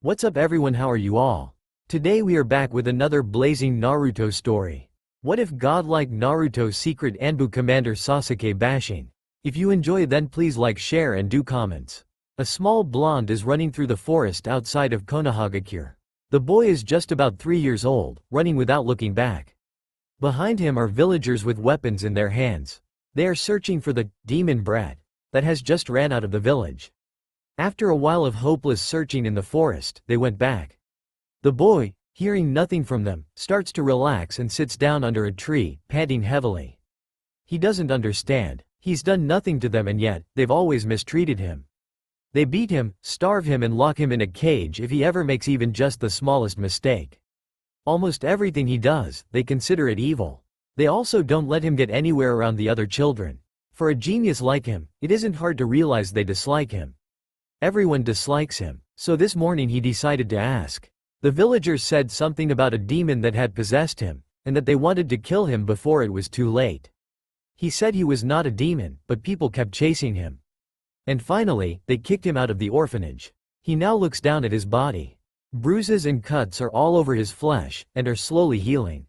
What's up everyone, how are you all? Today we are back with another blazing Naruto story. What if Godlike Naruto secret Anbu commander Sasuke bashing? If you enjoy then please like, share and do comments. A small blonde is running through the forest outside of Konoha. The boy is just about 3 years old, running without looking back. Behind him are villagers with weapons in their hands. They are searching for the demon brat that has just ran out of the village. After a while of hopeless searching in the forest, they went back. The boy, hearing nothing from them, starts to relax and sits down under a tree, panting heavily. He doesn't understand. He's done nothing to them and yet, they've always mistreated him. They beat him, starve him and lock him in a cage if he ever makes even just the smallest mistake. Almost everything he does, they consider it evil. They also don't let him get anywhere around the other children. For a genius like him, it isn't hard to realize they dislike him. Everyone dislikes him, so this morning he decided to ask. The villagers said something about a demon that had possessed him, and that they wanted to kill him before it was too late. He said he was not a demon, but people kept chasing him. And finally, they kicked him out of the orphanage. He now looks down at his body. Bruises and cuts are all over his flesh, and are slowly healing.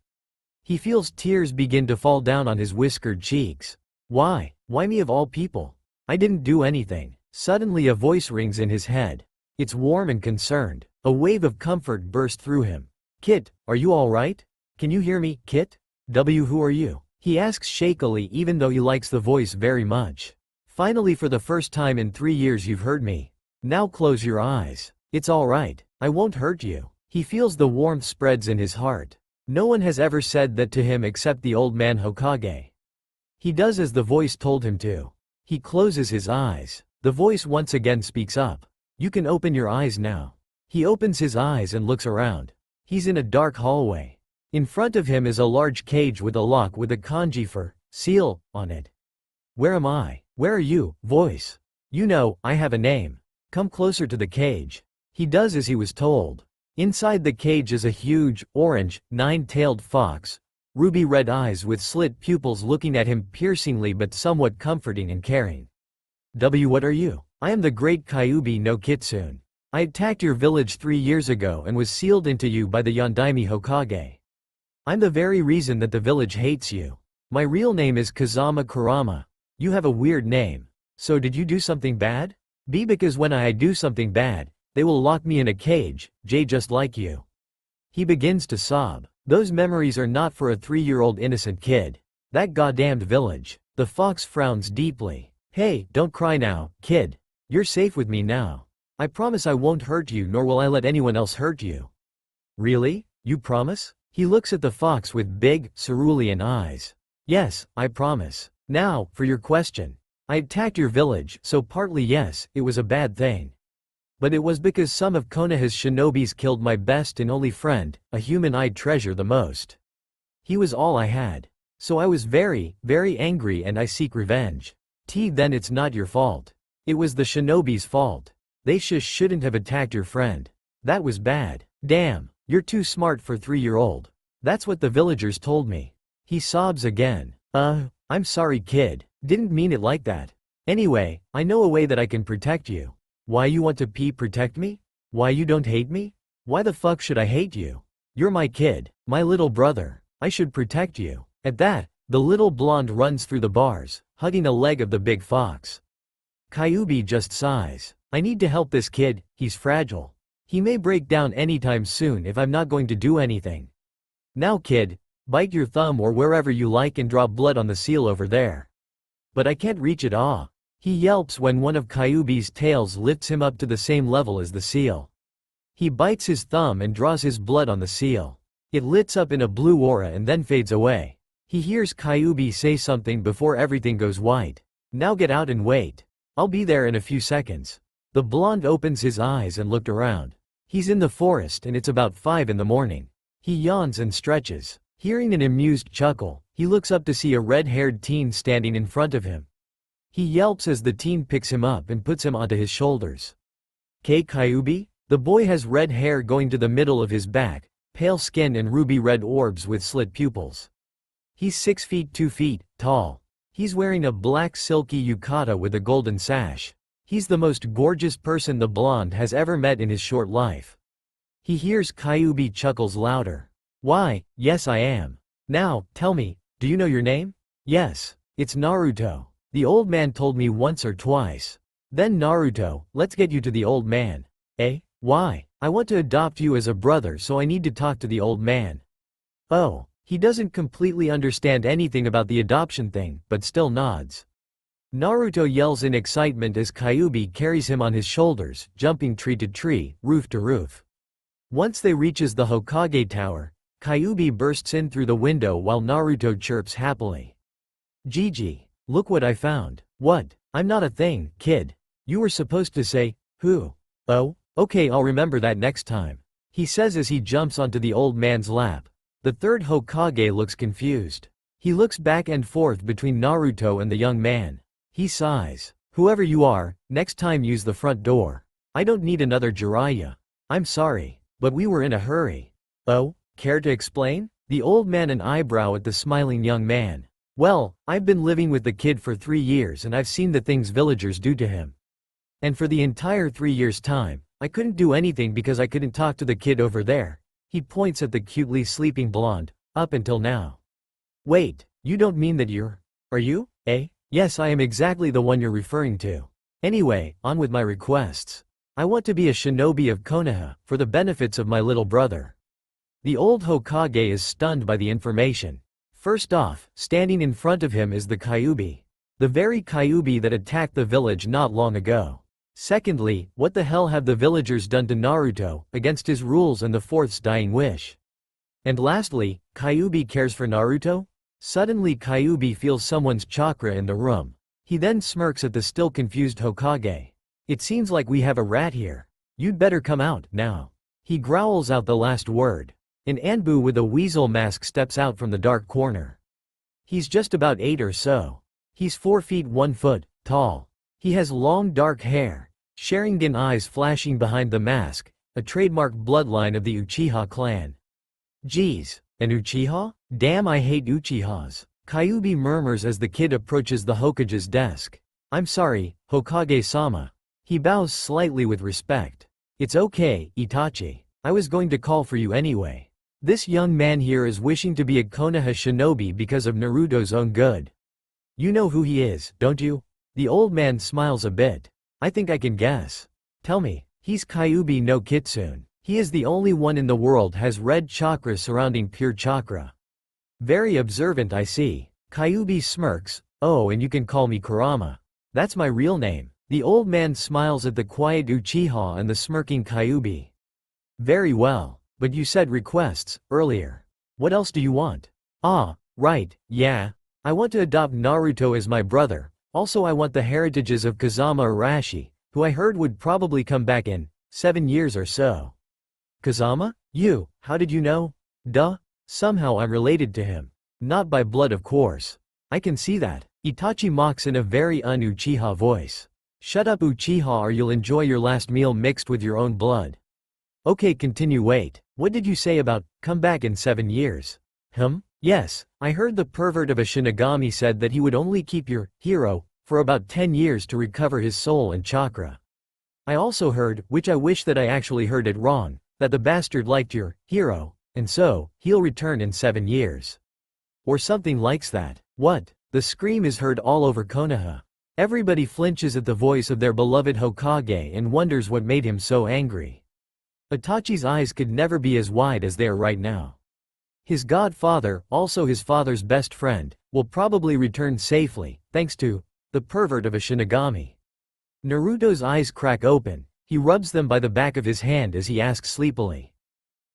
He feels tears begin to fall down on his whiskered cheeks. Why? Why me of all people? I didn't do anything. Suddenly a voice rings in his head. It's warm and concerned. A wave of comfort burst through him. Kit, are you alright? Can you hear me, Kit? Who are you? He asks shakily even though he likes the voice very much. Finally, for the first time in 3 years you've heard me. Now close your eyes. It's alright. I won't hurt you. He feels the warmth spreads in his heart. No one has ever said that to him except the old man Hokage. He does as the voice told him to. He closes his eyes. The voice once again speaks up. You can open your eyes now. He opens his eyes and looks around. He's in a dark hallway. In front of him is a large cage with a lock with a kanji for seal on it. Where am I? Where are you, voice? You know, I have a name. Come closer to the cage. He does as he was told. Inside the cage is a huge, orange, 9-tailed fox, ruby red eyes with slit pupils looking at him piercingly but somewhat comforting and caring. What are you? I am the great Kyuubi no Kitsune. I attacked your village 3 years ago and was sealed into you by the Yondaime Hokage. I'm the very reason that the village hates you. My real name is Kazama Kurama. You have a weird name. So did you do something bad? Because when I do something bad, they will lock me in a cage, just like you. He begins to sob. Those memories are not for a 3-year-old innocent kid. That goddamned village. The fox frowns deeply. Hey, don't cry now, kid. You're safe with me now. I promise I won't hurt you nor will I let anyone else hurt you. Really? You promise? He looks at the fox with big, cerulean eyes. Yes, I promise. Now, for your question. I attacked your village, so partly yes, it was a bad thing. But it was because some of Konoha's shinobis killed my best and only friend, a human I'd treasure the most. He was all I had. So I was very, very angry and I seek revenge. Then it's not your fault. It was the shinobi's fault. They shouldn't have attacked your friend. That was bad. Damn, you're too smart for 3-year-old. That's what the villagers told me. He sobs again. I'm sorry kid. Didn't mean it like that. Anyway, I know a way that I can protect you. Why you want to protect me? Why you don't hate me? Why the fuck should I hate you? You're my kid, my little brother. I should protect you. At that, the little blonde runs through the bars, hugging a leg of the big fox. Kyuubi just sighs. I need to help this kid, he's fragile. He may break down anytime soon if I'm not going to do anything. Now kid, bite your thumb or wherever you like and drop blood on the seal over there. But I can't reach it. He yelps when one of Kyuubi's tails lifts him up to the same level as the seal. He bites his thumb and draws his blood on the seal. It lights up in a blue aura and then fades away. He hears Kyuubi say something before everything goes white. Now get out and wait. I'll be there in a few seconds. The blonde opens his eyes and looked around. He's in the forest and it's about 5 in the morning. He yawns and stretches. Hearing an amused chuckle, he looks up to see a red-haired teen standing in front of him. He yelps as the teen picks him up and puts him onto his shoulders. Kyuubi? The boy has red hair going to the middle of his back, pale skin and ruby red orbs with slit pupils. He's 6 feet 2 feet tall. He's wearing a black silky yukata with a golden sash. He's the most gorgeous person the blonde has ever met in his short life. He hears Kyuubi chuckles louder. Why, yes I am. Now, tell me, do you know your name? Yes, it's Naruto. The old man told me once or twice. Then Naruto, let's get you to the old man. Eh? Why? I want to adopt you as a brother, so I need to talk to the old man. Oh, he doesn't completely understand anything about the adoption thing, but still nods. Naruto yells in excitement as Kyuubi carries him on his shoulders, jumping tree to tree, roof to roof. Once they reaches the Hokage tower, Kyuubi bursts in through the window while Naruto chirps happily. Gigi, look what I found. What? I'm not a thing, kid. You were supposed to say, who? Oh, okay, I'll remember that next time. He says as he jumps onto the old man's lap. The third Hokage looks confused. He looks back and forth between Naruto and the young man. He sighs. Whoever you are, next time use the front door. I don't need another Jiraiya. I'm sorry, but we were in a hurry. Oh, care to explain? The old man an eyebrow at the smiling young man. Well, I've been living with the kid for 3 years and I've seen the things villagers do to him. And for the entire 3 years' time, I couldn't do anything because I couldn't talk to the kid over there. He points at the cutely sleeping blonde, up until now. Wait, you don't mean that you're... Are you? Eh? Yes, I am exactly the one you're referring to. Anyway, on with my requests. I want to be a shinobi of Konoha, for the benefits of my little brother. The old Hokage is stunned by the information. First off, standing in front of him is the Kyuubi. The very Kyuubi that attacked the village not long ago. Secondly, what the hell have the villagers done to Naruto, against his rules and the fourth's dying wish? And lastly, Kyuubi cares for Naruto? Suddenly Kyuubi feels someone's chakra in the room. He then smirks at the still confused Hokage. It seems like we have a rat here. You'd better come out, now. He growls out the last word. An Anbu with a weasel mask steps out from the dark corner. He's just about 8 or so. He's 4 feet 1 foot tall. He has long dark hair, Sharingan eyes flashing behind the mask, a trademark bloodline of the Uchiha clan. Geez, an Uchiha? Damn, I hate Uchihas. Kyuubi murmurs as the kid approaches the Hokage's desk. I'm sorry, Hokage-sama. He bows slightly with respect. It's okay, Itachi. I was going to call for you anyway. This young man here is wishing to be a Konoha shinobi because of Naruto's own good. You know who he is, don't you? The old man smiles a bit. I think I can guess. Tell me. He's Kyuubi no Kitsune. He is the only one in the world has red chakra surrounding pure chakra. Very observant, I see. Kyuubi smirks. Oh, and you can call me Kurama. That's my real name. The old man smiles at the quiet Uchiha and the smirking Kyuubi. Very well. But you said requests, earlier. What else do you want? Ah, right, yeah. I want to adopt Naruto as my brother. Also I want the heritages of Kazama Arashi, who I heard would probably come back in 7 years or so. Kazama? You, how did you know? Duh. Somehow I'm related to him. Not by blood, of course. I can see that. Itachi mocks in a very un-Uchiha voice. Shut up, Uchiha, or you'll enjoy your last meal mixed with your own blood. Okay, continue. Wait, what did you say about, come back in 7 years? Yes, I heard the pervert of a Shinigami said that he would only keep your hero for about 10 years to recover his soul and chakra. I also heard, which I wish that I actually heard it wrong, that the bastard liked your hero, and so, he'll return in 7 years. Or something like that. What? The scream is heard all over Konoha. Everybody flinches at the voice of their beloved Hokage and wonders what made him so angry. Itachi's eyes could never be as wide as they are right now. His godfather, also his father's best friend, will probably return safely, thanks to the pervert of a Shinigami. Naruto's eyes crack open. He rubs them by the back of his hand as he asks sleepily.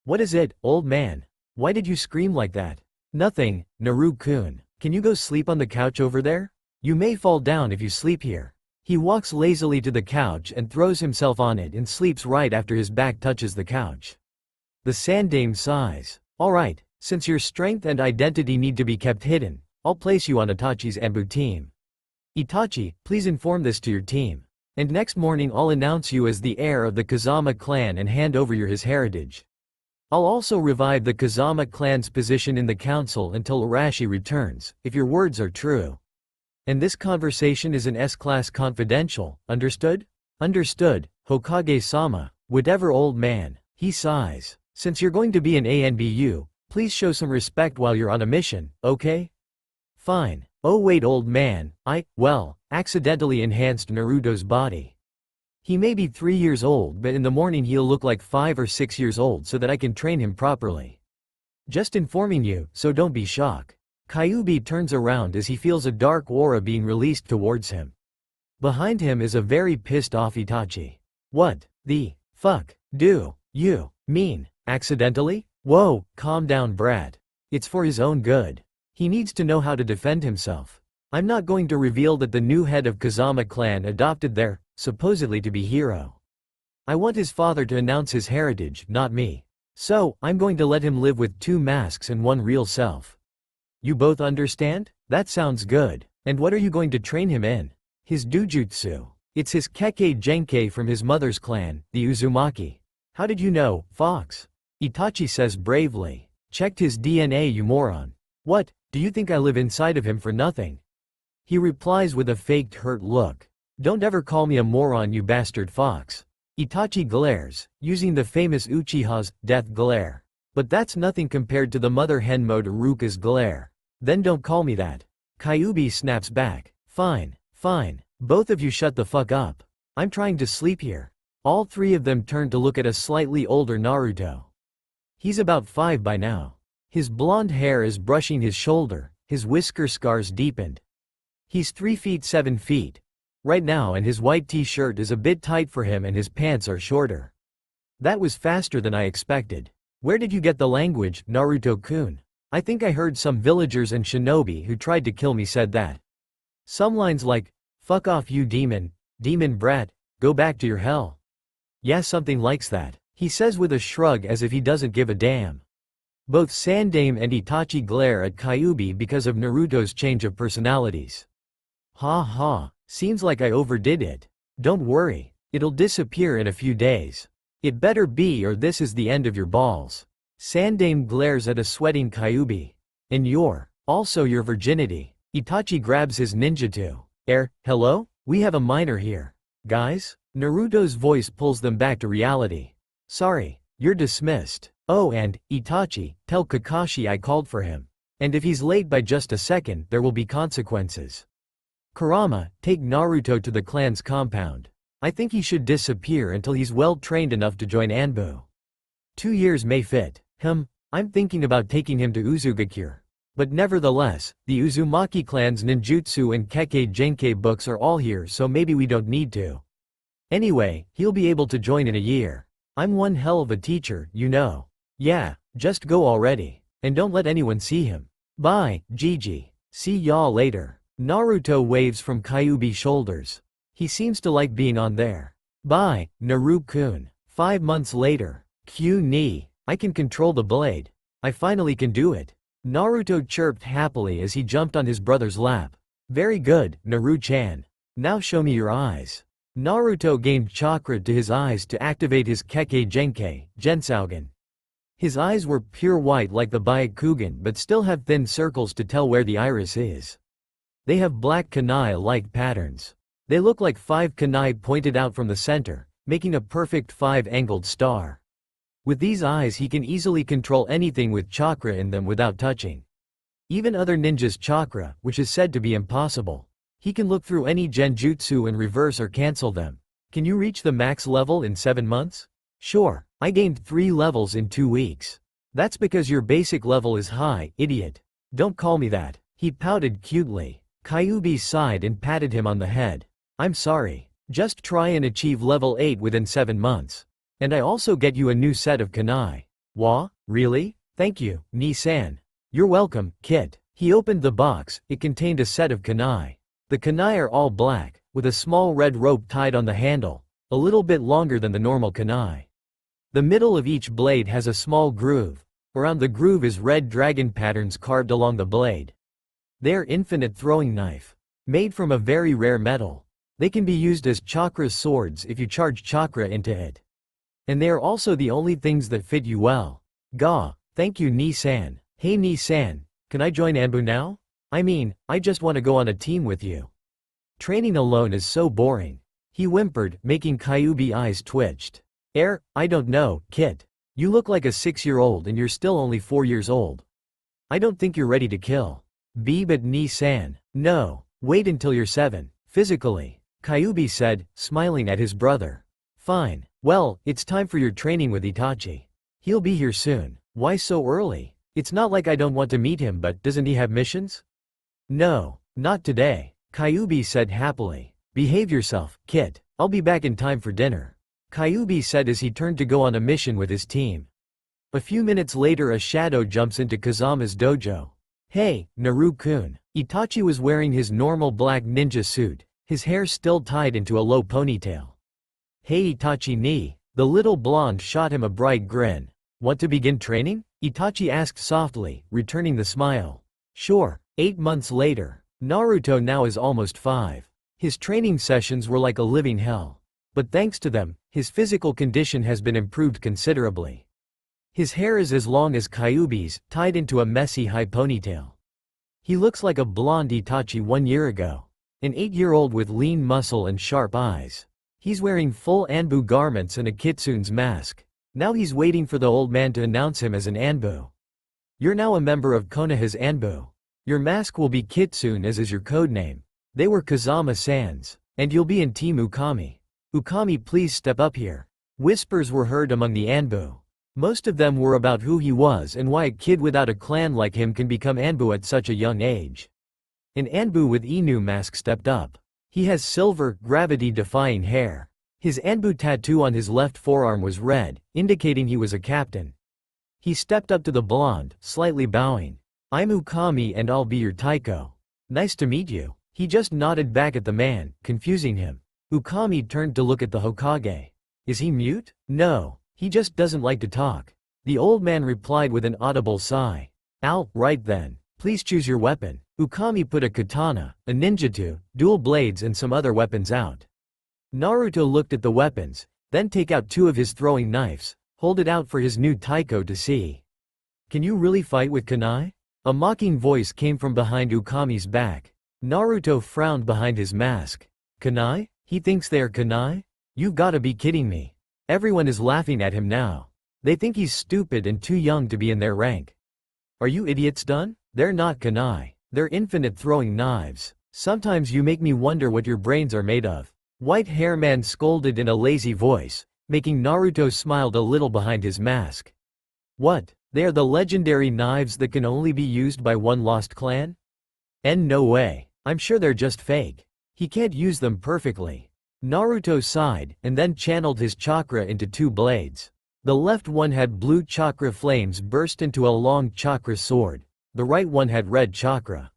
What is it, old man? Why did you scream like that? Nothing, Naru-kun. Can you go sleep on the couch over there? You may fall down if you sleep here. He walks lazily to the couch and throws himself on it and sleeps right after his back touches the couch. The Sandame sighs. Alright, since your strength and identity need to be kept hidden, I'll place you on Itachi's Anbu team. Itachi, please inform this to your team. And next morning I'll announce you as the heir of the Kazama clan and hand over his heritage. I'll also revive the Kazama clan's position in the council until Arashi returns, if your words are true. And this conversation is an S-class confidential, understood? Understood, Hokage-sama, whatever, old man. He sighs. Since you're going to be an ANBU, please show some respect while you're on a mission, okay? Fine. Oh wait old man, accidentally enhanced Naruto's body. He may be 3 years old but in the morning he'll look like 5 or 6 years old so that I can train him properly. Just informing you, so don't be shocked. Kyuubi turns around as he feels a dark aura being released towards him. Behind him is a very pissed off Itachi. What the fuck do you mean, accidentally? Whoa, calm down brat. It's for his own good. He needs to know how to defend himself. I'm not going to reveal that the new head of Kazama clan adopted their, supposedly to be hero. I want his father to announce his heritage, not me. So, I'm going to let him live with 2 masks and 1 real self. You both understand? That sounds good. And what are you going to train him in? His dujutsu. It's his Kekkei Genkei from his mother's clan, the Uzumaki. How did you know, Fox? Itachi says bravely. Checked his DNA you moron. What, do you think I live inside of him for nothing? He replies with a faked hurt look. Don't ever call me a moron you bastard Fox. Itachi glares, using the famous Uchiha's death glare. But that's nothing compared to the mother hen mode Iruka's glare. Then don't call me that. Kyuubi snaps back. Fine, fine. Both of you shut the fuck up. I'm trying to sleep here. All 3 of them turn to look at a slightly older Naruto. He's about 5 by now. His blonde hair is brushing his shoulder, his whisker scars deepened. He's 3 feet 7 feet. Right now and his white t-shirt is a bit tight for him and his pants are shorter. That was faster than I expected. Where did you get the language, Naruto-kun? I think I heard some villagers and shinobi who tried to kill me said that. Some lines like, fuck off you demon brat, go back to your hell. Yeah something likes that, he says with a shrug as if he doesn't give a damn. Both Sandaime and Itachi glare at Kyuubi because of Naruto's change of personalities. Ha ha, seems like I overdid it. Don't worry, it'll disappear in a few days. It better be or this is the end of your balls. Sandaime glares at a sweating Kyuubi. And also your virginity. Itachi grabs his ninjutsu. Hello? We have a minor here. Guys? Naruto's voice pulls them back to reality. Sorry, you're dismissed. Oh and, Itachi, tell Kakashi I called for him. And if he's late by just a second, there will be consequences. Kurama, take Naruto to the clan's compound. I think he should disappear until he's well trained enough to join Anbu. 2 years may fit. I'm thinking about taking him to Uzugakure. But nevertheless, the Uzumaki clan's ninjutsu and Kekkei Genkei books are all here so maybe we don't need to. Anyway, he'll be able to join in a year. I'm one hell of a teacher, you know. Yeah, just go already. And don't let anyone see him. Bye, Gigi. See y'all later. Naruto waves from Kyuubi's shoulders. He seems to like being on there. Bye, Naru-kun. 5 months later. Q-ni. I can control the blade. I finally can do it. Naruto chirped happily as he jumped on his brother's lap. Very good, Naru-chan. Now show me your eyes. Naruto gained chakra to his eyes to activate his Kekkei Genkei, Gensaugen. His eyes were pure white like the Byakugan but still have thin circles to tell where the iris is. They have black kunai-like patterns. They look like 5 kunai pointed out from the center, making a perfect 5-angled star. With these eyes he can easily control anything with chakra in them without touching. Even other ninjas' chakra, which is said to be impossible. He can look through any genjutsu and reverse or cancel them. Can you reach the max level in 7 months? Sure, I gained 3 levels in 2 weeks. That's because your basic level is high, idiot. Don't call me that. He pouted cutely. Kyuubi sighed and patted him on the head. I'm sorry. Just try and achieve level 8 within 7 months. And I also get you a new set of kunai. Wha? Really? Thank you, Ni-san. You're welcome, Kit. He opened the box, it contained a set of kunai. The kunai are all black, with a small red rope tied on the handle, a little bit longer than the normal kunai. The middle of each blade has a small groove. Around the groove is red dragon patterns carved along the blade. They are infinite throwing knife. Made from a very rare metal. They can be used as chakra swords if you charge chakra into it. And they are also the only things that fit you well. Gah, thank you Ni-san. Hey Ni-san, can I join Anbu now? I mean, I just want to go on a team with you. Training alone is so boring. He whimpered, making Kyuubi eyes twitched. I don't know, Kit. You look like a 6-year-old and you're still only 4 years old. I don't think you're ready to kill. But Ni-san. No, wait until you're 7, physically, Kyuubi said, smiling at his brother. Fine. Well, it's time for your training with Itachi. He'll be here soon. Why so early? It's not like I don't want to meet him, but doesn't he have missions? No, not today, Kyuubi said happily. Behave yourself, Kit. I'll be back in time for dinner, Kyuubi said as he turned to go on a mission with his team. A few minutes later, a shadow jumps into Kazama's dojo. Hey, Naru-kun. Itachi was wearing his normal black ninja suit, his hair still tied into a low ponytail. Hey Itachi ni. The little blonde shot him a bright grin. Want to begin training? Itachi asked softly, returning the smile. Sure. 8 months later, Naruto now is almost 5. His training sessions were like a living hell. But thanks to them, his physical condition has been improved considerably. His hair is as long as Kyuubi's, tied into a messy high ponytail. He looks like a blonde Itachi 1 year ago. An 8-year-old with lean muscle and sharp eyes. He's wearing full Anbu garments and a Kitsune's mask. Now he's waiting for the old man to announce him as an Anbu. You're now a member of Konoha's Anbu. Your mask will be Kitsune, as is your codename. They were Kazama-sans. And you'll be in Team Ukami. Ukami, please step up here. Whispers were heard among the Anbu. Most of them were about who he was and why a kid without a clan like him can become Anbu at such a young age. An Anbu with Inu mask stepped up. He has silver, gravity-defying hair. His Anbu tattoo on his left forearm was red, indicating he was a captain. He stepped up to the blonde, slightly bowing. I'm Ukami and I'll be your Taiko. Nice to meet you. He just nodded back at the man, confusing him. Ukami turned to look at the Hokage. Is he mute? No. He just doesn't like to talk. The old man replied with an audible sigh. Right then. Please choose your weapon. Ukami put a katana, a ninjutsu, dual blades and some other weapons out. Naruto looked at the weapons, then take out 2 of his throwing knives, hold it out for his new taiko to see. Can you really fight with kunai? A mocking voice came from behind Ukami's back. Naruto frowned behind his mask. Kunai? He thinks they are kunai? You've gotta be kidding me. Everyone is laughing at him now. They think he's stupid and too young to be in their rank. Are you idiots done? They're not kunai. They're infinite throwing knives. Sometimes you make me wonder what your brains are made of. White hair man scolded in a lazy voice, making Naruto smiled a little behind his mask. What? They are the legendary knives that can only be used by one lost clan? No way. I'm sure they're just fake. He can't use them perfectly. Naruto sighed, and then channeled his chakra into 2 blades. The left one had blue chakra flames burst into a long chakra sword. The right one had red chakra.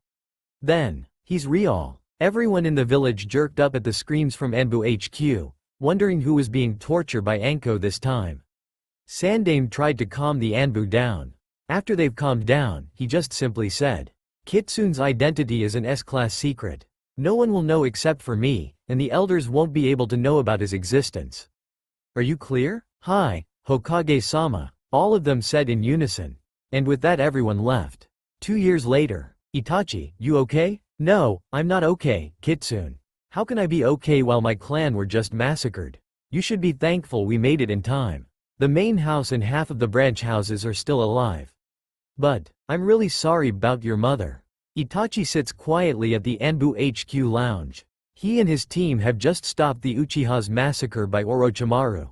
Then, he's real. Everyone in the village jerked up at the screams from Anbu HQ, wondering who was being tortured by Anko this time. Sandame tried to calm the Anbu down. After they've calmed down, he just simply said, Kitsune's identity is an S-class secret. No one will know except for me, and the elders won't be able to know about his existence. Are you clear? Hi, Hokage-sama, all of them said in unison. And with that everyone left. 2 years later. Itachi, you okay? No, I'm not okay, Kitsune. How can I be okay while my clan were just massacred? You should be thankful we made it in time. The main house and half of the branch houses are still alive. But, I'm really sorry about your mother. Itachi sits quietly at the Anbu HQ lounge. He and his team have just stopped the Uchiha's massacre by Orochimaru.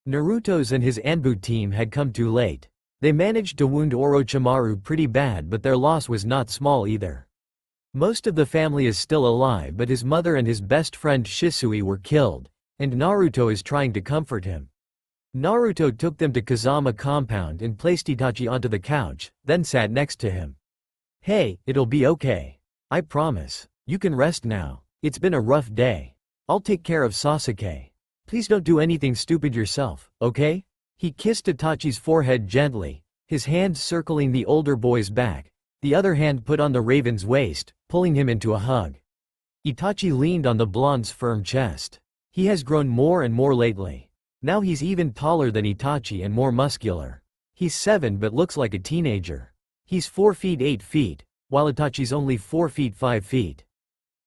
Naruto's and his Anbu team had come too late. They managed to wound Orochimaru pretty bad, but their loss was not small either. Most of the family is still alive, but his mother and his best friend Shisui were killed, and Naruto is trying to comfort him. Naruto took them to Kazama compound and placed Itachi onto the couch, then sat next to him. Hey, it'll be okay. I promise. You can rest now. It's been a rough day. I'll take care of Sasuke. Please don't do anything stupid yourself, okay? He kissed Itachi's forehead gently, his hand circling the older boy's back, the other hand put on the raven's waist, pulling him into a hug. Itachi leaned on the blonde's firm chest. He has grown more and more lately. Now he's even taller than Itachi and more muscular. He's 7 but looks like a teenager. He's 4 feet 8 feet, while Itachi's only 4 feet 5 feet.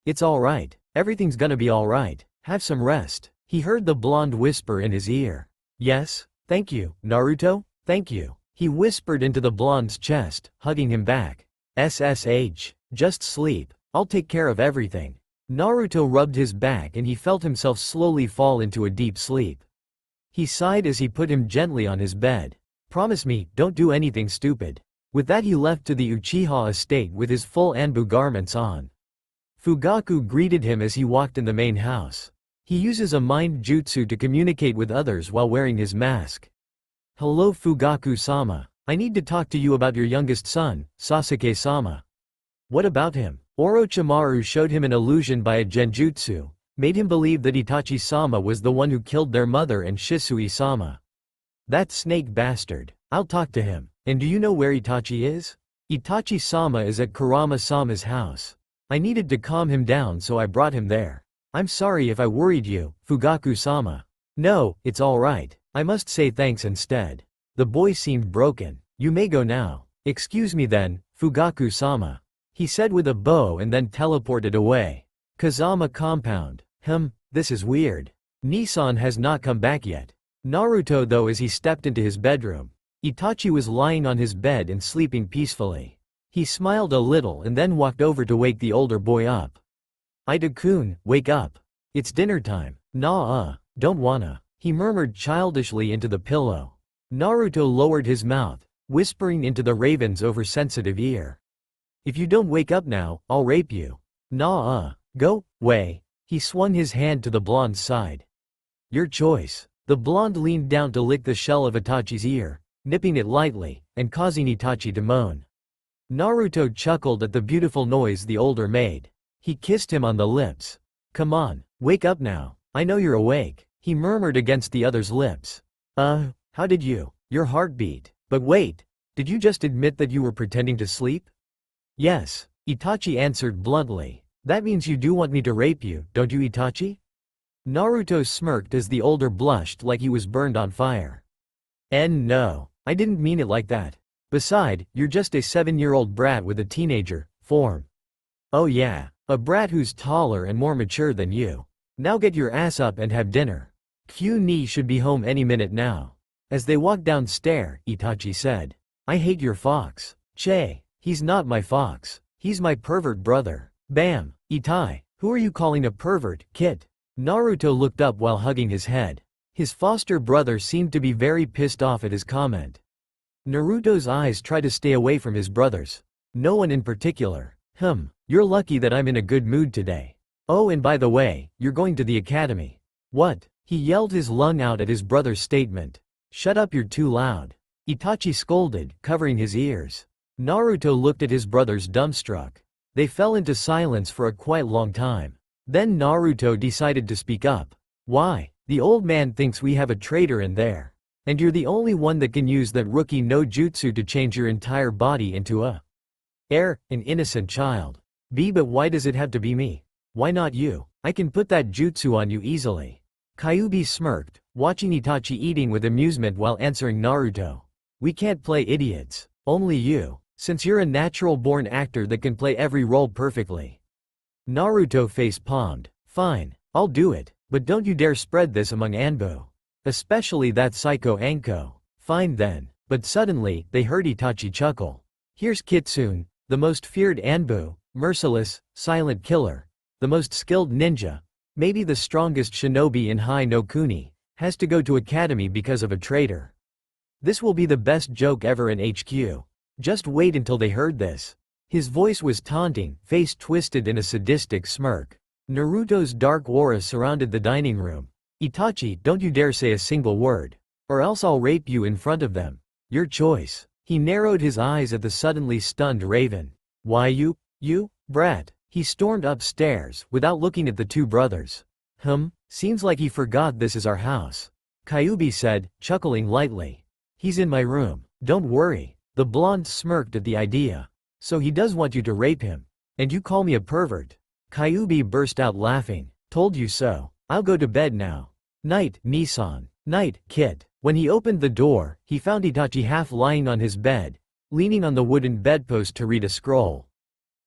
It's alright. Everything's gonna be alright. Have some rest. He heard the blonde whisper in his ear. Yes, thank you, Naruto, thank you. He whispered into the blonde's chest, hugging him back. SSH, just sleep, I'll take care of everything. Naruto rubbed his back and he felt himself slowly fall into a deep sleep. He sighed as he put him gently on his bed. Promise me, don't do anything stupid. With that he left to the Uchiha estate with his full Anbu garments on. Fugaku greeted him as he walked in the main house. He uses a mind jutsu to communicate with others while wearing his mask. Hello Fugaku-sama. I need to talk to you about your youngest son, Sasuke-sama. What about him? Orochimaru showed him an illusion by a genjutsu, made him believe that Itachi-sama was the one who killed their mother and Shisui-sama. That snake bastard. I'll talk to him. And do you know where Itachi is? Itachi-sama is at Kurama-sama's house. I needed to calm him down so I brought him there. I'm sorry if I worried you, Fugaku-sama. No, it's alright. I must say thanks instead. The boy seemed broken. You may go now. Excuse me then, Fugaku-sama. He said with a bow and then teleported away. Kazama compound. This is weird. Nissan has not come back yet. Naruto though as he stepped into his bedroom. Itachi was lying on his bed and sleeping peacefully. He smiled a little and then walked over to wake the older boy up. Ida-kun, wake up. It's dinner time. Don't wanna. He murmured childishly into the pillow. Naruto lowered his mouth, whispering into the raven's oversensitive ear. If you don't wake up now, I'll rape you. Go, way. He swung his hand to the blonde's side. Your choice. The blonde leaned down to lick the shell of Itachi's ear, nipping it lightly, and causing Itachi to moan. Naruto chuckled at the beautiful noise the older made. He kissed him on the lips. Come on, wake up now. I know you're awake, he murmured against the other's lips. How did you? Your heartbeat. But wait, did you just admit that you were pretending to sleep? Yes, Itachi answered bluntly. That means you do want me to rape you, don't you Itachi? Naruto smirked as the older blushed like he was burned on fire. No, I didn't mean it like that. Beside, you're just a 7-year-old brat with a teenager form. Oh yeah, a brat who's taller and more mature than you. Now get your ass up and have dinner. Q-ni should be home any minute now. As they walked downstairs, Itachi said, I hate your fox. Che, he's not my fox. He's my pervert brother. Bam, Itai, who are you calling a pervert, Kit? Naruto looked up while hugging his head. His foster brother seemed to be very pissed off at his comment. Naruto's eyes tried to stay away from his brothers. No one in particular. You're lucky that I'm in a good mood today. Oh, and by the way, you're going to the academy. What? He yelled his lung out at his brother's statement. Shut up, you're too loud. Itachi scolded, covering his ears. Naruto looked at his brothers dumbstruck. They fell into silence for a quite long time. Then Naruto decided to speak up. Why? The old man thinks we have a traitor in there. And you're the only one that can use that rookie no jutsu to change your entire body into an innocent child. But why does it have to be me? Why not you? I can put that jutsu on you easily. Kyuubi smirked, watching Itachi eating with amusement while answering Naruto. We can't play idiots. Only you. Since you're a natural-born actor that can play every role perfectly. Naruto face-palmed. Fine, I'll do it, but don't you dare spread this among Anbu. Especially that psycho Anko. Fine then. But suddenly, they heard Itachi chuckle. Here's Kitsune, the most feared Anbu, merciless, silent killer, the most skilled ninja, maybe the strongest shinobi in Hai no Kuni, has to go to academy because of a traitor. This will be the best joke ever in HQ. Just wait until they heard this. His voice was taunting, face twisted in a sadistic smirk. Naruto's dark aura surrounded the dining room. Itachi, don't you dare say a single word. Or else I'll rape you in front of them. Your choice. He narrowed his eyes at the suddenly stunned Raven. Why you, brat? He stormed upstairs, without looking at the two brothers. Seems like he forgot this is our house. Kyuubi said, chuckling lightly. He's in my room, don't worry. The blonde smirked at the idea. So he does want you to rape him. And you call me a pervert? Kyuubi burst out laughing. Told you so. I'll go to bed now. Night, Nissan. Night, Kit. When he opened the door, he found Itachi half lying on his bed, leaning on the wooden bedpost to read a scroll.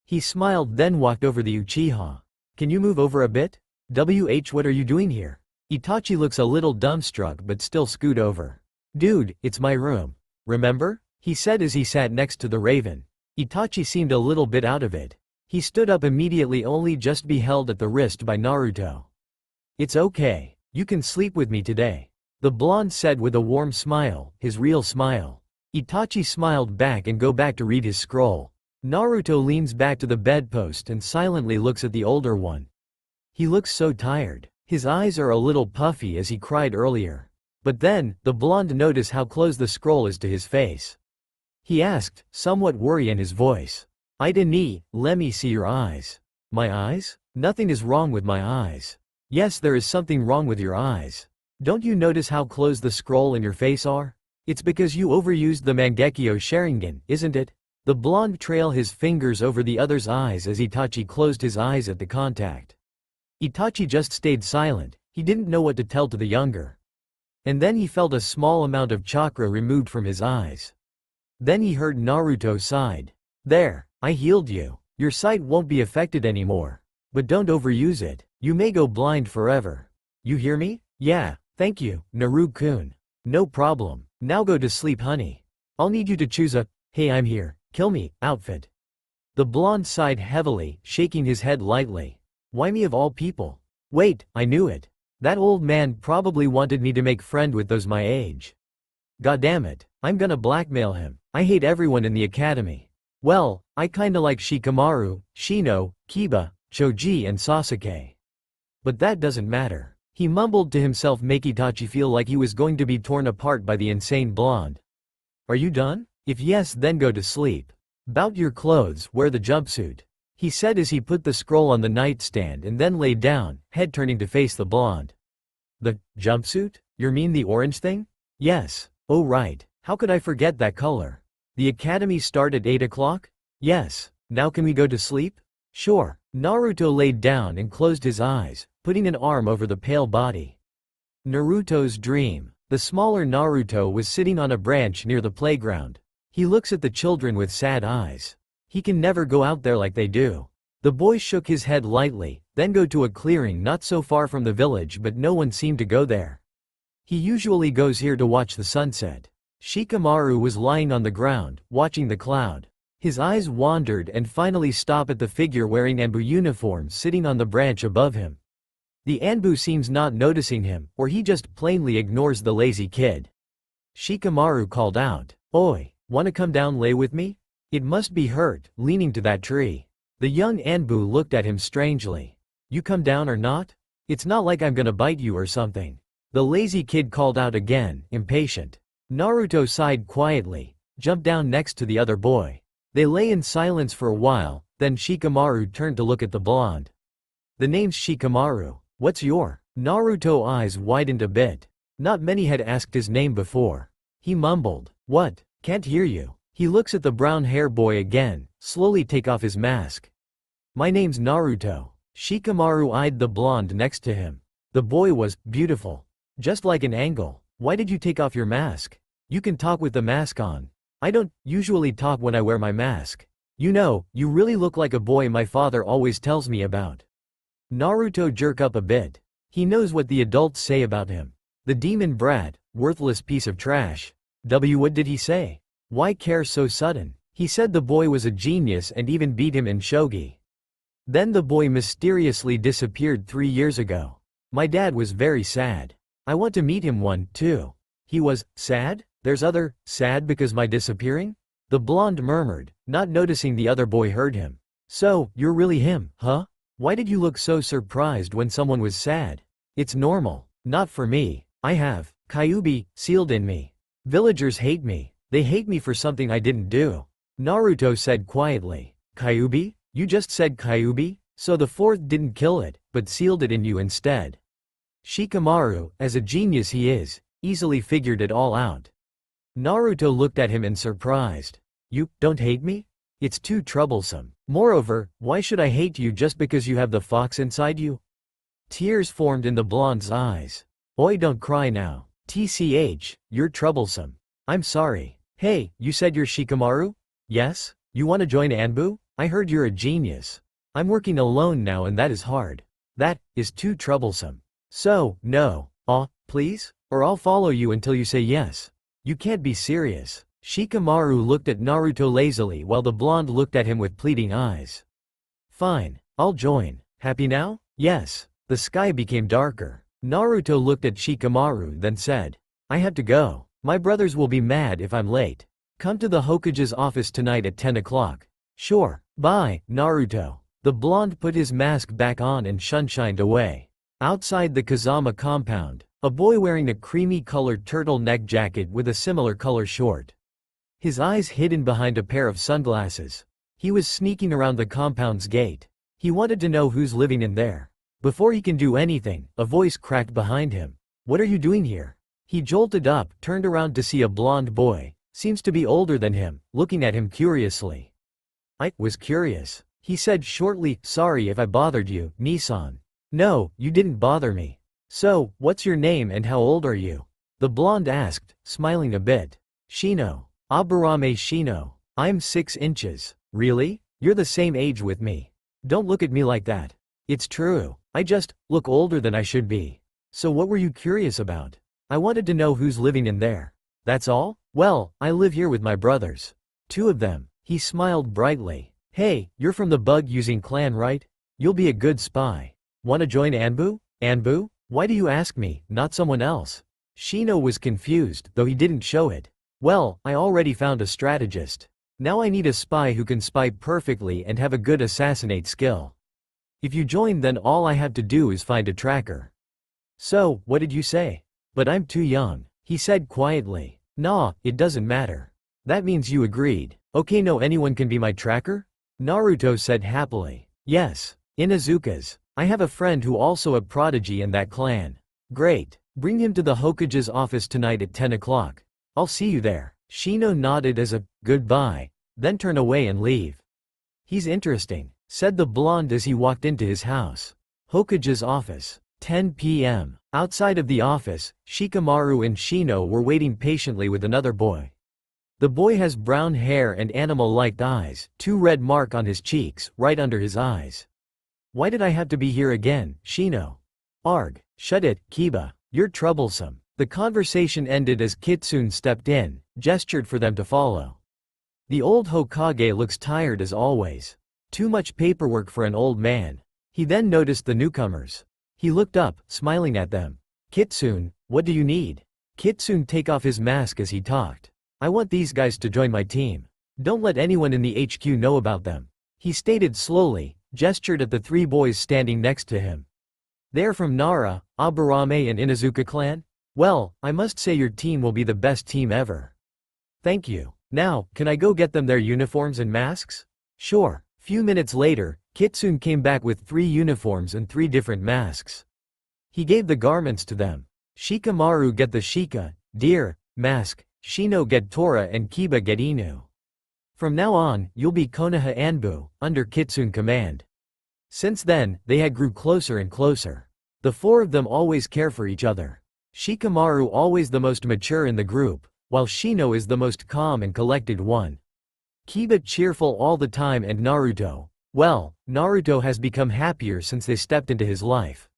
He smiled then walked over the Uchiha. Can you move over a bit? What are you doing here? Itachi looks a little dumbstruck but still scoot over. Dude, it's my room. Remember? He said as he sat next to the raven. Itachi seemed a little bit out of it. He stood up immediately, only just be held at the wrist by Naruto. It's okay. You can sleep with me today. The blonde said with a warm smile, his real smile. Itachi smiled back and go back to read his scroll. Naruto leans back to the bedpost and silently looks at the older one. He looks so tired. His eyes are a little puffy as he cried earlier. But then, the blonde noticed how close the scroll is to his face. He asked, somewhat worry in his voice. Ida ni, let me see your eyes. My eyes? Nothing is wrong with my eyes. Yes, there is something wrong with your eyes. Don't you notice how close the scroll and your face are? It's because you overused the Mangekyo Sharingan, isn't it? The blonde trailed his fingers over the other's eyes as Itachi closed his eyes at the contact. Itachi just stayed silent, he didn't know what to tell to the younger. And then he felt a small amount of chakra removed from his eyes. Then he heard Naruto sighed. There, I healed you. Your sight won't be affected anymore. But don't overuse it, you may go blind forever. You hear me? Yeah, thank you, Naru-kun. No problem, now go to sleep honey. I'll need you to choose a, hey I'm here, kill me, outfit. The blonde sighed heavily, shaking his head lightly. Why me of all people? Wait, I knew it. That old man probably wanted me to make friend with those my age. Goddammit, I'm gonna blackmail him. I hate everyone in the academy. Well, I kinda like Shikamaru, Shino, Kiba, Choji and Sasuke. But that doesn't matter. He mumbled to himself, make Itachi feel like he was going to be torn apart by the insane blonde. Are you done? If yes, then go to sleep. Bout your clothes, wear the jumpsuit. He said as he put the scroll on the nightstand and then lay down, head turning to face the blonde. The jumpsuit? You mean the orange thing? Yes. Oh right, how could I forget that color? The academy start at 8 o'clock? Yes. Now can we go to sleep? Sure. Naruto laid down and closed his eyes, putting an arm over the pale body. Naruto's dream. The smaller Naruto was sitting on a branch near the playground. He looks at the children with sad eyes. He can never go out there like they do. The boy shook his head lightly, then go to a clearing not so far from the village, but no one seemed to go there. He usually goes here to watch the sunset. Shikamaru was lying on the ground, watching the cloud. His eyes wandered and finally stopped at the figure wearing Anbu uniform sitting on the branch above him. The Anbu seems not noticing him, or he just plainly ignores the lazy kid. Shikamaru called out, Oi, wanna come down lay with me? It must be hurt, leaning to that tree. The young Anbu looked at him strangely. You come down or not? It's not like I'm gonna bite you or something. The lazy kid called out again, impatient. Naruto sighed quietly, jumped down next to the other boy. They lay in silence for a while, then Shikamaru turned to look at the blonde. The name's Shikamaru. What's your? Naruto's eyes widened a bit. Not many had asked his name before. He mumbled, What? Can't hear you. He looks at the brown hair boy again, slowly take off his mask. My name's Naruto. Shikamaru eyed the blonde next to him. The boy was beautiful. Just like an angel. Why did you take off your mask? You can talk with the mask on. I don't usually talk when I wear my mask. You know, you really look like a boy my father always tells me about. Naruto jerked up a bit. He knows what the adults say about him. The demon brat, worthless piece of trash. What did he say? Why care so sudden? He said the boy was a genius and even beat him in shogi. Then the boy mysteriously disappeared 3 years ago. My dad was very sad. I want to meet him one, too. He was sad? There's other sad because my disappearing? The blonde murmured, not noticing the other boy heard him. So, you're really him, huh? Why did you look so surprised when someone was sad? It's normal. Not for me. I have Kyuubi sealed in me. Villagers hate me. They hate me for something I didn't do. Naruto said quietly. Kyuubi? You just said Kyuubi? So the fourth didn't kill it, but sealed it in you instead. Shikamaru, as a genius he is, easily figured it all out. Naruto looked at him in surprised. You don't hate me? It's too troublesome. Moreover, why should I hate you just because you have the fox inside you? Tears formed in the blonde's eyes. Oi, don't cry now. TCH, you're troublesome. I'm sorry. Hey, you said you're Shikamaru? Yes? You want to join Anbu? I heard you're a genius. I'm working alone now and that is hard. That is too troublesome. So, no. Please? Or I'll follow you until you say yes. You can't be serious. Shikamaru looked at Naruto lazily while the blonde looked at him with pleading eyes. Fine, I'll join. Happy now? Yes. The sky became darker. Naruto looked at Shikamaru then said, I have to go. My brothers will be mad if I'm late. Come to the Hokage's office tonight at 10 o'clock. Sure. Bye, Naruto. The blonde put his mask back on and shunshined away. Outside the Kazama compound, a boy wearing a creamy-colored turtleneck jacket with a similar color short. His eyes hidden behind a pair of sunglasses. He was sneaking around the compound's gate. He wanted to know who's living in there. Before he can do anything, a voice cracked behind him. What are you doing here? He jolted up, turned around to see a blonde boy, seems to be older than him, looking at him curiously. I was curious. He said shortly, sorry if I bothered you, Nissan. No, you didn't bother me. So, what's your name and how old are you? The blonde asked, smiling a bit. Shino. Aburame Shino. I'm 6 inches. Really? You're the same age with me. Don't look at me like that. It's true. I just look older than I should be. So what were you curious about? I wanted to know who's living in there. That's all? Well, I live here with my brothers. 2 of them. He smiled brightly. Hey, you're from the bug-using clan, right? You'll be a good spy. Wanna join Anbu? Anbu? Why do you ask me, not someone else? Shino was confused, though he didn't show it. Well, I already found a strategist. Now I need a spy who can spy perfectly and have a good assassinate skill. If you join, then all I have to do is find a tracker. So, what did you say? But I'm too young, he said quietly. Nah, it doesn't matter. That means you agreed. Okay, no, anyone can be my tracker? Naruto said happily. Yes, Inuzuka's. I have a friend who also a prodigy in that clan. Great. Bring him to the Hokage's office tonight at 10 o'clock. I'll see you there. Shino nodded as a goodbye, then turn away and leave. He's interesting, said the blonde as he walked into his house. Hokage's office. 10 p.m. Outside of the office, Shikamaru and Shino were waiting patiently with another boy. The boy has brown hair and animal-like eyes, 2 red marks on his cheeks, right under his eyes. Why did I have to be here again, Shino? Arg. Shut it, Kiba. You're troublesome. The conversation ended as Kitsune stepped in, gestured for them to follow. The old Hokage looks tired as always. Too much paperwork for an old man. He then noticed the newcomers. He looked up, smiling at them. Kitsune, what do you need? Kitsune take off his mask as he talked. I want these guys to join my team. Don't let anyone in the HQ know about them. He stated slowly, gestured at the 3 boys standing next to him. They're from Nara, Aburame and Inuzuka clan? Well, I must say your team will be the best team ever. Thank you. Now, can I go get them their uniforms and masks? Sure. Few minutes later, Kitsune came back with 3 uniforms and 3 different masks. He gave the garments to them. Shikamaru get the Shika, deer, mask, Shino get Tora and Kiba get Inu. From now on, you'll be Konoha Anbu, under Kitsune command. Since then, they had grew closer and closer. The 4 of them always care for each other. Shikamaru always the most mature in the group, while Shino is the most calm and collected one. Kiba cheerful all the time and Naruto, well, Naruto has become happier since they stepped into his life.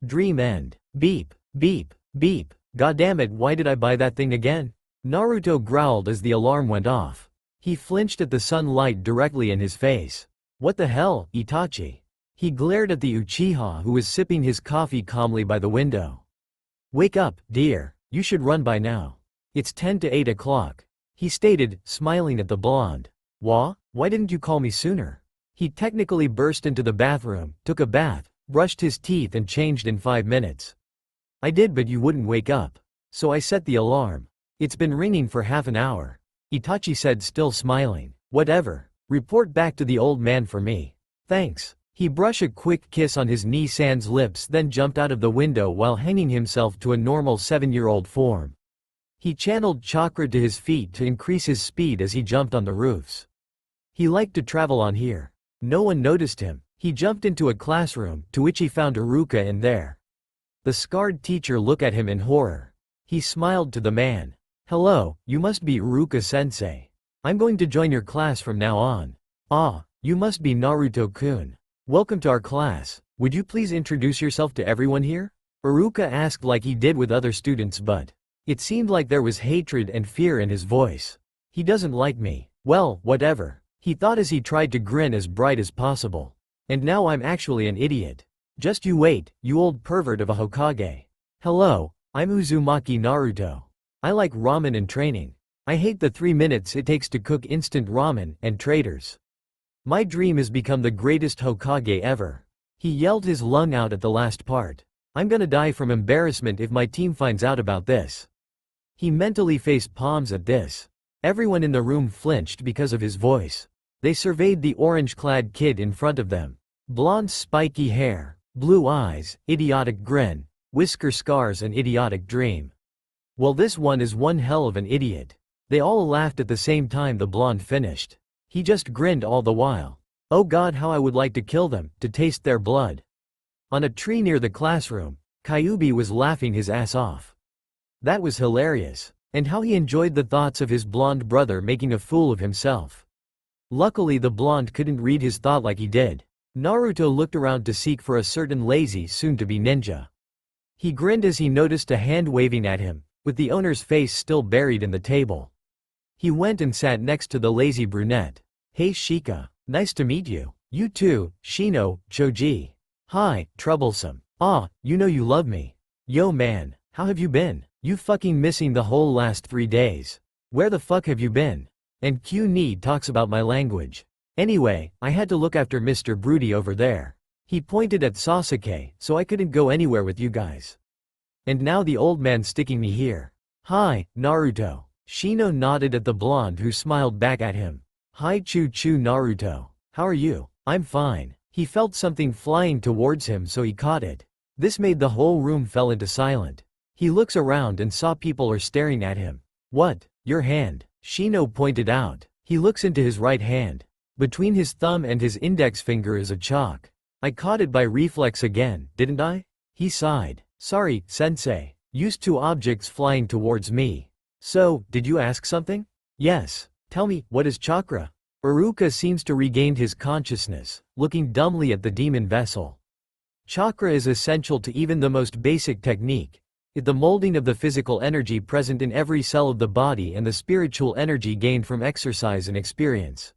Dream end. Beep, beep, beep. Goddammit, why did I buy that thing again? Naruto growled as the alarm went off. He flinched at the sunlight directly in his face. What the hell, Itachi? He glared at the Uchiha who was sipping his coffee calmly by the window. Wake up, dear, you should run by now. It's 10 to 8 o'clock. He stated, smiling at the blonde. Why didn't you call me sooner? He technically burst into the bathroom, took a bath, brushed his teeth and changed in 5 minutes. I did, but you wouldn't wake up. So I set the alarm. It's been ringing for half an hour. Itachi said, still smiling. Whatever. Report back to the old man for me. Thanks. He brushed a quick kiss on his Nissan's lips then jumped out of the window while hanging himself to a normal 7-year-old form. He channeled chakra to his feet to increase his speed as he jumped on the roofs. He liked to travel on here. No one noticed him. He jumped into a classroom, to which he found Iruka in there. The scarred teacher looked at him in horror. He smiled to the man. Hello, you must be Iruka-sensei. I'm going to join your class from now on. Ah, you must be Naruto-kun. Welcome to our class. Would you please introduce yourself to everyone here? Iruka asked like he did with other students, but it seemed like there was hatred and fear in his voice. He doesn't like me. Well, whatever, he thought as he tried to grin as bright as possible. And now I'm actually an idiot. Just you wait, you old pervert of a Hokage. Hello, I'm Uzumaki Naruto. I like ramen and training. I hate the 3 minutes it takes to cook instant ramen and traitors. My dream is become the greatest Hokage ever. He yelled his lung out at the last part. I'm gonna die from embarrassment if my team finds out about this. He mentally faced palms at this. Everyone in the room flinched because of his voice. They surveyed the orange-clad kid in front of them. Blonde spiky hair, blue eyes, idiotic grin, whisker scars and idiotic dream. Well, this one is one hell of an idiot. They all laughed at the same time the blonde finished. He just grinned all the while. Oh god, how I would like to kill them, to taste their blood. On a tree near the classroom, Kyuubi was laughing his ass off. That was hilarious. And how he enjoyed the thoughts of his blonde brother making a fool of himself. Luckily the blonde couldn't read his thought like he did. Naruto looked around to seek for a certain lazy soon-to-be ninja. He grinned as he noticed a hand waving at him, with the owner's face still buried in the table. He went and sat next to the lazy brunette. Hey Shika, nice to meet you. You too, Shino, Choji. Hi, troublesome. Ah, you know you love me. Yo man, how have you been? You fucking missing the whole last 3 days. Where the fuck have you been? And Q talks about my language. Anyway, I had to look after Mr. Broody over there. He pointed at Sasuke, so I couldn't go anywhere with you guys. And now the old man sticking me here. Hi, Naruto. Shino nodded at the blonde who smiled back at him. Hi Choo Naruto. How are you? I'm fine. He felt something flying towards him so he caught it. This made the whole room fell into silence. He looks around and saw people are staring at him. What? Your hand. Shino pointed out. He looks into his right hand. Between his thumb and his index finger is a chalk. I caught it by reflex again, didn't I? He sighed. Sorry, sensei. Used to objects flying towards me. So, did you ask something? Yes. Tell me, what is chakra? Iruka seems to regain his consciousness, looking dumbly at the demon vessel. Chakra is essential to even the most basic technique. It's the molding of the physical energy present in every cell of the body and the spiritual energy gained from exercise and experience.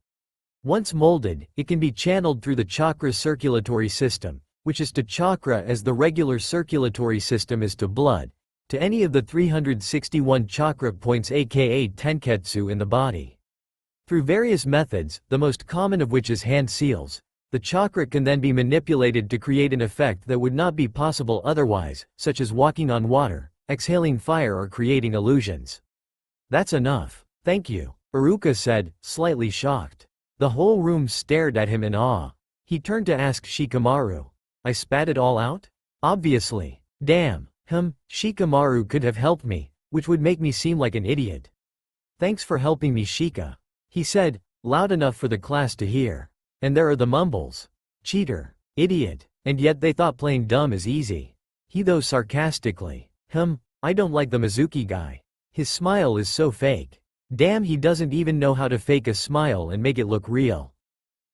Once molded, it can be channeled through the chakra circulatory system, which is to chakra as the regular circulatory system is to blood, to any of the 361 chakra points aka tenketsu in the body. Through various methods, the most common of which is hand seals, the chakra can then be manipulated to create an effect that would not be possible otherwise, such as walking on water, exhaling fire or creating illusions. That's enough. Thank you, Iruka said, slightly shocked. The whole room stared at him in awe. He turned to ask Shikamaru. I spat it all out? Obviously. Damn. Shikamaru could have helped me, which would make me seem like an idiot. Thanks for helping me, Shika. He said, loud enough for the class to hear. And there are the mumbles. Cheater. Idiot. And yet they thought playing dumb is easy. He though sarcastically. I don't like the Mizuki guy. His smile is so fake. Damn, he doesn't even know how to fake a smile and make it look real.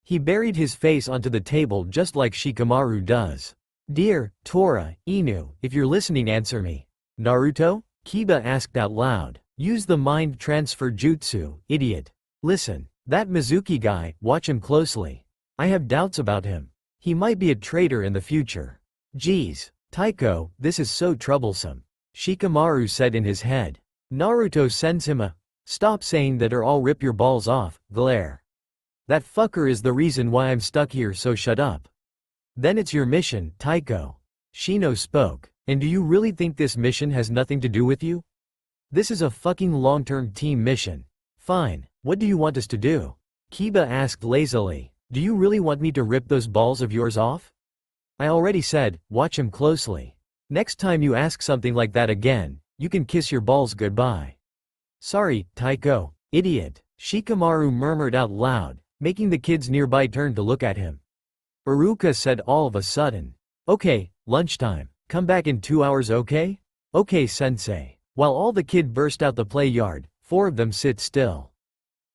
He buried his face onto the table just like Shikamaru does. Dear Tora, Inu, if you're listening, answer me. Naruto? Kiba asked out loud. Use the mind transfer jutsu, idiot. Listen, that Mizuki guy, watch him closely. I have doubts about him. He might be a traitor in the future. Geez, Taiko, this is so troublesome. Shikamaru said in his head. Naruto sends him a, stop saying that or I'll rip your balls off, glare. That fucker is the reason why I'm stuck here, so shut up. Then it's your mission, Taiko. Shino spoke. And do you really think this mission has nothing to do with you? This is a fucking long-term team mission. Fine, what do you want us to do? Kiba asked lazily. Do you really want me to rip those balls of yours off? I already said, watch him closely. Next time you ask something like that again, you can kiss your balls goodbye. Sorry, Taiko, idiot, Shikamaru murmured out loud, making the kids nearby turn to look at him. Iruka said all of a sudden. Okay, lunchtime. Come back in 2 hours, okay? Okay, sensei. While all the kids burst out the play yard, 4 of them sit still.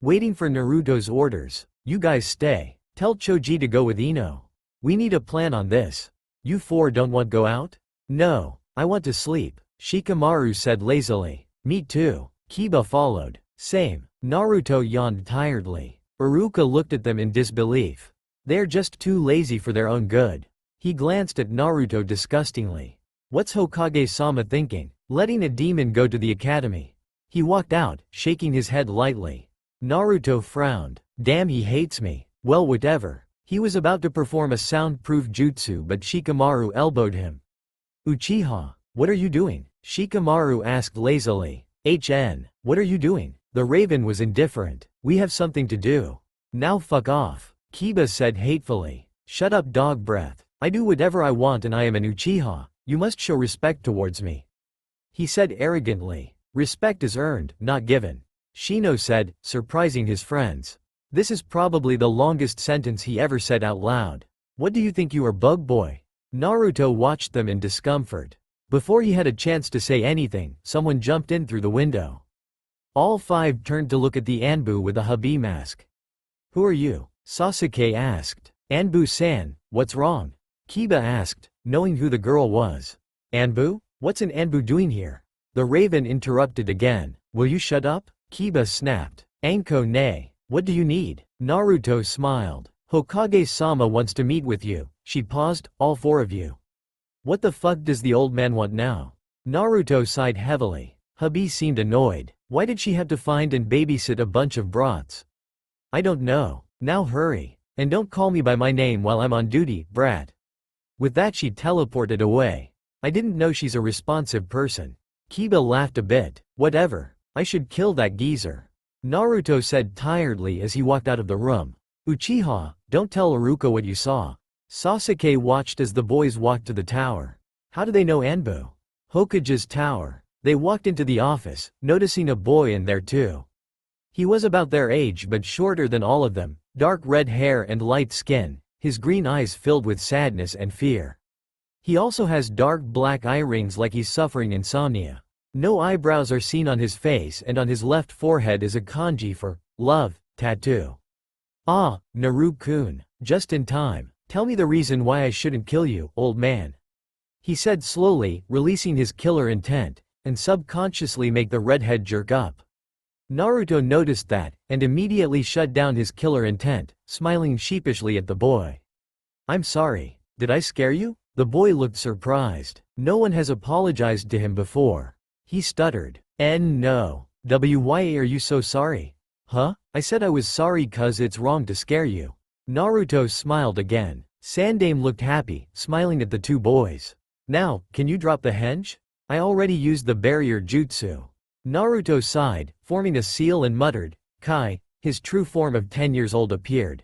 Waiting for Naruto's orders. You guys stay. Tell Choji to go with Ino. We need a plan on this. You 4 don't want go out? No. I want to sleep, Shikamaru said lazily. Me too, Kiba followed. Same. Naruto yawned tiredly. Iruka looked at them in disbelief. They're just too lazy for their own good. He glanced at Naruto disgustingly. What's Hokage-sama thinking? Letting a demon go to the academy. He walked out, shaking his head lightly. Naruto frowned. Damn, he hates me. Well, whatever. He was about to perform a soundproof jutsu, but Shikamaru elbowed him. Uchiha, what are you doing? Shikamaru asked lazily. What are you doing? The raven was indifferent. We have something to do. Now fuck off, Kiba said hatefully. Shut up, dog breath. I do whatever I want and I am an Uchiha. You must show respect towards me, he said arrogantly. Respect is earned, not given, Shino said, surprising his friends. This is probably the longest sentence he ever said out loud. What do you think you are, bug boy? Naruto watched them in discomfort. Before he had a chance to say anything, someone jumped in through the window. All five turned to look at the Anbu with a Habi mask. Who are you? Sasuke asked. Anbu-san, what's wrong? Kiba asked, knowing who the girl was. Anbu? What's an Anbu doing here? The raven interrupted again. Will you shut up? Kiba snapped. Anko nay. What do you need? Naruto smiled. Hokage-sama wants to meet with you. She paused. All four of you. What the fuck does the old man want now? Naruto sighed heavily. Hubby seemed annoyed. Why did she have to find and babysit a bunch of brats? I don't know. Now hurry. And don't call me by my name while I'm on duty, brat. With that she teleported away. I didn't know she's a responsive person. Kiba laughed a bit. Whatever. I should kill that geezer, Naruto said tiredly as he walked out of the room. Uchiha, don't tell Iruka what you saw. Sasuke watched as the boys walked to the tower. How do they know Anbu? Hokage's tower. They walked into the office, noticing a boy in there too. He was about their age but shorter than all of them, dark red hair and light skin, his green eyes filled with sadness and fear. He also has dark black eye rings like he's suffering insomnia. No eyebrows are seen on his face and on his left forehead is a kanji for love tattoo. Ah, Naru-kun, just in time. Tell me the reason why I shouldn't kill you, old man, he said slowly, releasing his killer intent, and subconsciously make the redhead jerk up. Naruto noticed that, and immediately shut down his killer intent, smiling sheepishly at the boy. I'm sorry. Did I scare you? The boy looked surprised. No one has apologized to him before. He stuttered. No. Why are you so sorry? Huh? I said I was sorry cause it's wrong to scare you. Naruto smiled again. Sandame looked happy, smiling at the two boys. Now, can you drop the henge? I already used the barrier jutsu. Naruto sighed, forming a seal and muttered. Kai, his true form of 10 years old appeared.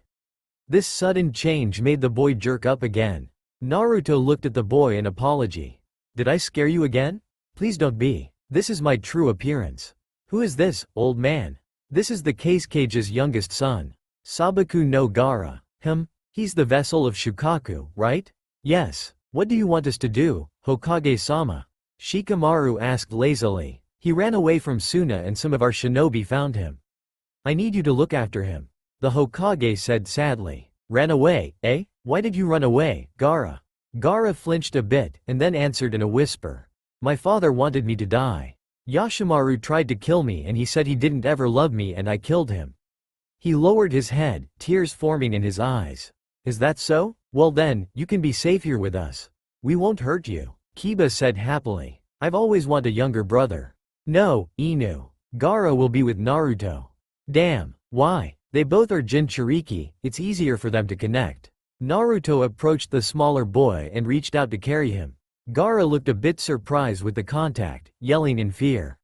This sudden change made the boy jerk up again. Naruto looked at the boy in apology. Did I scare you again? Please don't be. This is my true appearance. Who is this, old man? This is the Kage's youngest son. Sabaku no Gaara. He's the vessel of Shukaku, right? Yes. What do you want us to do, Hokage-sama? Shikamaru asked lazily. He ran away from Suna and some of our shinobi found him. I need you to look after him, the Hokage said sadly. Ran away, eh? Why did you run away, Gaara? Gaara flinched a bit, and then answered in a whisper. My father wanted me to die. Yashimaru tried to kill me and he said he didn't ever love me and I killed him. He lowered his head, tears forming in his eyes. Is that so? Well then, you can be safe here with us. We won't hurt you, Kiba said happily. I've always wanted a younger brother. No, Inu. Gaara will be with Naruto. Damn. Why? They both are Jinchuriki, it's easier for them to connect. Naruto approached the smaller boy and reached out to carry him. Gaara looked a bit surprised with the contact, yelling in fear.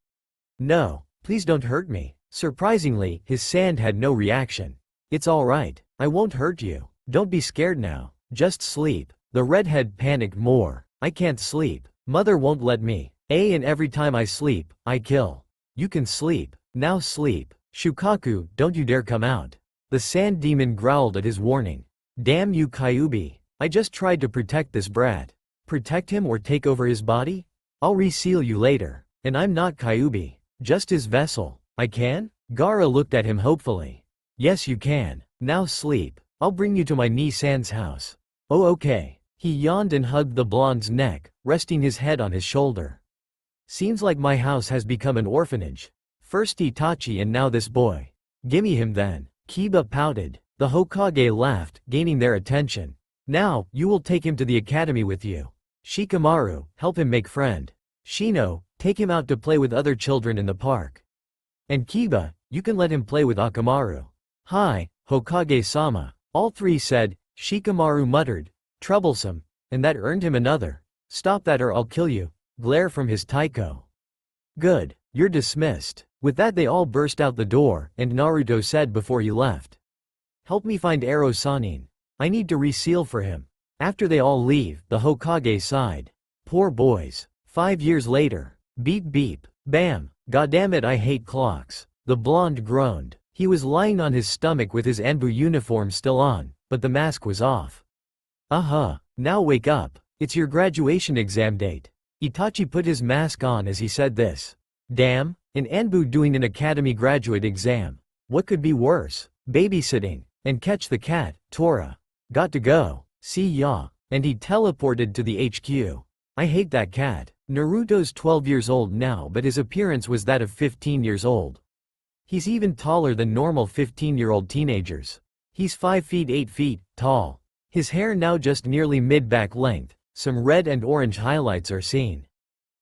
No, please don't hurt me. Surprisingly, his sand had no reaction. It's alright. I won't hurt you. Don't be scared now. Just sleep. The redhead panicked more. I can't sleep. Mother won't let me. And every time I sleep, I kill. You can sleep. Now sleep. Shukaku, don't you dare come out. The sand demon growled at his warning. Damn you, Kyuubi. I just tried to protect this brat. Protect him or take over his body? I'll reseal you later. And I'm not Kyuubi. Just his vessel. I can? Gaara looked at him hopefully. Yes you can. Now sleep. I'll bring you to my Ni-san's house. Oh okay. He yawned and hugged the blonde's neck, resting his head on his shoulder. Seems like my house has become an orphanage. First Itachi and now this boy. Gimme him then. Kiba pouted. The Hokage laughed, gaining their attention. Now, you will take him to the academy with you. Shikamaru, help him make friend. Shino, take him out to play with other children in the park. And Kiba, you can let him play with Akamaru. Hi, Hokage-sama. All three said. Shikamaru muttered. Troublesome. And that earned him another. Stop that or I'll kill you. Glare from his taiko. Good. You're dismissed. With that they all burst out the door, and Naruto said before he left. Help me find Ero Sanin. I need to reseal for him. After they all leave, the Hokage sighed. Poor boys. 5 years later. Beep beep. Bam. Goddammit, I hate clocks. The blonde groaned. He was lying on his stomach with his Anbu uniform still on, but the mask was off. Now wake up. It's your graduation exam date. Itachi put his mask on as he said this. Damn, an Anbu doing an academy graduate exam. What could be worse? Babysitting. And catch the cat, Tora. Got to go. See ya. And he teleported to the HQ. I hate that cat. Naruto's 12 years old now, but his appearance was that of 15 years old. He's even taller than normal 15-year-old teenagers. He's 5 feet 8 feet tall. His hair now just nearly mid-back length, some red and orange highlights are seen.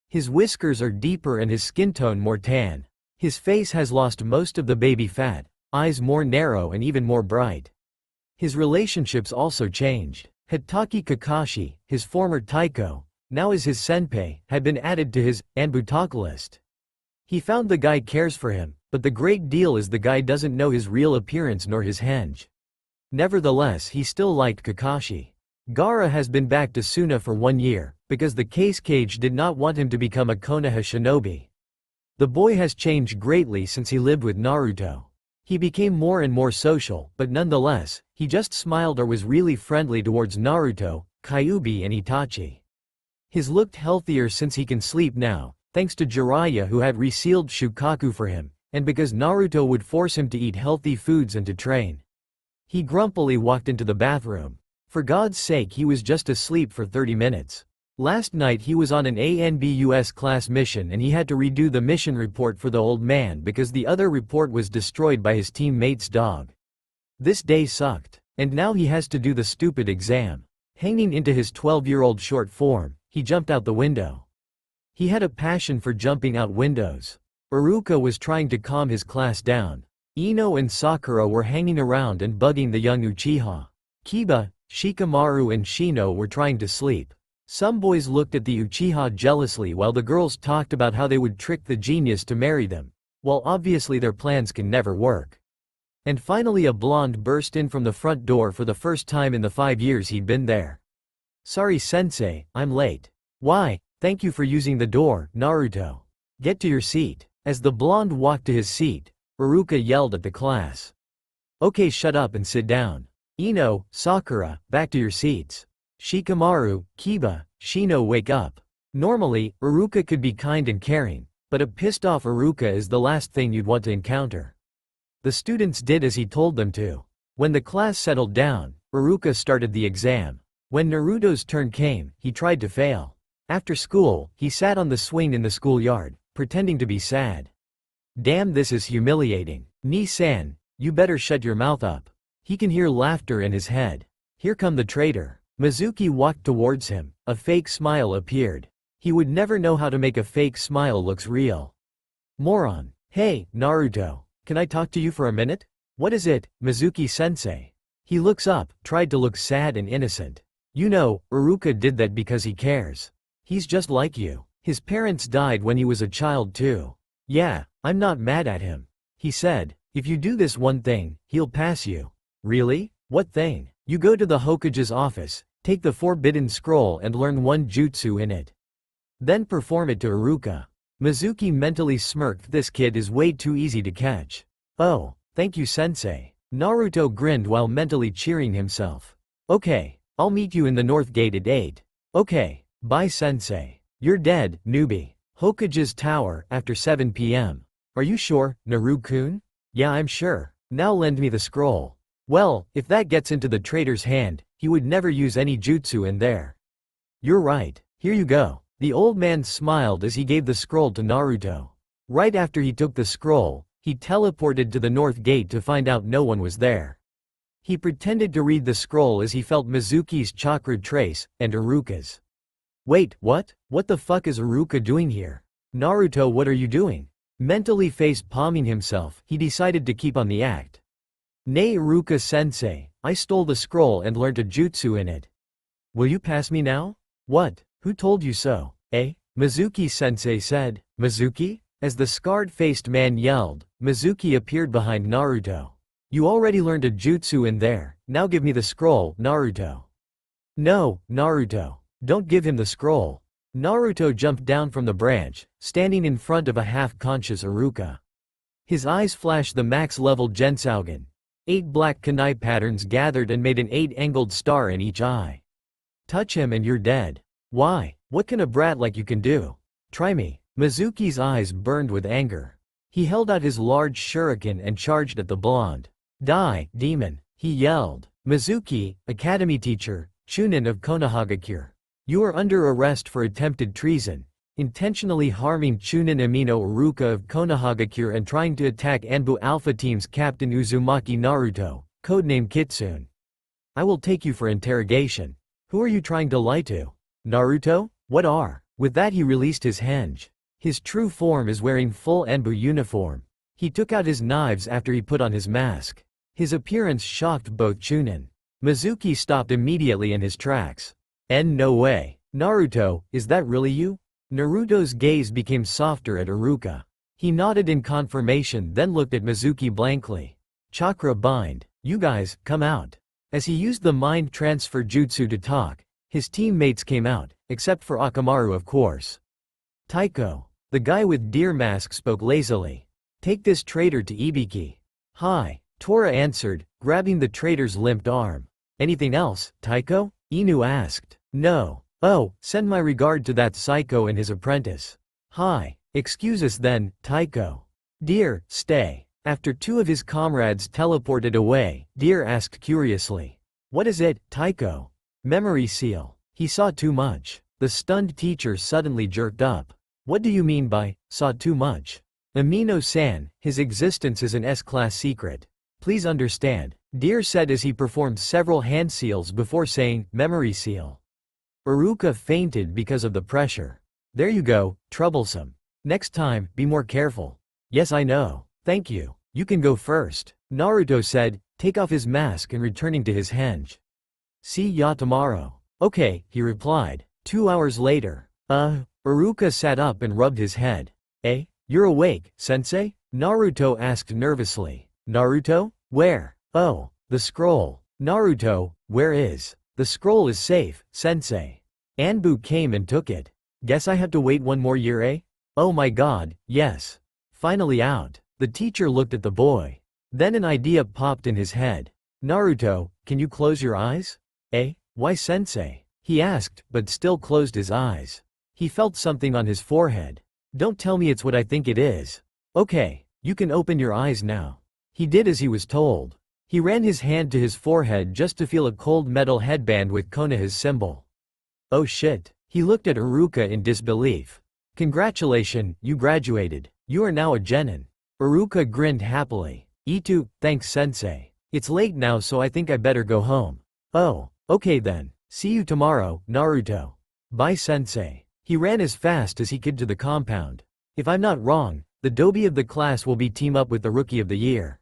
His whiskers are deeper and his skin tone more tan. His face has lost most of the baby fat, eyes more narrow and even more bright. His relationships also changed. Hitaki Kakashi, his former taiko, now is his senpai, had been added to his Anbu list. He found the guy cares for him, but the great deal is the guy doesn't know his real appearance nor his henge. Nevertheless, he still liked Kakashi. Gaara has been back to Suna for 1 year, because the case cage did not want him to become a Konoha shinobi. The boy has changed greatly since he lived with Naruto. He became more and more social, but nonetheless, he just smiled or was really friendly towards Naruto, Kyuubi and Itachi. He's looked healthier since he can sleep now, thanks to Jiraiya who had resealed Shukaku for him, and because Naruto would force him to eat healthy foods and to train. He grumpily walked into the bathroom. For God's sake, he was just asleep for 30 minutes. Last night he was on an ANBUS class mission and he had to redo the mission report for the old man because the other report was destroyed by his teammate's dog. This day sucked. And now he has to do the stupid exam. Hanging into his 12-year-old short form, he jumped out the window. He had a passion for jumping out windows. Iruka was trying to calm his class down. Ino and Sakura were hanging around and bugging the young Uchiha. Kiba, Shikamaru and Shino were trying to sleep. Some boys looked at the Uchiha jealously while the girls talked about how they would trick the genius to marry them, while obviously their plans can never work. And finally a blonde burst in from the front door for the first time in the 5 years he'd been there. Sorry sensei, I'm late. Why, thank you for using the door, Naruto. Get to your seat. As the blonde walked to his seat, Iruka yelled at the class. Okay, shut up and sit down. Ino, Sakura, back to your seats. Shikamaru, Kiba, Shino, wake up. Normally, Iruka could be kind and caring, but a pissed-off Iruka is the last thing you'd want to encounter. The students did as he told them to. When the class settled down, Iruka started the exam. When Naruto's turn came, he tried to fail. After school, he sat on the swing in the schoolyard, pretending to be sad. Damn, this is humiliating. Ni-san, you better shut your mouth up. He can hear laughter in his head. Here come the traitor. Mizuki walked towards him. A fake smile appeared. He would never know how to make a fake smile looks real. Moron. Hey, Naruto. Can I talk to you for a minute? What is it, Mizuki-sensei? He looks up, tried to look sad and innocent. You know, Iruka did that because he cares. He's just like you. His parents died when he was a child too. Yeah, I'm not mad at him. He said, if you do this one thing, he'll pass you. Really? What thing? You go to the Hokage's office, take the forbidden scroll and learn one jutsu in it. Then perform it to Iruka. Mizuki mentally smirked. This kid is way too easy to catch. Oh, thank you sensei. Naruto grinned while mentally cheering himself. Okay, I'll meet you in the north gate at 8. Okay, bye sensei. You're dead, newbie. Hokage's tower, after 7 p.m. Are you sure, Naru-kun? Yeah, I'm sure. Now lend me the scroll. Well, if that gets into the traitor's hand, he would never use any jutsu in there. You're right, here you go. The old man smiled as he gave the scroll to Naruto. Right after he took the scroll, he teleported to the north gate to find out no one was there. He pretended to read the scroll as he felt Mizuki's chakra trace, and Iruka's. Wait, what? What the fuck is Iruka doing here? Naruto, what are you doing? Mentally face-palming himself, he decided to keep on the act. Nay Iruka-sensei, I stole the scroll and learned a jutsu in it. Will you pass me now? What? Who told you so? Eh? Mizuki-sensei said. Mizuki? As the scarred-faced man yelled, Mizuki appeared behind Naruto. You already learned a jutsu in there, now give me the scroll, Naruto. No, Naruto. Don't give him the scroll. Naruto jumped down from the branch, standing in front of a half-conscious Iruka. His eyes flashed the max-level Gensaugen. 8 black kunai patterns gathered and made an 8-angled star in each eye. Touch him and you're dead. Why? What can a brat like you can do? Try me. Mizuki's eyes burned with anger. He held out his large shuriken and charged at the blonde. Die, demon, he yelled. Mizuki, academy teacher, Chunin of Konohagakure. You are under arrest for attempted treason, intentionally harming Chunin Amino Iruka of Konohagakure and trying to attack Anbu Alpha Team's captain Uzumaki Naruto, codename Kitsune. I will take you for interrogation. Who are you trying to lie to? Naruto? What are? With that he released his henge. His true form is wearing full Anbu uniform. He took out his knives after he put on his mask. His appearance shocked both Chunin. Mizuki stopped immediately in his tracks. No way. Naruto, is that really you? Naruto's gaze became softer at Iruka. He nodded in confirmation then looked at Mizuki blankly. Chakra bind. You guys, come out. As he used the mind transfer jutsu to talk, his teammates came out, except for Akamaru of course. Taiko. The guy with deer mask spoke lazily. Take this traitor to Ibiki. Hi. Tora answered, grabbing the traitor's limped arm. Anything else, Taiko? Inu asked. No. Oh, send my regard to that psycho and his apprentice. Hi. Excuse us then, Taiko. Deer, stay. After 2 of his comrades teleported away, Deer asked curiously. What is it, Taiko? Memory seal. He saw too much. The stunned teacher suddenly jerked up. What do you mean by, saw too much? Amino-san, his existence is an S-class secret. Please understand, Deer said as he performed several hand seals before saying, memory seal. Iruka fainted because of the pressure. There you go, troublesome. Next time, be more careful. Yes I know. Thank you. You can go first. Naruto said, take off his mask and returning to his henge. See ya tomorrow. Okay, he replied. 2 hours later. Iruka sat up and rubbed his head. You're awake, sensei? Naruto asked nervously. Naruto? Where? Oh, the scroll. Naruto, where is? The scroll is safe, sensei. Anbu came and took it. Guess I have to wait 1 more year, eh? Oh my god, yes. Finally out. The teacher looked at the boy. Then an idea popped in his head. Naruto, can you close your eyes? Why sensei? He asked, but still closed his eyes. He felt something on his forehead. Don't tell me it's what I think it is. Okay, you can open your eyes now. He did as he was told. He ran his hand to his forehead just to feel a cold metal headband with Konoha's symbol. Oh shit. He looked at Iruka in disbelief. Congratulations, you graduated. You are now a genin. Iruka grinned happily. Itu, thanks sensei. It's late now so I think I better go home. Oh, okay then. See you tomorrow, Naruto. Bye sensei. He ran as fast as he could to the compound. If I'm not wrong, the Dobi of the class will be team up with the Rookie of the Year.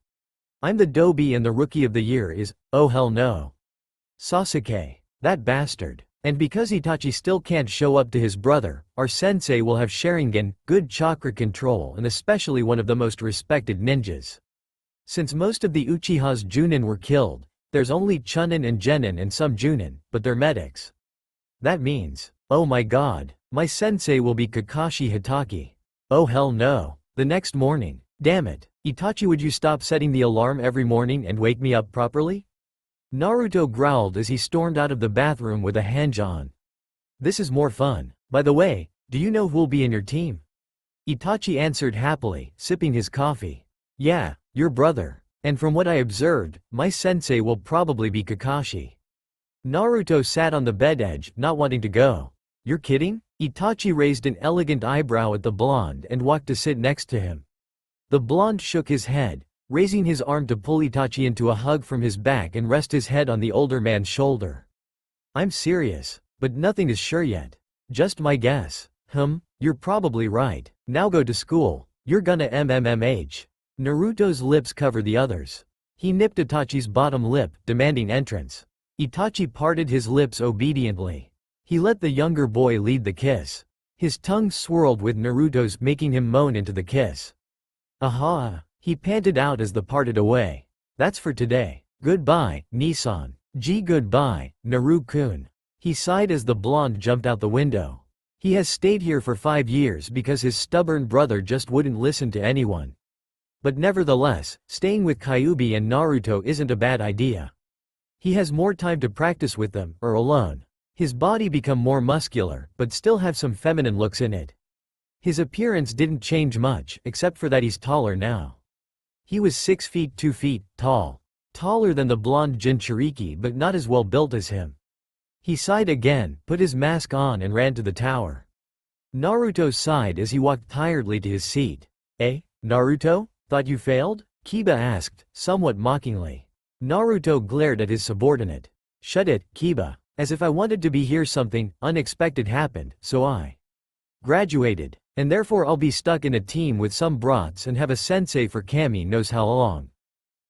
I'm the Dobi and the Rookie of the Year is, oh hell no. Sasuke. That bastard. And because Itachi still can't show up to his brother, our sensei will have Sharingan, good chakra control and especially one of the most respected ninjas. Since most of the Uchiha's Junin were killed, there's only Chunin and Genin and some Junin, but they're medics. That means, oh my god, my sensei will be Kakashi Hitaki. Oh hell no. The next morning. Damn it. Itachi, would you stop setting the alarm every morning and wake me up properly? Naruto growled as he stormed out of the bathroom with a henge on. This is more fun. By the way, do you know who'll be in your team? Itachi answered happily, sipping his coffee. Yeah, your brother. And from what I observed, my sensei will probably be Kakashi. Naruto sat on the bed edge, not wanting to go. You're kidding? Itachi raised an elegant eyebrow at the blonde and walked to sit next to him. The blonde shook his head, raising his arm to pull Itachi into a hug from his back and rest his head on the older man's shoulder. I'm serious, but nothing is sure yet. Just my guess. You're probably right. Now go to school. You're gonna MMMH. Naruto's lips cover the others. He nipped Itachi's bottom lip, demanding entrance. Itachi parted his lips obediently. He let the younger boy lead the kiss. His tongue swirled with Naruto's, making him moan into the kiss. Aha! He panted out as the parted away. That's for today. Goodbye, Nissan. Goodbye, Naru-kun. He sighed as the blonde jumped out the window. He has stayed here for 5 years because his stubborn brother just wouldn't listen to anyone. But nevertheless, staying with Kyuubi and Naruto isn't a bad idea. He has more time to practice with them, or alone. His body become more muscular, but still have some feminine looks in it. His appearance didn't change much, except for that he's taller now. He was 6 feet 2 feet tall. Taller than the blonde Jinchuriki but not as well built as him. He sighed again, put his mask on and ran to the tower. Naruto sighed as he walked tiredly to his seat. Naruto? Thought you failed? Kiba asked, somewhat mockingly. Naruto glared at his subordinate. Shut it, Kiba. As if I wanted to be here. Something unexpected happened, so I graduated. And therefore I'll be stuck in a team with some brats and have a sensei for Kami knows how long.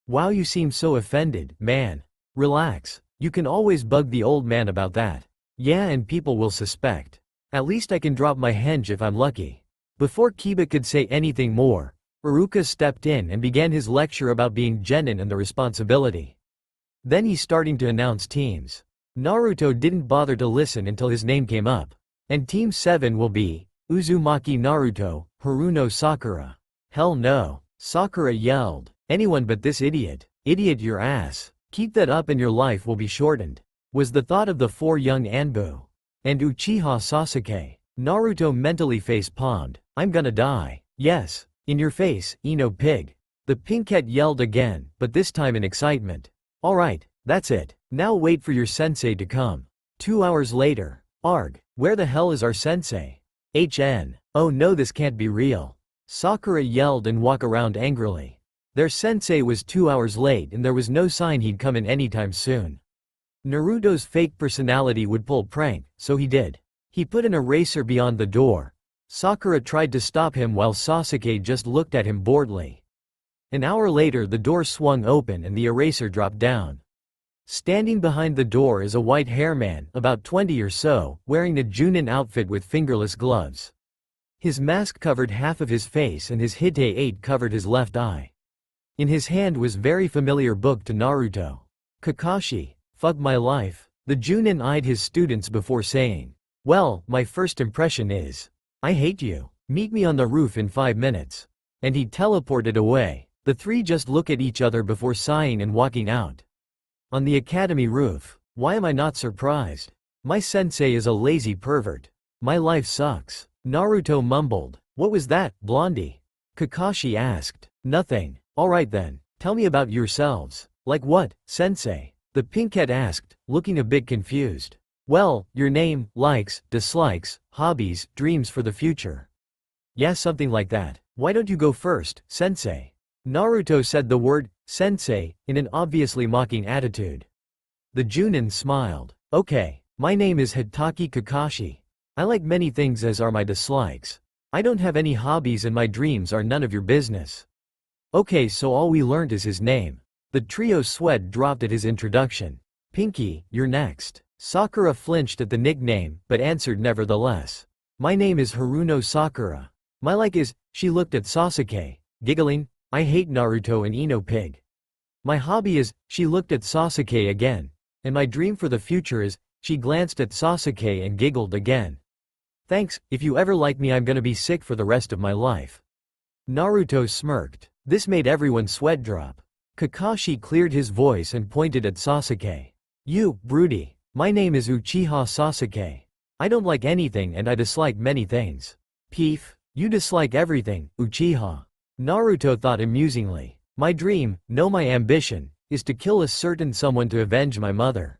Wow, you seem so offended, man. Relax. You can always bug the old man about that. Yeah, and people will suspect. At least I can drop my henge if I'm lucky. Before Kiba could say anything more, Iruka stepped in and began his lecture about being genin and the responsibility. Then he's starting to announce teams. Naruto didn't bother to listen until his name came up. And Team 7 will be Uzumaki Naruto, Haruno Sakura. Hell no. Sakura yelled. Anyone but this idiot. Idiot your ass. Keep that up and your life will be shortened. Was the thought of the 4 young Anbu. And Uchiha Sasuke. Naruto mentally face-palmed. I'm gonna die. Yes. In your face, Ino pig. The pinkette yelled again, but this time in excitement. Alright, that's it. Now wait for your sensei to come. 2 hours later. Arg. Where the hell is our sensei? Oh no, this can't be real. Sakura yelled and walked around angrily. Their sensei was 2 hours late and there was no sign he'd come in anytime soon. Naruto's fake personality would pull prank, so he did. He put an eraser beyond the door. Sakura tried to stop him while Sasuke just looked at him boredly. An hour later the door swung open and the eraser dropped down. Standing behind the door is a white-hair man, about 20 or so, wearing a Chunin outfit with fingerless gloves. His mask covered half of his face and his Hite 8 covered his left eye. In his hand was very familiar book to Naruto. Kakashi, fuck my life. The Chunin eyed his students before saying, well, my first impression is, I hate you. Meet me on the roof in 5 minutes. And he teleported away. The 3 just look at each other before sighing and walking out. On the academy roof. Why am I not surprised? My sensei is a lazy pervert. My life sucks. Naruto mumbled. What was that, Blondie? Kakashi asked. Nothing. Alright then, tell me about yourselves. Like what, sensei? The pinkette asked, looking a bit confused. Well, your name, likes, dislikes, hobbies, dreams for the future. Yeah, something like that. Why don't you go first, sensei? Naruto said the word, sensei, in an obviously mocking attitude. The Chunin smiled. Okay, my name is Hitaki Kakashi. I like many things as are my dislikes. I don't have any hobbies and my dreams are none of your business. Okay, so all we learned is his name. The trio's sweat dropped at his introduction. Pinky, you're next. Sakura flinched at the nickname, but answered nevertheless. My name is Haruno Sakura. My like is, she looked at Sasuke, giggling, I hate Naruto and Ino pig. My hobby is, she looked at Sasuke again. And my dream for the future is, she glanced at Sasuke and giggled again. Thanks, if you ever like me I'm gonna be sick for the rest of my life. Naruto smirked. This made everyone sweat drop. Kakashi cleared his voice and pointed at Sasuke. You, broody. My name is Uchiha Sasuke. I don't like anything and I dislike many things. Peef, you dislike everything, Uchiha. Naruto thought amusingly. My dream, no my ambition, is to kill a certain someone to avenge my mother.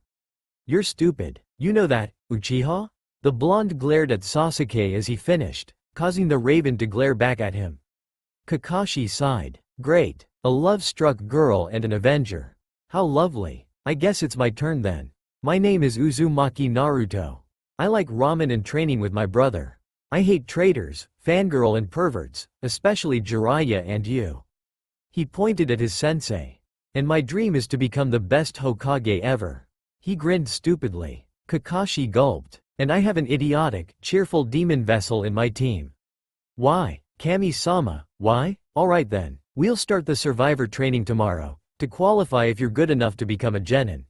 You're stupid. You know that, Uchiha? The blonde glared at Sasuke as he finished, causing the raven to glare back at him. Kakashi sighed. Great. A love-struck girl and an avenger. How lovely. I guess it's my turn then. My name is Uzumaki Naruto. I like ramen and training with my brother. I hate traitors, fangirl and perverts, especially Jiraiya and you. He pointed at his sensei. And my dream is to become the best Hokage ever. He grinned stupidly. Kakashi gulped. And I have an idiotic, cheerful demon vessel in my team. Why? Kami-sama, why? Alright then, we'll start the survivor training tomorrow, to qualify if you're good enough to become a genin.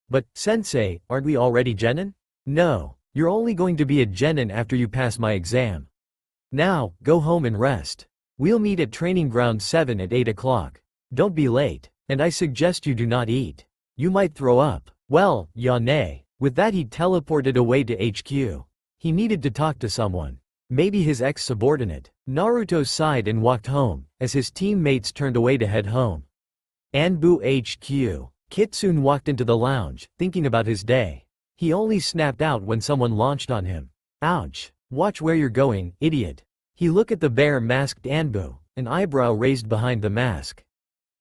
But, sensei, aren't we already genin? No, you're only going to be a genin after you pass my exam. Now, go home and rest. We'll meet at training ground 7 at 8 o'clock. Don't be late, and I suggest you do not eat. You might throw up. Well, Yane. With that he teleported away to HQ. He needed to talk to someone. Maybe his ex-subordinate. Naruto sighed and walked home, as his teammates turned away to head home. Anbu HQ. Kitsune walked into the lounge, thinking about his day. He only snapped out when someone launched on him. Ouch. Watch where you're going, idiot. He looked at the bear-masked Anbu, an eyebrow raised behind the mask.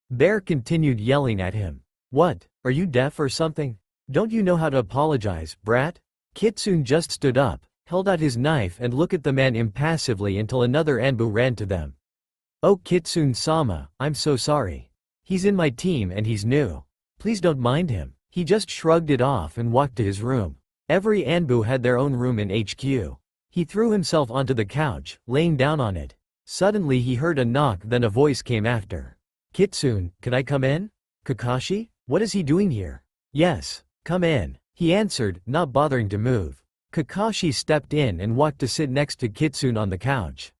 Bear continued yelling at him. What, are you deaf or something? Don't you know how to apologize, brat? Kitsune just stood up, held out his knife and looked at the man impassively until another Anbu ran to them. Oh Kitsune-sama, I'm so sorry. He's in my team and he's new. Please don't mind him. He just shrugged it off and walked to his room. Every Anbu had their own room in HQ. He threw himself onto the couch, laying down on it. Suddenly he heard a knock, then a voice came after. Kitsune, can I come in? Kakashi? What is he doing here? Yes, come in, he answered, not bothering to move. Kakashi stepped in and walked to sit next to Kitsune on the couch.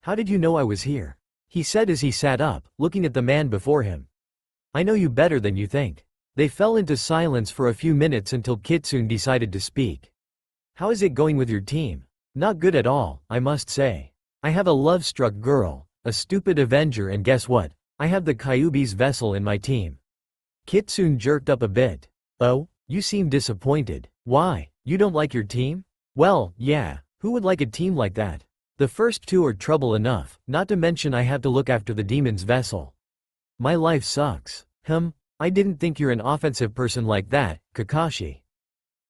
How did you know I was here? He said as he sat up, looking at the man before him. I know you better than you think. They fell into silence for a few minutes until Kitsune decided to speak. How is it going with your team? Not good at all, I must say. I have a love-struck girl, a stupid avenger, and guess what? I have the Kyuubi's vessel in my team. Kitsune jerked up a bit. Oh? You seem disappointed. Why? You don't like your team? Well, yeah, who would like a team like that? The first two are trouble enough, not to mention I have to look after the demon's vessel. My life sucks. I didn't think you're an offensive person like that, Kakashi.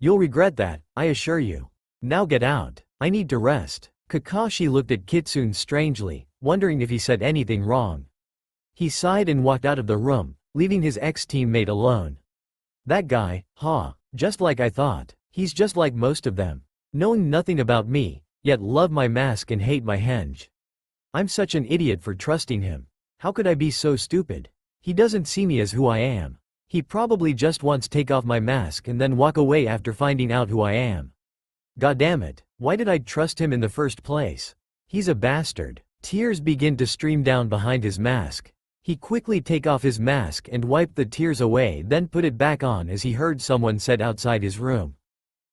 You'll regret that, I assure you. Now get out. I need to rest. Kakashi looked at Kitsune strangely, wondering if he said anything wrong. He sighed and walked out of the room, leaving his ex-teammate alone. That guy, just like I thought. He's just like most of them. Knowing nothing about me, yet love my mask and hate my henge. I'm such an idiot for trusting him. How could I be so stupid? He doesn't see me as who I am. He probably just wants to take off my mask and then walk away after finding out who I am. Goddammit, why did I trust him in the first place? He's a bastard. Tears begin to stream down behind his mask. He quickly take off his mask and wiped the tears away, then put it back on as he heard someone said outside his room.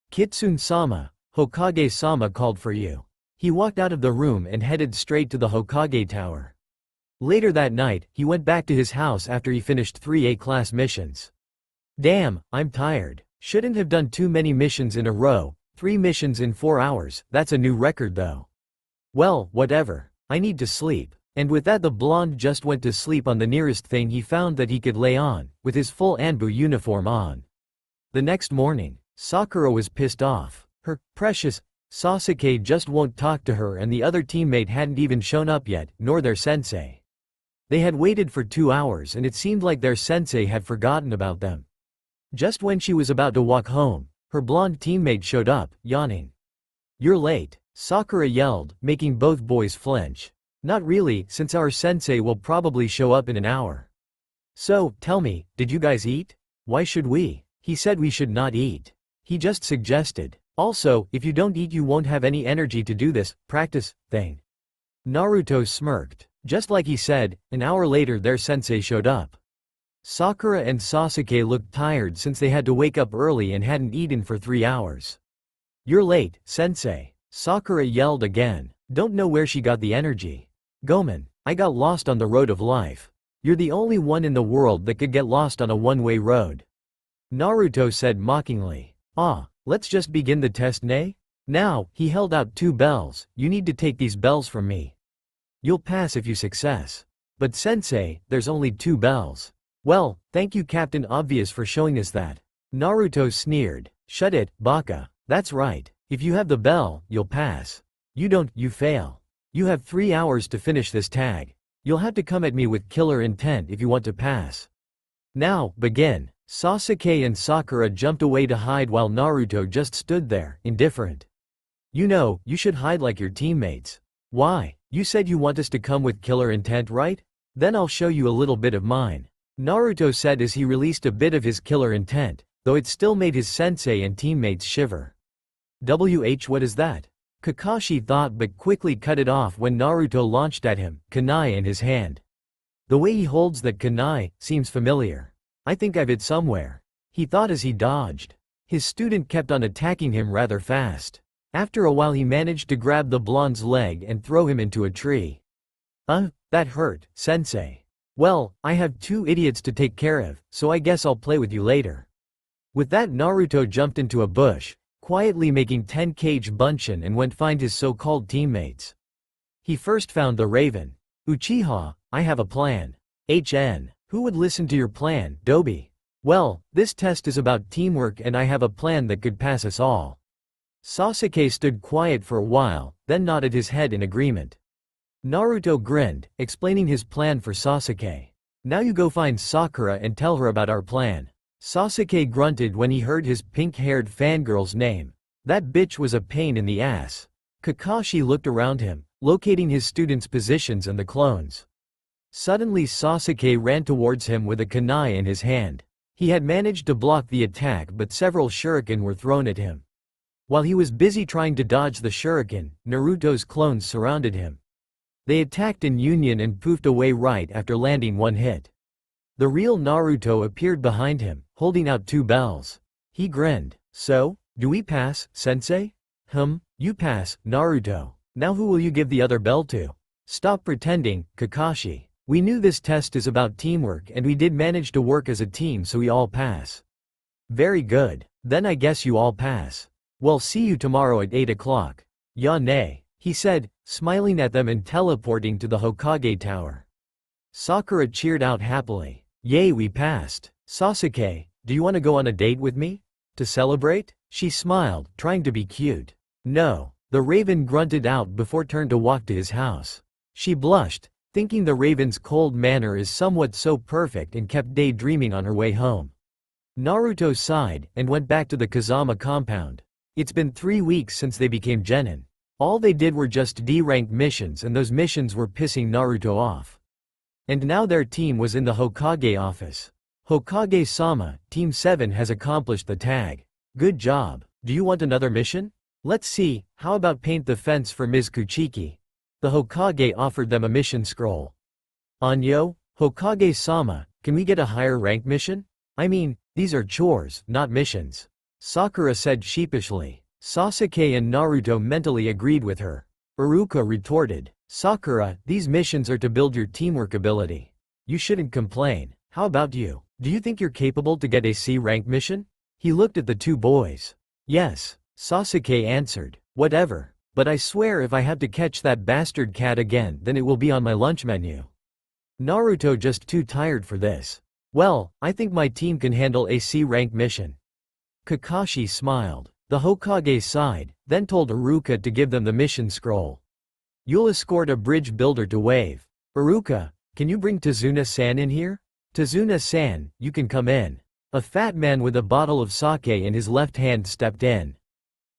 Kitsune-sama, Hokage-sama called for you. He walked out of the room and headed straight to the Hokage tower. Later that night, he went back to his house after he finished 3 A-class missions. Damn, I'm tired. Shouldn't have done too many missions in a row, 3 missions in 4 hours, that's a new record though. Well, whatever. I need to sleep. And with that the blonde just went to sleep on the nearest thing he found that he could lay on, with his full Anbu uniform on. The next morning, Sakura was pissed off. Her precious Sasuke just won't talk to her, and the other teammate hadn't even shown up yet, nor their sensei. They had waited for 2 hours and it seemed like their sensei had forgotten about them. Just when she was about to walk home, her blonde teammate showed up, yawning. You're late, Sakura yelled, making both boys flinch. Not really, since our sensei will probably show up in an hour. So, tell me, did you guys eat? Why should we? He said we should not eat. He just suggested. Also, if you don't eat you won't have any energy to do this practice thing. Naruto smirked. Just like he said, an hour later their sensei showed up. Sakura and Sasuke looked tired since they had to wake up early and hadn't eaten for 3 hours. You're late, sensei. Sakura yelled again. Don't know where she got the energy. Gomen, I got lost on the road of life. You're the only one in the world that could get lost on a one-way road. Naruto said mockingly. Ah, let's just begin the test, nay? Now, he held out 2 bells. You need to take these bells from me. You'll pass if you success. But sensei, there's only 2 bells. Well, thank you Captain Obvious for showing us that. Naruto sneered. Shut it, baka. That's right. If you have the bell, you'll pass. You don't, you fail. You have 3 hours to finish this tag. You'll have to come at me with killer intent if you want to pass. Now, begin. Sasuke and Sakura jumped away to hide while Naruto just stood there, indifferent. You know, you should hide like your teammates. Why? You said you want us to come with killer intent, right? Then I'll show you a little bit of mine. Naruto said as he released a bit of his killer intent, though it still made his sensei and teammates shiver. What is that? Kakashi thought but quickly cut it off when Naruto launched at him, kunai in his hand. The way he holds that kunai seems familiar. I think I've it somewhere. He thought as he dodged. His student kept on attacking him rather fast. After a while he managed to grab the blonde's leg and throw him into a tree. That hurt, sensei. Well, I have 2 idiots to take care of, so I guess I'll play with you later. With that Naruto jumped into a bush, quietly making 10 bunshin and went find his so-called teammates. He first found the Raven. Uchiha, I have a plan. Who would listen to your plan, Dobi? Well, this test is about teamwork and I have a plan that could pass us all. Sasuke stood quiet for a while, then nodded his head in agreement. Naruto grinned, explaining his plan for Sasuke. Now you go find Sakura and tell her about our plan. Sasuke grunted when he heard his pink-haired fangirl's name. That bitch was a pain in the ass. Kakashi looked around him, locating his students' positions and the clones. Suddenly Sasuke ran towards him with a kunai in his hand. He had managed to block the attack but several shuriken were thrown at him. While he was busy trying to dodge the shuriken, Naruto's clones surrounded him. They attacked in union and poofed away right after landing 1 hit. The real Naruto appeared behind him, holding out 2 bells. He grinned. So, do we pass, sensei? You pass, Naruto. Now who will you give the other bell to? Stop pretending, Kakashi. We knew this test is about teamwork and we did manage to work as a team so we all pass. Very good. Then I guess you all pass. Well, see you tomorrow at 8 o'clock. Ya ne, he said, smiling at them and teleporting to the Hokage tower. Sakura cheered out happily. Yay, we passed. Sasuke, do you want to go on a date with me? To celebrate? She smiled, trying to be cute. No. The Raven grunted out before turned to walk to his house. She blushed, thinking the Raven's cold manner is somewhat so perfect and kept daydreaming on her way home. Naruto sighed and went back to the Kazama compound. It's been 3 weeks since they became genin. All they did were just D-ranked missions and those missions were pissing Naruto off. And now their team was in the Hokage office. Hokage-sama, Team 7 has accomplished the tag. Good job. Do you want another mission? Let's see, how about paint the fence for Ms. Kuchiki? The Hokage offered them a mission scroll. Anyo, Hokage-sama, can we get a higher rank mission? I mean, these are chores, not missions. Sakura said sheepishly. Sasuke and Naruto mentally agreed with her. Iruka retorted. Sakura, these missions are to build your teamwork ability. You shouldn't complain. How about you? Do you think you're capable to get a C-rank mission? He looked at the 2 boys. Yes, Sasuke answered. Whatever. But I swear if I have to catch that bastard cat again then it will be on my lunch menu. Naruto just too tired for this. Well, I think my team can handle a C-rank mission. Kakashi smiled. The Hokage sighed, then told Iruka to give them the mission scroll. You'll escort a bridge builder to Wave. Iruka, can you bring Tazuna-san in here? Tazuna-san, you can come in. A fat man with a bottle of sake in his left hand stepped in.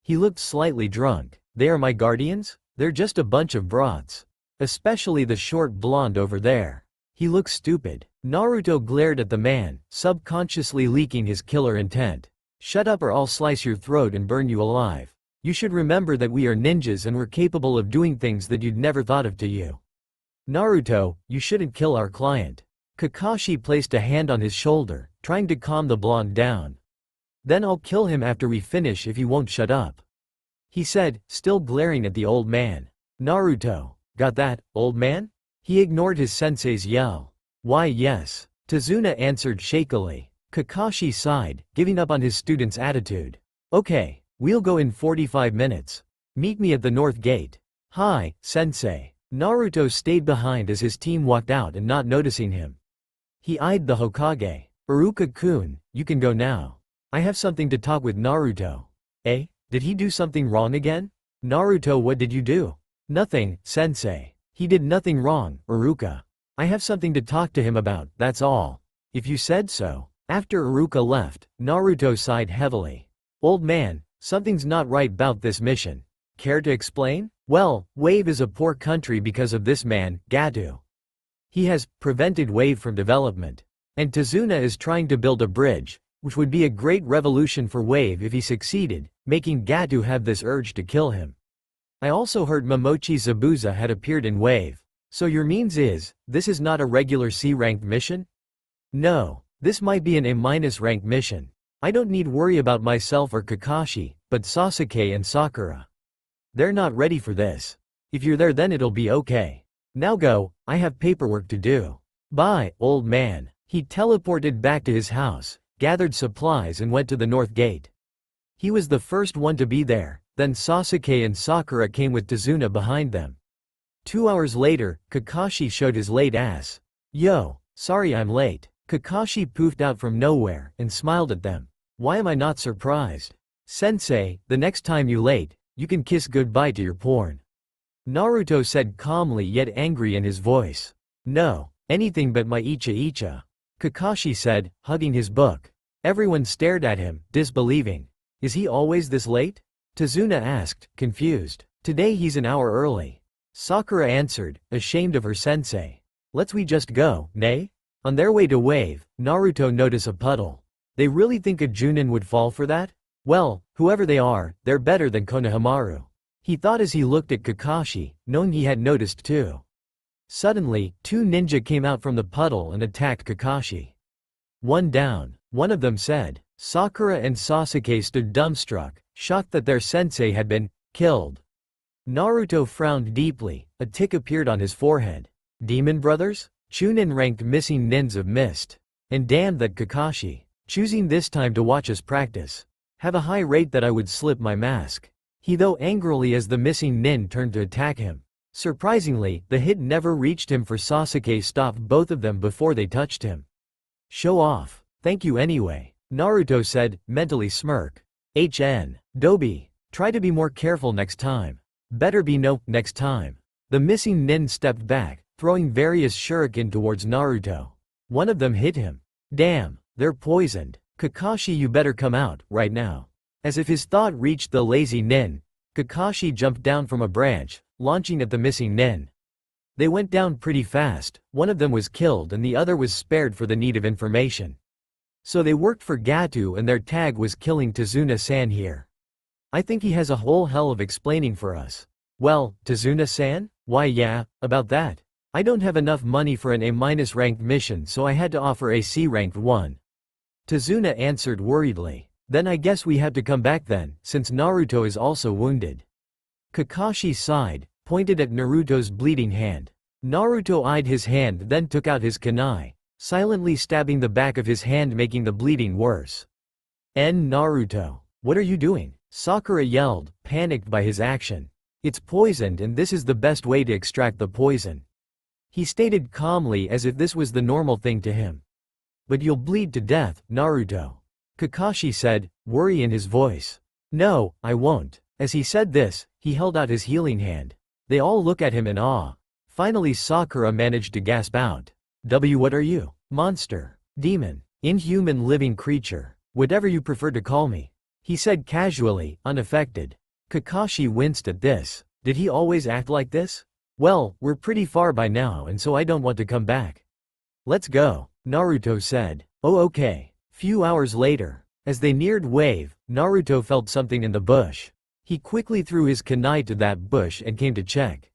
He looked slightly drunk. They are my guardians? They're just a bunch of brats. Especially the short blonde over there. He looks stupid. Naruto glared at the man, subconsciously leaking his killer intent. Shut up or I'll slice your throat and burn you alive. You should remember that we are ninjas and we're capable of doing things that you'd never thought of to you. Naruto, you shouldn't kill our client. Kakashi placed a hand on his shoulder, trying to calm the blonde down. Then I'll kill him after we finish if he won't shut up. He said, still glaring at the old man. Naruto, got that, old man? He ignored his sensei's yell. Why yes. Tazuna answered shakily. Kakashi sighed, giving up on his student's attitude. Okay, we'll go in 45 minutes. Meet me at the north gate. Hi, sensei. Naruto stayed behind as his team walked out and not noticing him. He eyed the Hokage. Iruka-kun, you can go now. I have something to talk with Naruto. Eh? Did he do something wrong again? Naruto, what did you do? Nothing, sensei. He did nothing wrong, Iruka. I have something to talk to him about, that's all. If you said so. After Iruka left, Naruto sighed heavily. Old man, something's not right about this mission. Care to explain? Well, Wave is a poor country because of this man, Gato. He has prevented Wave from development. And Tazuna is trying to build a bridge, which would be a great revolution for Wave if he succeeded, making Gato have this urge to kill him. I also heard Momochi Zabuza had appeared in Wave. So your means is, this is not a regular C-ranked mission? No, this might be an A- ranked mission. I don't need worry about myself or Kakashi, but Sasuke and Sakura. They're not ready for this. If you're there then it'll be okay. Now go, I have paperwork to do. Bye, old man. He teleported back to his house, gathered supplies and went to the north gate. He was the first one to be there, then Sasuke and Sakura came with Tazuna behind them. 2 hours later, Kakashi showed his late ass. Yo, sorry I'm late. Kakashi poofed out from nowhere and smiled at them. Why am I not surprised? Sensei, the next time you late, you can kiss goodbye to your porn. Naruto said calmly yet angry in his voice. No, anything but my Icha. Kakashi said, hugging his book. Everyone stared at him, disbelieving. Is he always this late? Tazuna asked, confused. Today he's an hour early. Sakura answered, ashamed of her sensei. Let's we just go, nay? On their way to Wave, Naruto noticed a puddle. They really think a Chunin would fall for that? Well, whoever they are, they're better than Konohamaru. He thought as he looked at Kakashi, knowing he had noticed too. Suddenly, 2 ninja came out from the puddle and attacked Kakashi. One down, one of them said. Sakura and Sasuke stood dumbstruck, shocked that their sensei had been killed. Naruto frowned deeply, a tick appeared on his forehead. Demon Brothers? Chunin ranked missing nins of mist. And damn that Kakashi. Choosing this time to watch us practice. Have a high rate that I would slip my mask. He though angrily as the missing nin turned to attack him. Surprisingly, the hit never reached him for Sasuke stopped both of them before they touched him. Show off. Thank you anyway. Naruto said, mentally smirk. Dobi. Try to be more careful next time. Better be no, next time. The missing nin stepped back, throwing various shuriken towards Naruto. One of them hit him. Damn, they're poisoned. Kakashi, you better come out, right now. As if his thought reached the lazy nin, Kakashi jumped down from a branch, launching at the missing nin. They went down pretty fast, one of them was killed and the other was spared for the need of information. So they worked for Gato and their tag was killing Tazuna-san here. I think he has a whole hell of explaining for us. Well, Tazuna-san? Why yeah, about that. I don't have enough money for an A- ranked mission so I had to offer a C-ranked one. Tazuna answered worriedly. Then I guess we have to come back then, since Naruto is also wounded. Kakashi sighed, pointed at Naruto's bleeding hand. Naruto eyed his hand then took out his kunai, silently stabbing the back of his hand making the bleeding worse. Naruto. What are you doing? Sakura yelled, panicked by his action. It's poisoned and this is the best way to extract the poison. He stated calmly as if this was the normal thing to him. But you'll bleed to death, Naruto. Kakashi said, worry in his voice. No, I won't. As he said this, he held out his healing hand. They all look at him in awe. Finally Sakura managed to gasp out. What are you? Monster. Demon. Inhuman living creature. Whatever you prefer to call me. He said casually, unaffected. Kakashi winced at this. Did he always act like this? Well, we're pretty far by now and so I don't want to come back. Let's go, Naruto said. Oh okay. Few hours later, as they neared Wave, Naruto felt something in the bush. He quickly threw his kunai to that bush and came to check.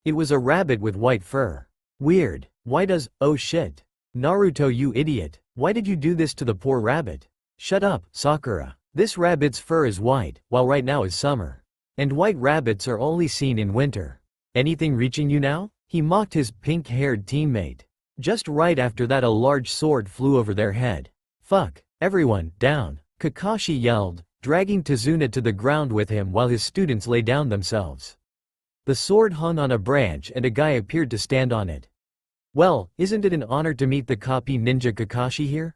It was a rabbit with white fur. Weird. Why does, oh shit. Naruto, you idiot. Why did you do this to the poor rabbit? Shut up, Sakura. This rabbit's fur is white, while right now is summer. And white rabbits are only seen in winter. Anything reaching you now? He mocked his pink-haired teammate. Just right after that a large sword flew over their head. Fuck, everyone, down, Kakashi yelled, dragging Tazuna to the ground with him while his students lay down themselves. The sword hung on a branch and a guy appeared to stand on it. Well, isn't it an honor to meet the copy ninja Kakashi here?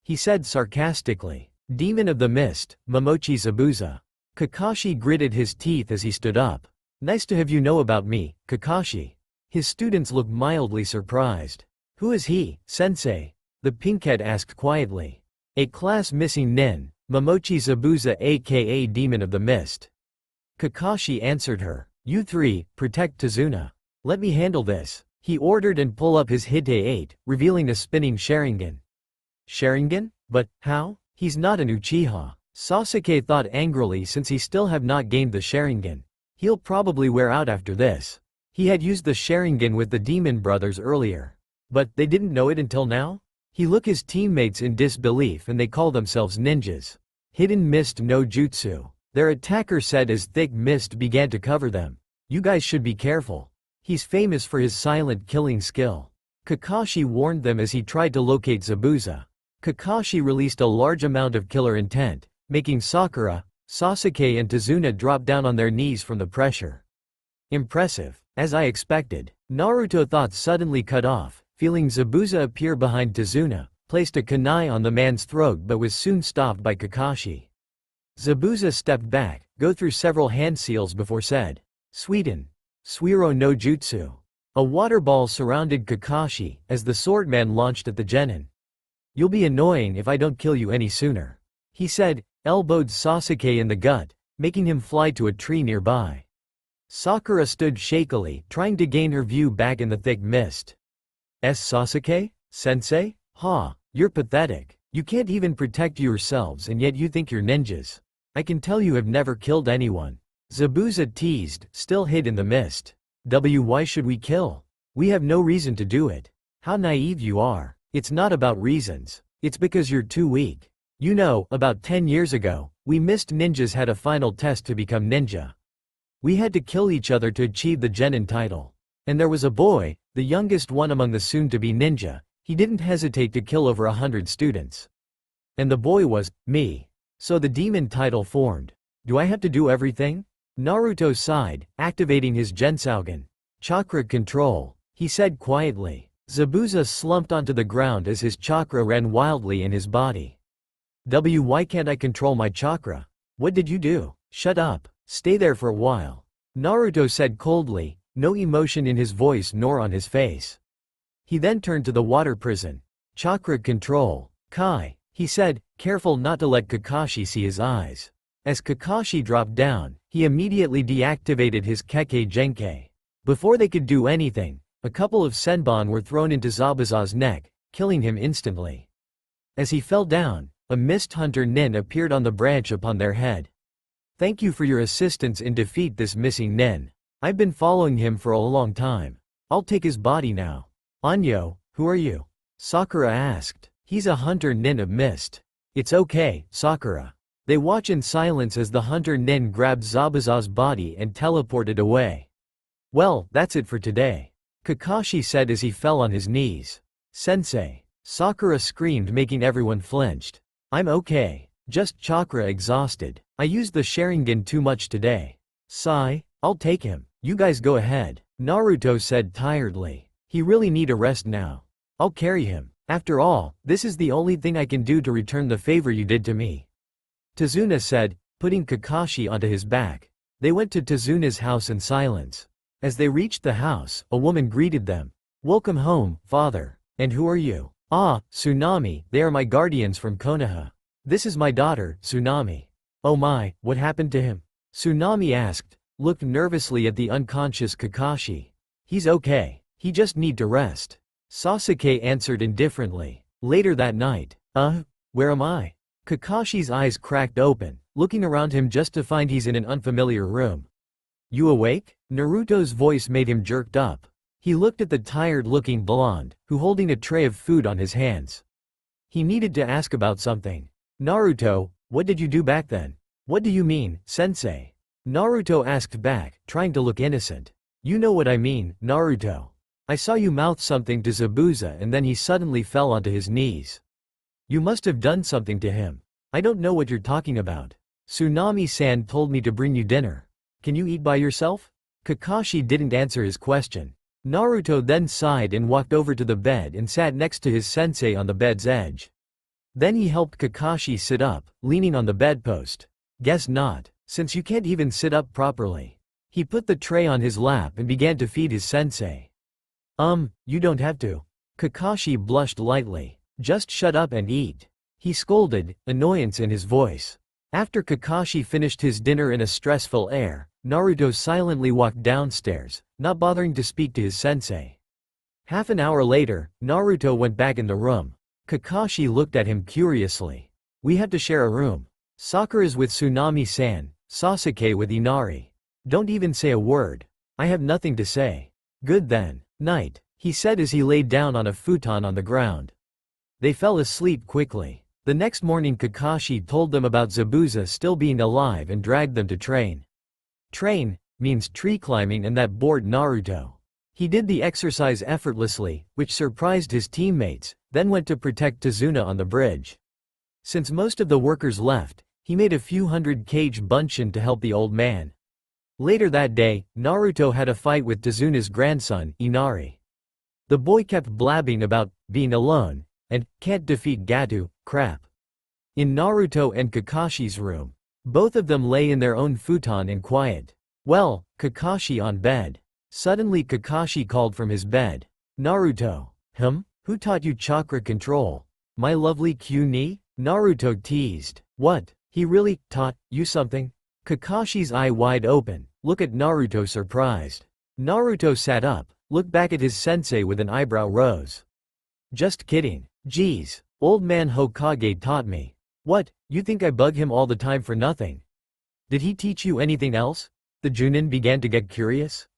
He said sarcastically. Demon of the Mist, Momochi Zabuza. Kakashi gritted his teeth as he stood up. Nice to have you know about me, Kakashi. His students looked mildly surprised. Who is he, sensei? The pinkhead asked quietly. A class missing nin, Momochi Zabuza aka Demon of the Mist. Kakashi answered her. You three, protect Tazuna. Let me handle this, he ordered and pull up his Hite 8, revealing a spinning Sharingan. Sharingan? But, how? He's not an Uchiha. Sasuke thought angrily since he still have not gained the Sharingan. He'll probably wear out after this. He had used the Sharingan with the demon brothers earlier. But they didn't know it until now? He looked his teammates in disbelief and they call themselves ninjas. Hidden mist no jutsu. Their attacker said as thick mist began to cover them. You guys should be careful. He's famous for his silent killing skill. Kakashi warned them as he tried to locate Zabuza. Kakashi released a large amount of killer intent, making Sakura, Sasuke and Tazuna drop down on their knees from the pressure. Impressive. As I expected, Naruto thought suddenly cut off, feeling Zabuza appear behind Tazuna, placed a kunai on the man's throat but was soon stopped by Kakashi. Zabuza stepped back, go through several hand seals before said, Suiten. Suiro no jutsu. A water ball surrounded Kakashi as the swordman launched at the genin. You'll be annoying if I don't kill you any sooner, he said, elbowed Sasuke in the gut, making him fly to a tree nearby. Sakura stood shakily, trying to gain her view back in the thick mist. Sasuke? Sensei? Ha, you're pathetic. You can't even protect yourselves and yet you think you're ninjas. I can tell you have never killed anyone. Zabuza teased, still hid in the mist. Why should we kill? We have no reason to do it. How naive you are. It's not about reasons. It's because you're too weak. You know, about 10 years ago, we missed ninjas had a final test to become ninja. We had to kill each other to achieve the genin title. And there was a boy, the youngest one among the soon-to-be ninja, he didn't hesitate to kill over 100 students. And the boy was, me. So the demon title formed. Do I have to do everything? Naruto sighed, activating his Gensaugen. Chakra control, he said quietly. Zabuza slumped onto the ground as his chakra ran wildly in his body. Why can't I control my chakra? What did you do? Shut up. Stay there for a while. Naruto said coldly, no emotion in his voice nor on his face. He then turned to the water prison. Chakra control. Kai, he said, careful not to let Kakashi see his eyes. As Kakashi dropped down, he immediately deactivated his Kekkei Genkei. Before they could do anything, a couple of senbon were thrown into Zabuza's neck, killing him instantly. As he fell down, a mist hunter nin appeared on the branch upon their head. Thank you for your assistance in defeat this missing nin. I've been following him for a long time. I'll take his body now. Anyo, who are you? Sakura asked. He's a hunter nin of mist. It's okay, Sakura. They watch in silence as the hunter nin grabbed Zabuza's body and teleported away. Well, that's it for today, Kakashi said as he fell on his knees. Sensei. Sakura screamed, making everyone flinched. I'm okay. Just chakra exhausted. I used the Sharingan too much today. Sigh. I'll take him. You guys go ahead, Naruto said tiredly. He really need a rest now. I'll carry him. After all, this is the only thing I can do to return the favor you did to me, Tazuna said, putting Kakashi onto his back. They went to Tazuna's house in silence. As they reached the house, a woman greeted them. Welcome home, father. And who are you? Ah, Tsunami, they are my guardians from Konoha. This is my daughter, Tsunami. Oh my, what happened to him? Tsunami asked, looked nervously at the unconscious Kakashi. He's okay. He just need to rest. Sasuke answered indifferently. Later that night. Where am I? Kakashi's eyes cracked open, looking around him just to find he's in an unfamiliar room. You awake? Naruto's voice made him jerked up. He looked at the tired-looking blonde, who holding a tray of food on his hands. He needed to ask about something. Naruto, what did you do back then? What do you mean, sensei? Naruto asked back, trying to look innocent. You know what I mean, Naruto. I saw you mouth something to Zabuza and then he suddenly fell onto his knees. You must have done something to him. I don't know what you're talking about. Tsunami-san told me to bring you dinner. Can you eat by yourself? Kakashi didn't answer his question. Naruto then sighed and walked over to the bed and sat next to his sensei on the bed's edge. Then he helped Kakashi sit up, leaning on the bedpost. Guess not, since you can't even sit up properly. He put the tray on his lap and began to feed his sensei. You don't have to. Kakashi blushed lightly. Just shut up and eat. He scolded, annoyance in his voice. After Kakashi finished his dinner in a stressful air, Naruto silently walked downstairs, not bothering to speak to his sensei. Half an hour later, Naruto went back in the room. Kakashi looked at him curiously. We have to share a room. Sakura's with Tsunami-san, Sasuke with Inari. Don't even say a word. I have nothing to say. Good then. Night, he said as he laid down on a futon on the ground. They fell asleep quickly. The next morning Kakashi told them about Zabuza still being alive and dragged them to train. Train means tree climbing, and that bored Naruto. He did the exercise effortlessly, which surprised his teammates, then went to protect Tazuna on the bridge. Since most of the workers left, he made a few hundred cage bunshin to help the old man. Later that day, Naruto had a fight with Tazuna's grandson, Inari. The boy kept blabbing about being alone and can't defeat Gato, crap. In Naruto and Kakashi's room, both of them lay in their own futon in quiet. Well, Kakashi on bed. Suddenly Kakashi called from his bed. Naruto. Who taught you chakra control? My lovely Chunin? Naruto teased. What? He really taught you something? Kakashi's eye wide open, look at Naruto surprised. Naruto sat up, looked back at his sensei with an eyebrow rose. Just kidding. Geez, old man Hokage taught me. What, you think I bug him all the time for nothing? Did he teach you anything else? The Chunin began to get curious.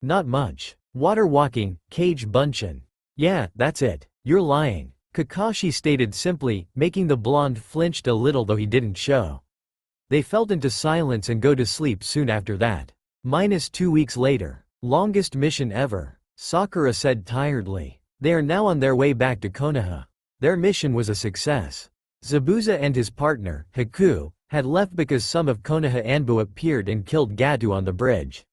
Not much. Water walking, cage bunshin. Yeah, that's it. You're lying. Kakashi stated simply, making the blonde flinched a little though he didn't show. They fell into silence and go to sleep soon after that. -2 weeks later. Longest mission ever. Sakura said tiredly. They are now on their way back to Konoha. Their mission was a success. Zabuza and his partner, Haku, had left because some of Konoha Anbu appeared and killed Gato on the bridge.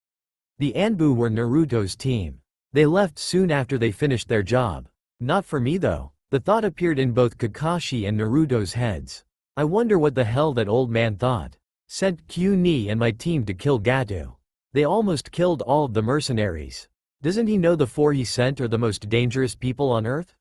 The Anbu were Naruto's team. They left soon after they finished their job. Not for me though. The thought appeared in both Kakashi and Naruto's heads. I wonder what the hell that old man thought. Sent Chunin and my team to kill Gato. They almost killed all of the mercenaries. Doesn't he know the 4 he sent are the most dangerous people on Earth?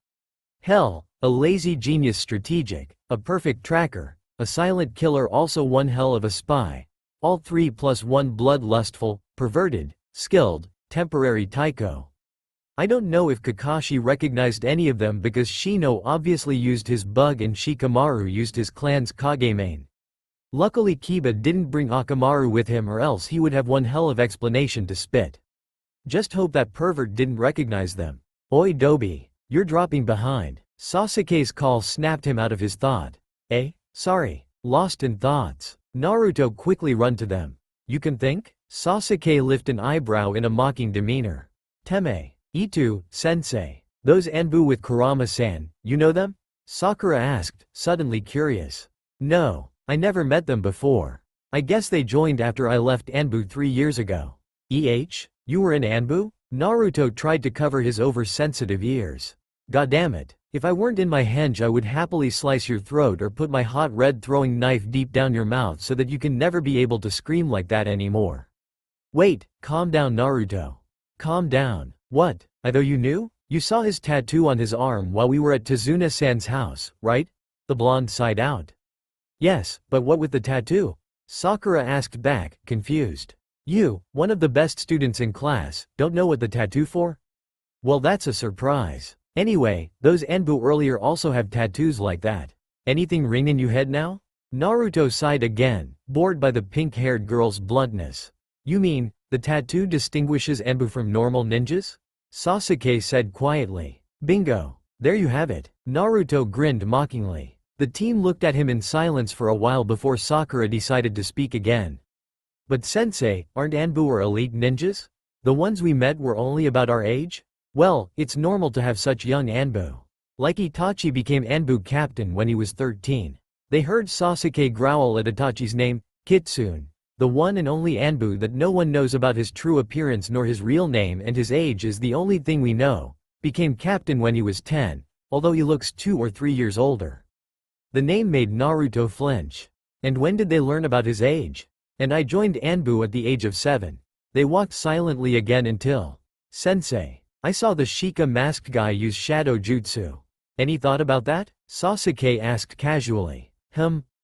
Hell, a lazy genius strategic, a perfect tracker, a silent killer, also one hell of a spy. All 3 plus 1 bloodlustful, perverted, skilled, temporary Taiko. I don't know if Kakashi recognized any of them because Shino obviously used his bug and Shikamaru used his clan's Kagemane. Luckily Kiba didn't bring Akamaru with him or else he would have one hell of explanation to spit. Just hope that pervert didn't recognize them. Oi Dobi, you're dropping behind. Sasuke's call snapped him out of his thought. Sorry, lost in thoughts. Naruto quickly run to them. You can think? Sasuke lifted an eyebrow in a mocking demeanor. Teme. Itu, sensei. Those Anbu with Kurama-san, you know them? Sakura asked, suddenly curious. No, I never met them before. I guess they joined after I left Anbu 3 years ago. You were in Anbu? Naruto tried to cover his oversensitive ears. Goddammit, if I weren't in my henge I would happily slice your throat or put my hot red throwing knife deep down your mouth so that you can never be able to scream like that anymore. Wait, calm down Naruto. Calm down. What, I thought you knew? You saw his tattoo on his arm while we were at Tazuna-san's house, right? The blonde sighed out. Yes, but what with the tattoo? Sakura asked back, confused. You, one of the best students in class, don't know what the tattoo for? Well, that's a surprise. Anyway, those Anbu earlier also have tattoos like that. Anything ring in your head now? Naruto sighed again, bored by the pink-haired girl's bluntness. You mean, the tattoo distinguishes Anbu from normal ninjas? Sasuke said quietly. Bingo. There you have it. Naruto grinned mockingly. The team looked at him in silence for a while before Sakura decided to speak again. But sensei, aren't Anbu or elite ninjas? The ones we met were only about our age? Well, it's normal to have such young Anbu. Like Itachi became Anbu captain when he was 13. They heard Sasuke growl at Itachi's name, Kitsune. The one and only Anbu that no one knows about his true appearance nor his real name and his age is the only thing we know, became captain when he was 10, although he looks 2 or 3 years older. The name made Naruto flinch. And when did they learn about his age? And I joined Anbu at the age of 7. They walked silently again until, Sensei, I saw the Shika masked guy use shadow jutsu. Any thought about that? Sasuke asked casually.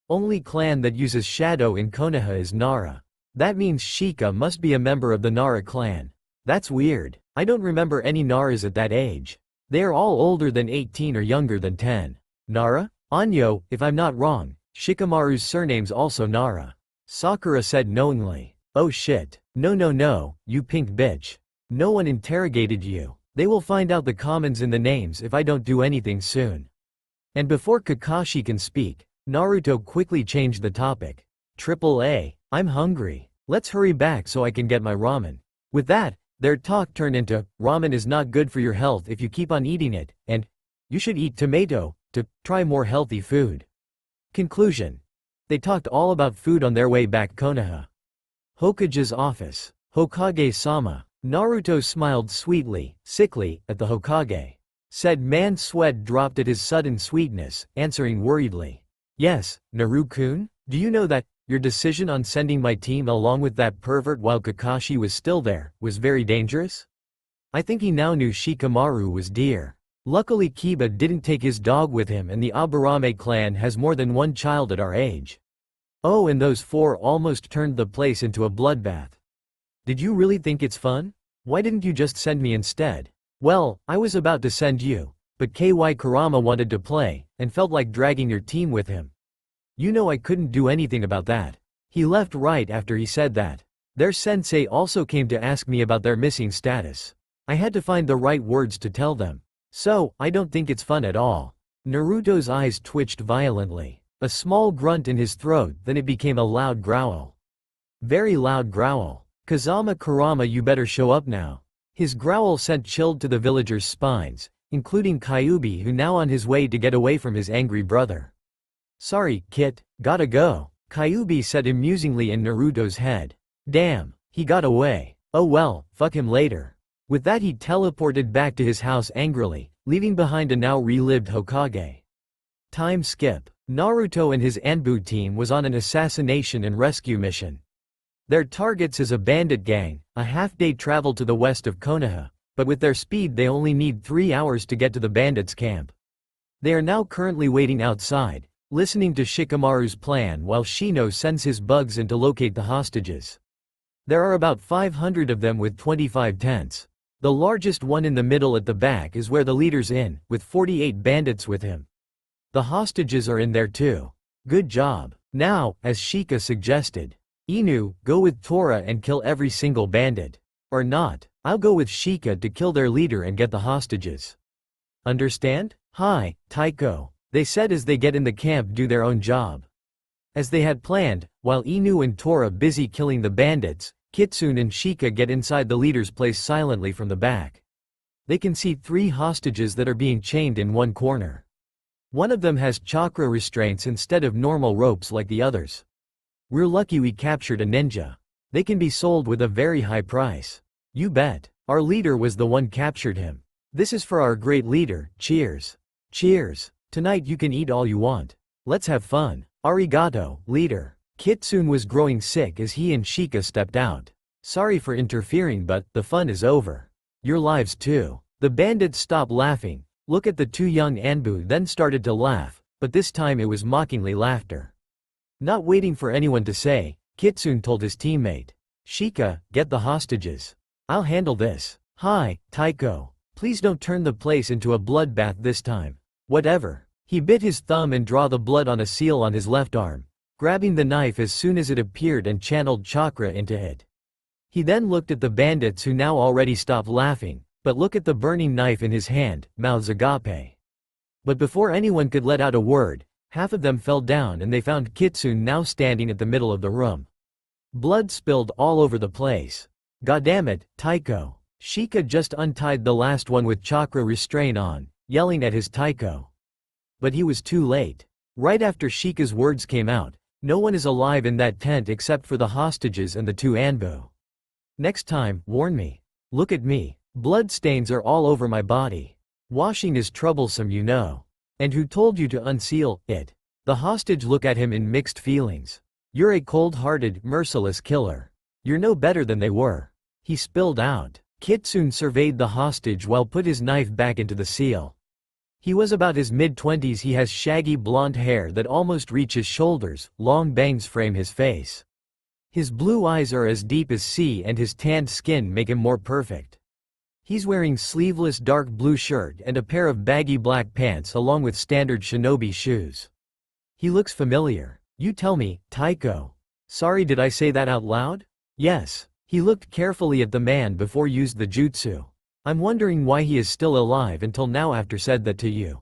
Only clan that uses shadow in Konoha is Nara. That means Shika must be a member of the Nara clan. That's weird. I don't remember any Naras at that age. They are all older than 18 or younger than 10. Nara? Anyo, if I'm not wrong, Shikamaru's surname's also Nara. Sakura said knowingly. Oh shit. No, you pink bitch. No one interrogated you. They will find out the commons in the names if I don't do anything soon. And before Kakashi can speak, Naruto quickly changed the topic. AAA, I'm hungry. Let's hurry back so I can get my ramen. With that, their talk turned into, ramen is not good for your health if you keep on eating it, and you should eat tomato to try more healthy food. Conclusion. They talked all about food on their way back Konoha. Hokage's office. Hokage-sama. Naruto smiled sweetly, sickly, at the Hokage. Said man sweat dropped at his sudden sweetness, answering worriedly. Yes, Naru-kun? Do you know that your decision on sending my team along with that pervert while Kakashi was still there was very dangerous? I think he now knew Shikamaru was dear. Luckily Kiba didn't take his dog with him and the Aburame clan has more than one child at our age. Oh, and those 4 almost turned the place into a bloodbath. Did you really think it's fun? Why didn't you just send me instead? Well, I was about to send you, but Kurama wanted to play, and felt like dragging your team with him. You know I couldn't do anything about that. He left right after he said that. Their sensei also came to ask me about their missing status. I had to find the right words to tell them. So, I don't think it's fun at all. Naruto's eyes twitched violently. A small grunt in his throat, then it became a loud growl. Very loud growl. Kazama Kurama, you better show up now. His growl sent chilled to the villagers' spines, including Kyuubi, who now on his way to get away from his angry brother. Sorry, Kit, gotta go, Kyuubi said amusingly in Naruto's head. Damn, he got away. Oh well, fuck him later. With that he teleported back to his house angrily, leaving behind a now relived Hokage. Time skip. Naruto and his Anbu team was on an assassination and rescue mission. Their targets is a bandit gang, a half-day travel to the west of Konoha, but with their speed they only need 3 hours to get to the bandits' camp. They are now currently waiting outside, listening to Shikamaru's plan while Shino sends his bugs in to locate the hostages. There are about 500 of them with 25 tents. The largest one in the middle at the back is where the leader's in, with 48 bandits with him. The hostages are in there too. Good job. Now, as Shika suggested, Inu, go with Tora and kill every single bandit. Or not, I'll go with Shika to kill their leader and get the hostages. Understand? Hi, Taiko, they said as they get in the camp do their own job. As they had planned, while Inu and Tora busy killing the bandits, Kitsune and Shika get inside the leader's place silently from the back. They can see 3 hostages that are being chained in one corner. One of them has chakra restraints instead of normal ropes like the others. We're lucky we captured a ninja. They can be sold with a very high price. You bet. Our leader was the one captured him. This is for our great leader, cheers. Cheers. Tonight you can eat all you want. Let's have fun. Arigato, leader. Kitsune was growing sick as he and Shika stepped out. Sorry for interfering but the fun is over. Your lives too. The bandits stopped laughing, look at the 2 young Anbu then started to laugh, but this time it was mockingly laughter. Not waiting for anyone to say, Kitsune told his teammate. Shika, get the hostages. I'll handle this. Hi, Taiko. Please don't turn the place into a bloodbath this time. Whatever. He bit his thumb and draw the blood on a seal on his left arm, grabbing the knife as soon as it appeared and channeled chakra into it. He then looked at the bandits who now already stopped laughing, but look at the burning knife in his hand, mouths agape. But before anyone could let out a word, half of them fell down and they found Kitsune now standing at the middle of the room. Blood spilled all over the place. Goddammit, Taiko. Shika just untied the last one with chakra restraint on, yelling at his taiko. But he was too late. Right after Shika's words came out, no one is alive in that tent except for the hostages and the two Anbu. Next time, warn me. Look at me. Blood stains are all over my body. Washing is troublesome, you know. And who told you to unseal it? The hostage look at him in mixed feelings. You're a cold-hearted, merciless killer. You're no better than they were. He spilled out. Kitsune surveyed the hostage while put his knife back into the seal. He was about his mid-20s. He has shaggy blonde hair that almost reach his shoulders, long bangs frame his face. His blue eyes are as deep as sea and his tanned skin make him more perfect. He's wearing sleeveless dark blue shirt and a pair of baggy black pants along with standard shinobi shoes. He looks familiar. You tell me, Taiko. Sorry, did I say that out loud? Yes. He looked carefully at the man before used the jutsu. I'm wondering why he is still alive until now after said that to you.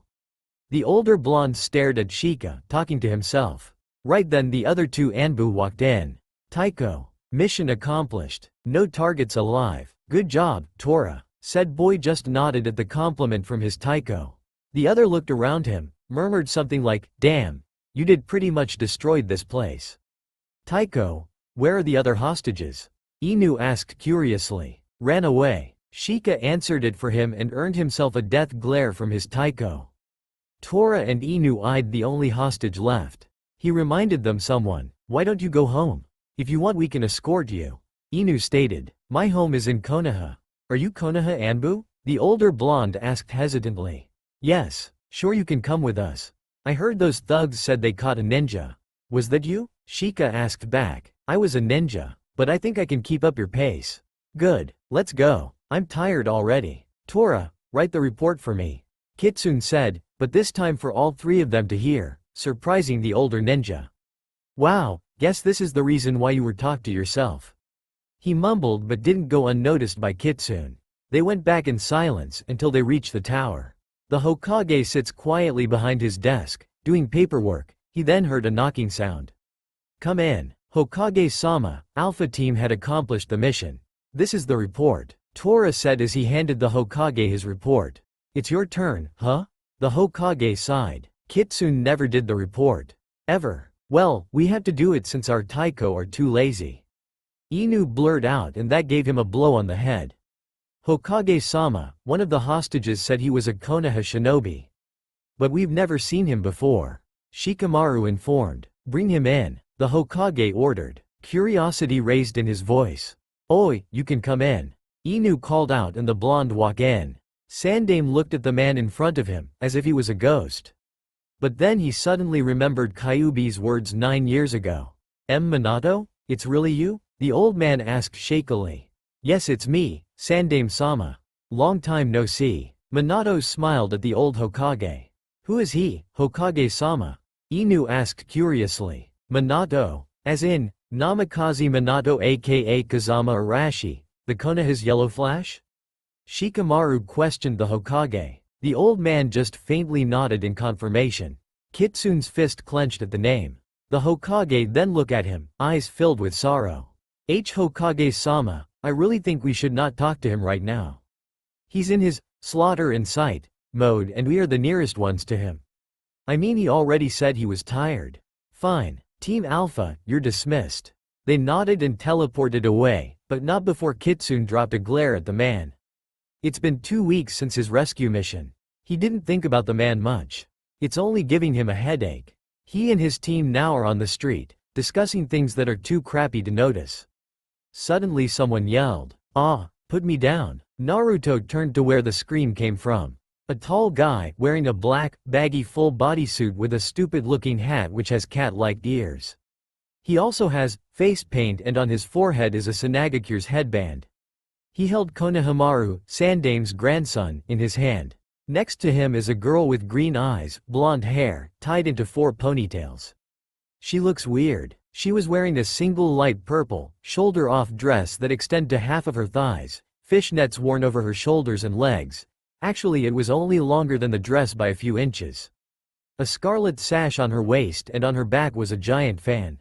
The older blonde stared at Shika, talking to himself. Right then the other two Anbu walked in. Taiko. Mission accomplished. No targets alive. Good job, Tora. Said boy just nodded at the compliment from his taiko. The other looked around him, murmured something like, damn. You did pretty much destroyed this place. Taiko. Where are the other hostages? Inu asked curiously. Ran away. Shika answered it for him and earned himself a death glare from his taiko. Tora and Inu eyed the only hostage left. He reminded them someone. Why don't you go home? If you want we can escort you. Inu stated. My home is in Konoha. Are you Konoha Anbu? The older blonde asked hesitantly. Yes. Sure you can come with us. I heard those thugs said they caught a ninja. Was that you? Shika asked back. I was a ninja. But I think I can keep up your pace. Good, let's go. I'm tired already. Tora, write the report for me. Kitsune said, but this time for all three of them to hear, surprising the older ninja. Wow, guess this is the reason why you were talk to yourself. He mumbled but didn't go unnoticed by Kitsune. They went back in silence until they reached the tower. The Hokage sits quietly behind his desk, doing paperwork. He then heard a knocking sound. Come in. Hokage-sama, Alpha Team had accomplished the mission. This is the report, Tora said as he handed the Hokage his report. It's your turn, huh? The Hokage sighed. Kitsune never did the report. Ever. Well, we have to do it since our taiko are too lazy. Inu blurted out and that gave him a blow on the head. Hokage-sama, one of the hostages said he was a Konoha shinobi. But we've never seen him before. Shikamaru informed. Bring him in. The Hokage ordered, curiosity raised in his voice. Oi, you can come in. Inu called out and the blonde walked in. Sandame looked at the man in front of him, as if he was a ghost. But then he suddenly remembered Kyuubi's words 9 years ago. Minato? It's really you? The old man asked shakily. Yes, it's me, Sandame-sama. Long time no see. Minato smiled at the old Hokage. Who is he, Hokage-sama? Inu asked curiously. Minato, as in, Namikaze Minato aka Kazama Arashi, the Konoha's Yellow Flash? Shikamaru questioned the Hokage. The old man just faintly nodded in confirmation. Kitsune's fist clenched at the name. The Hokage then looked at him, eyes filled with sorrow. Hokage-sama, I really think we should not talk to him right now. He's in his slaughter in sight mode and we are the nearest ones to him. I mean he already said he was tired. Fine. Team Alpha, you're dismissed. They nodded and teleported away, but not before Kitsune dropped a glare at the man. It's been 2 weeks since his rescue mission. He didn't think about the man much. It's only giving him a headache. He and his team now are on the street, discussing things that are too crappy to notice. Suddenly someone yelled, "Ah, put me down." Naruto turned to where the scream came from. A tall guy, wearing a black, baggy full bodysuit with a stupid-looking hat which has cat-like ears. He also has face paint and on his forehead is a Sanagakure's headband. He held Konohamaru, Sandame's grandson, in his hand. Next to him is a girl with green eyes, blonde hair, tied into 4 ponytails. She looks weird. She was wearing a single light purple, shoulder-off dress that extended to half of her thighs, fishnets worn over her shoulders and legs. Actually it was only longer than the dress by a few inches. A scarlet sash on her waist and on her back was a giant fan.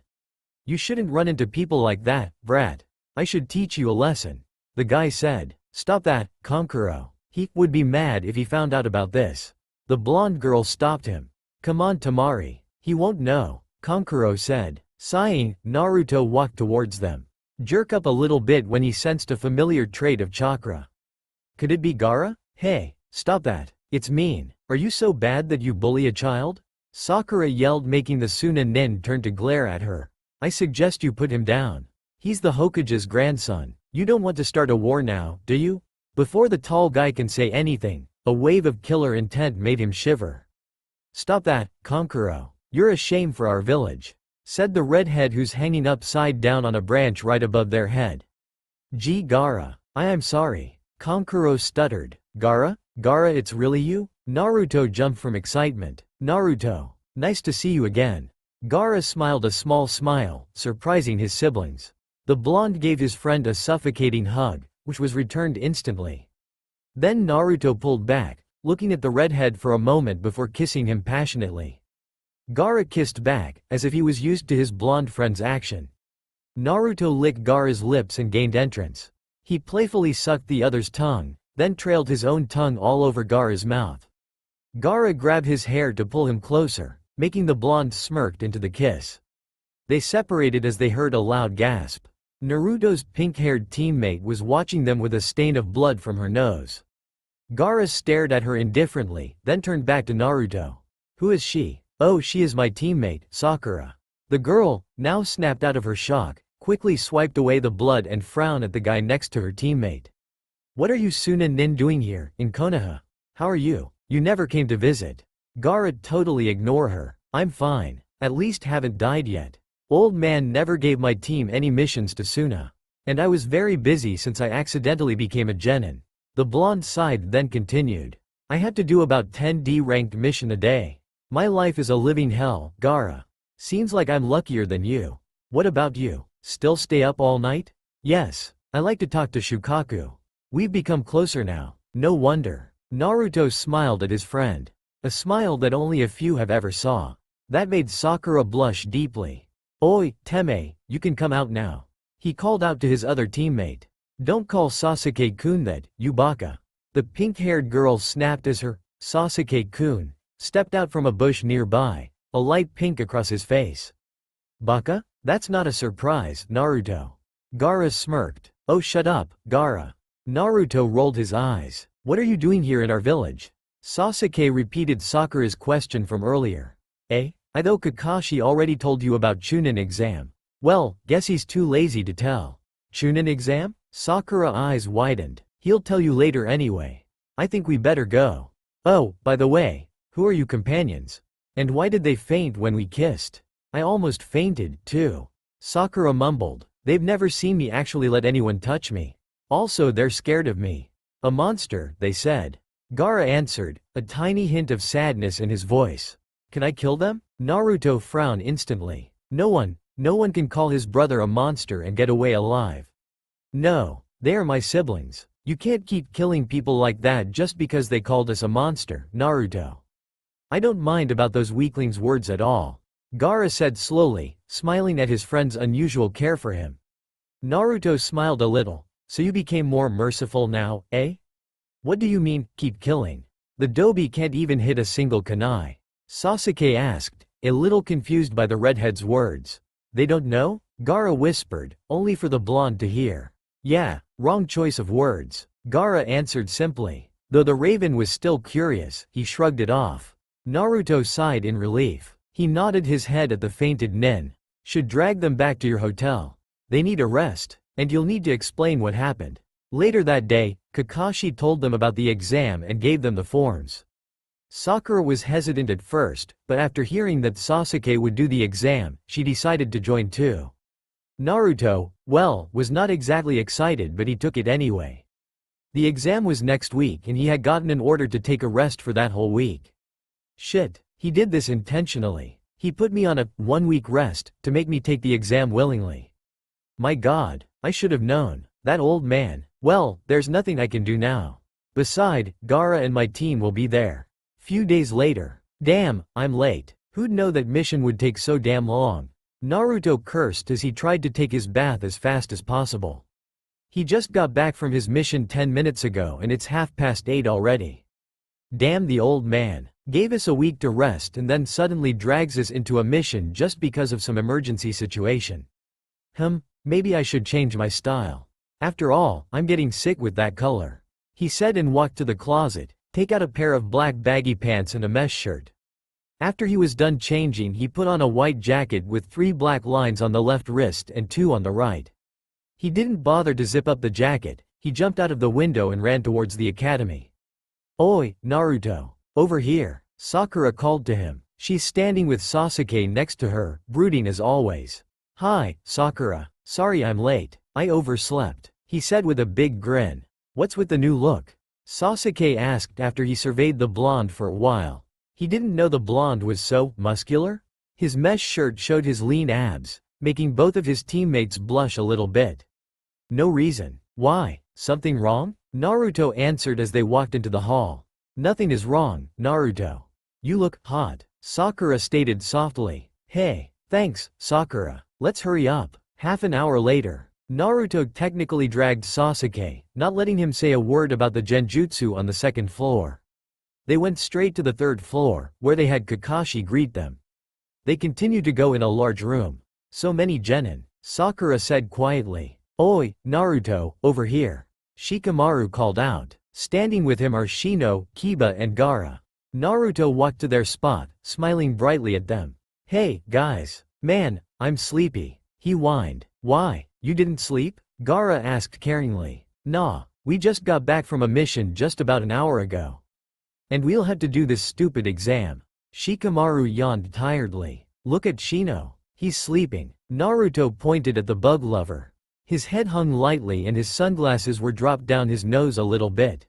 You shouldn't run into people like that, brat. I should teach you a lesson. The guy said. Stop that, Kankuro. He would be mad if he found out about this. The blonde girl stopped him. Come on Tamari. He won't know, Kankuro said. Sighing, Naruto walked towards them. Jerk up a little bit when he sensed a familiar trait of chakra. Could it be Gaara? Hey, stop that. It's mean. Are you so bad that you bully a child? Sakura yelled, making the Chunin turn to glare at her. I suggest you put him down. He's the Hokage's grandson. You don't want to start a war now, do you? Before the tall guy can say anything, a wave of killer intent made him shiver. Stop that, Kankuro. You're a shame for our village, said the redhead who's hanging upside down on a branch right above their head. Gee Gaara, I am sorry. Kankuro stuttered. Gaara? Gaara, it's really you? Naruto jumped from excitement. Naruto, nice to see you again. Gaara smiled a small smile, surprising his siblings. The blonde gave his friend a suffocating hug, which was returned instantly. Then Naruto pulled back, looking at the redhead for a moment before kissing him passionately. Gaara kissed back, as if he was used to his blonde friend's action. Naruto licked Gaara's lips and gained entrance. He playfully sucked the other's tongue, then trailed his own tongue all over Gaara's mouth. Gaara grabbed his hair to pull him closer, making the blonde smirked into the kiss. They separated as they heard a loud gasp. Naruto's pink-haired teammate was watching them with a stain of blood from her nose. Gaara stared at her indifferently, then turned back to Naruto. Who is she? Oh, she is my teammate, Sakura. The girl, now snapped out of her shock, quickly swiped away the blood and frowned at the guy next to her teammate. What are you Chunin doing here, in Konoha? How are you? You never came to visit. Gaara totally ignored her. I'm fine. At least haven't died yet. Old man never gave my team any missions to Suna. And I was very busy since I accidentally became a genin. The blonde sighed then continued. I had to do about 10 D-ranked mission a day. My life is a living hell, Gaara. Seems like I'm luckier than you. What about you? Still stay up all night? Yes. I like to talk to Shukaku. We've become closer now. No wonder. Naruto smiled at his friend. A smile that only a few have ever saw. That made Sakura blush deeply. Oi, Teme, you can come out now. He called out to his other teammate. Don't call Sasuke-kun that, you baka. The pink-haired girl snapped as her, Sasuke-kun, stepped out from a bush nearby, a light pink across his face. Baka? That's not a surprise, Naruto. Gaara smirked. Oh shut up, Gaara. Naruto rolled his eyes. What are you doing here in our village? Sasuke repeated Sakura's question from earlier. I thought Kakashi already told you about Chunin exam. Well, guess he's too lazy to tell. Chunin exam? Sakura eyes widened. He'll tell you later anyway. I think we better go. Oh, by the way, who are you companions? And why did they faint when we kissed? I almost fainted, too. Sakura mumbled. They've never seen me actually let anyone touch me. Also they're scared of me. A monster, they said. Gaara answered, a tiny hint of sadness in his voice. Can I kill them? Naruto frowned instantly. No one can call his brother a monster and get away alive. No, they are my siblings. You can't keep killing people like that just because they called us a monster, Naruto. I don't mind about those weaklings' words at all. Gaara said slowly, smiling at his friend's unusual care for him. Naruto smiled a little. So you became more merciful now, eh? What do you mean, keep killing? The Dobi can't even hit a single kunai. Sasuke asked, a little confused by the redhead's words. They don't know? Gaara whispered, only for the blonde to hear. Yeah, wrong choice of words. Gaara answered simply. Though the raven was still curious, he shrugged it off. Naruto sighed in relief. He nodded his head at the fainted nin. Should drag them back to your hotel. They need a rest, and you'll need to explain what happened. Later that day, Kakashi told them about the exam and gave them the forms. Sakura was hesitant at first, but after hearing that Sasuke would do the exam, she decided to join too. Naruto, well, was not exactly excited but he took it anyway. The exam was next week and he had gotten an order to take a rest for that whole week. Shit, he did this intentionally. He put me on a 1-week rest to make me take the exam willingly. My god, I should have known. That old man. Well, there's nothing I can do now. Beside, Gaara and my team will be there. Few days later. Damn, I'm late. Who'd know that mission would take so damn long? Naruto cursed as he tried to take his bath as fast as possible. He just got back from his mission 10 minutes ago and it's 8:30 already. Damn, the old man. Gave us a week to rest and then suddenly drags us into a mission just because of some emergency situation. Maybe I should change my style. After all, I'm getting sick with that color. He said and walked to the closet, take out a pair of black baggy pants and a mesh shirt. After he was done changing, he put on a white jacket with 3 black lines on the left wrist and 2 on the right. He didn't bother to zip up the jacket, he jumped out of the window and ran towards the academy. Oi, Naruto. Over here, Sakura called to him. She's standing with Sasuke next to her, brooding as always. Hi, Sakura. Sorry I'm late, I overslept, he said with a big grin. What's with the new look? Sasuke asked after he surveyed the blonde for a while. He didn't know the blonde was so muscular. His mesh shirt showed his lean abs, making both of his teammates blush a little bit. No reason. Why? Something wrong? Naruto answered as they walked into the hall. Nothing is wrong, Naruto. You look hot, Sakura stated softly. Hey, thanks, Sakura. Let's hurry up. Half an hour later, Naruto technically dragged Sasuke, not letting him say a word about the genjutsu on the 2nd floor. They went straight to the 3rd floor, where they had Kakashi greet them. They continued to go in a large room. So many genin, Sakura said quietly. Oi, Naruto, over here. Shikamaru called out. Standing with him are Shino, Kiba and Gaara. Naruto walked to their spot, smiling brightly at them. Hey, guys. Man, I'm sleepy. He whined. Why, you didn't sleep? Gaara asked caringly. Nah, we just got back from a mission just about an hour ago. And we'll have to do this stupid exam. Shikamaru yawned tiredly. Look at Shino. He's sleeping. Naruto pointed at the bug lover. His head hung lightly and his sunglasses were dropped down his nose a little bit.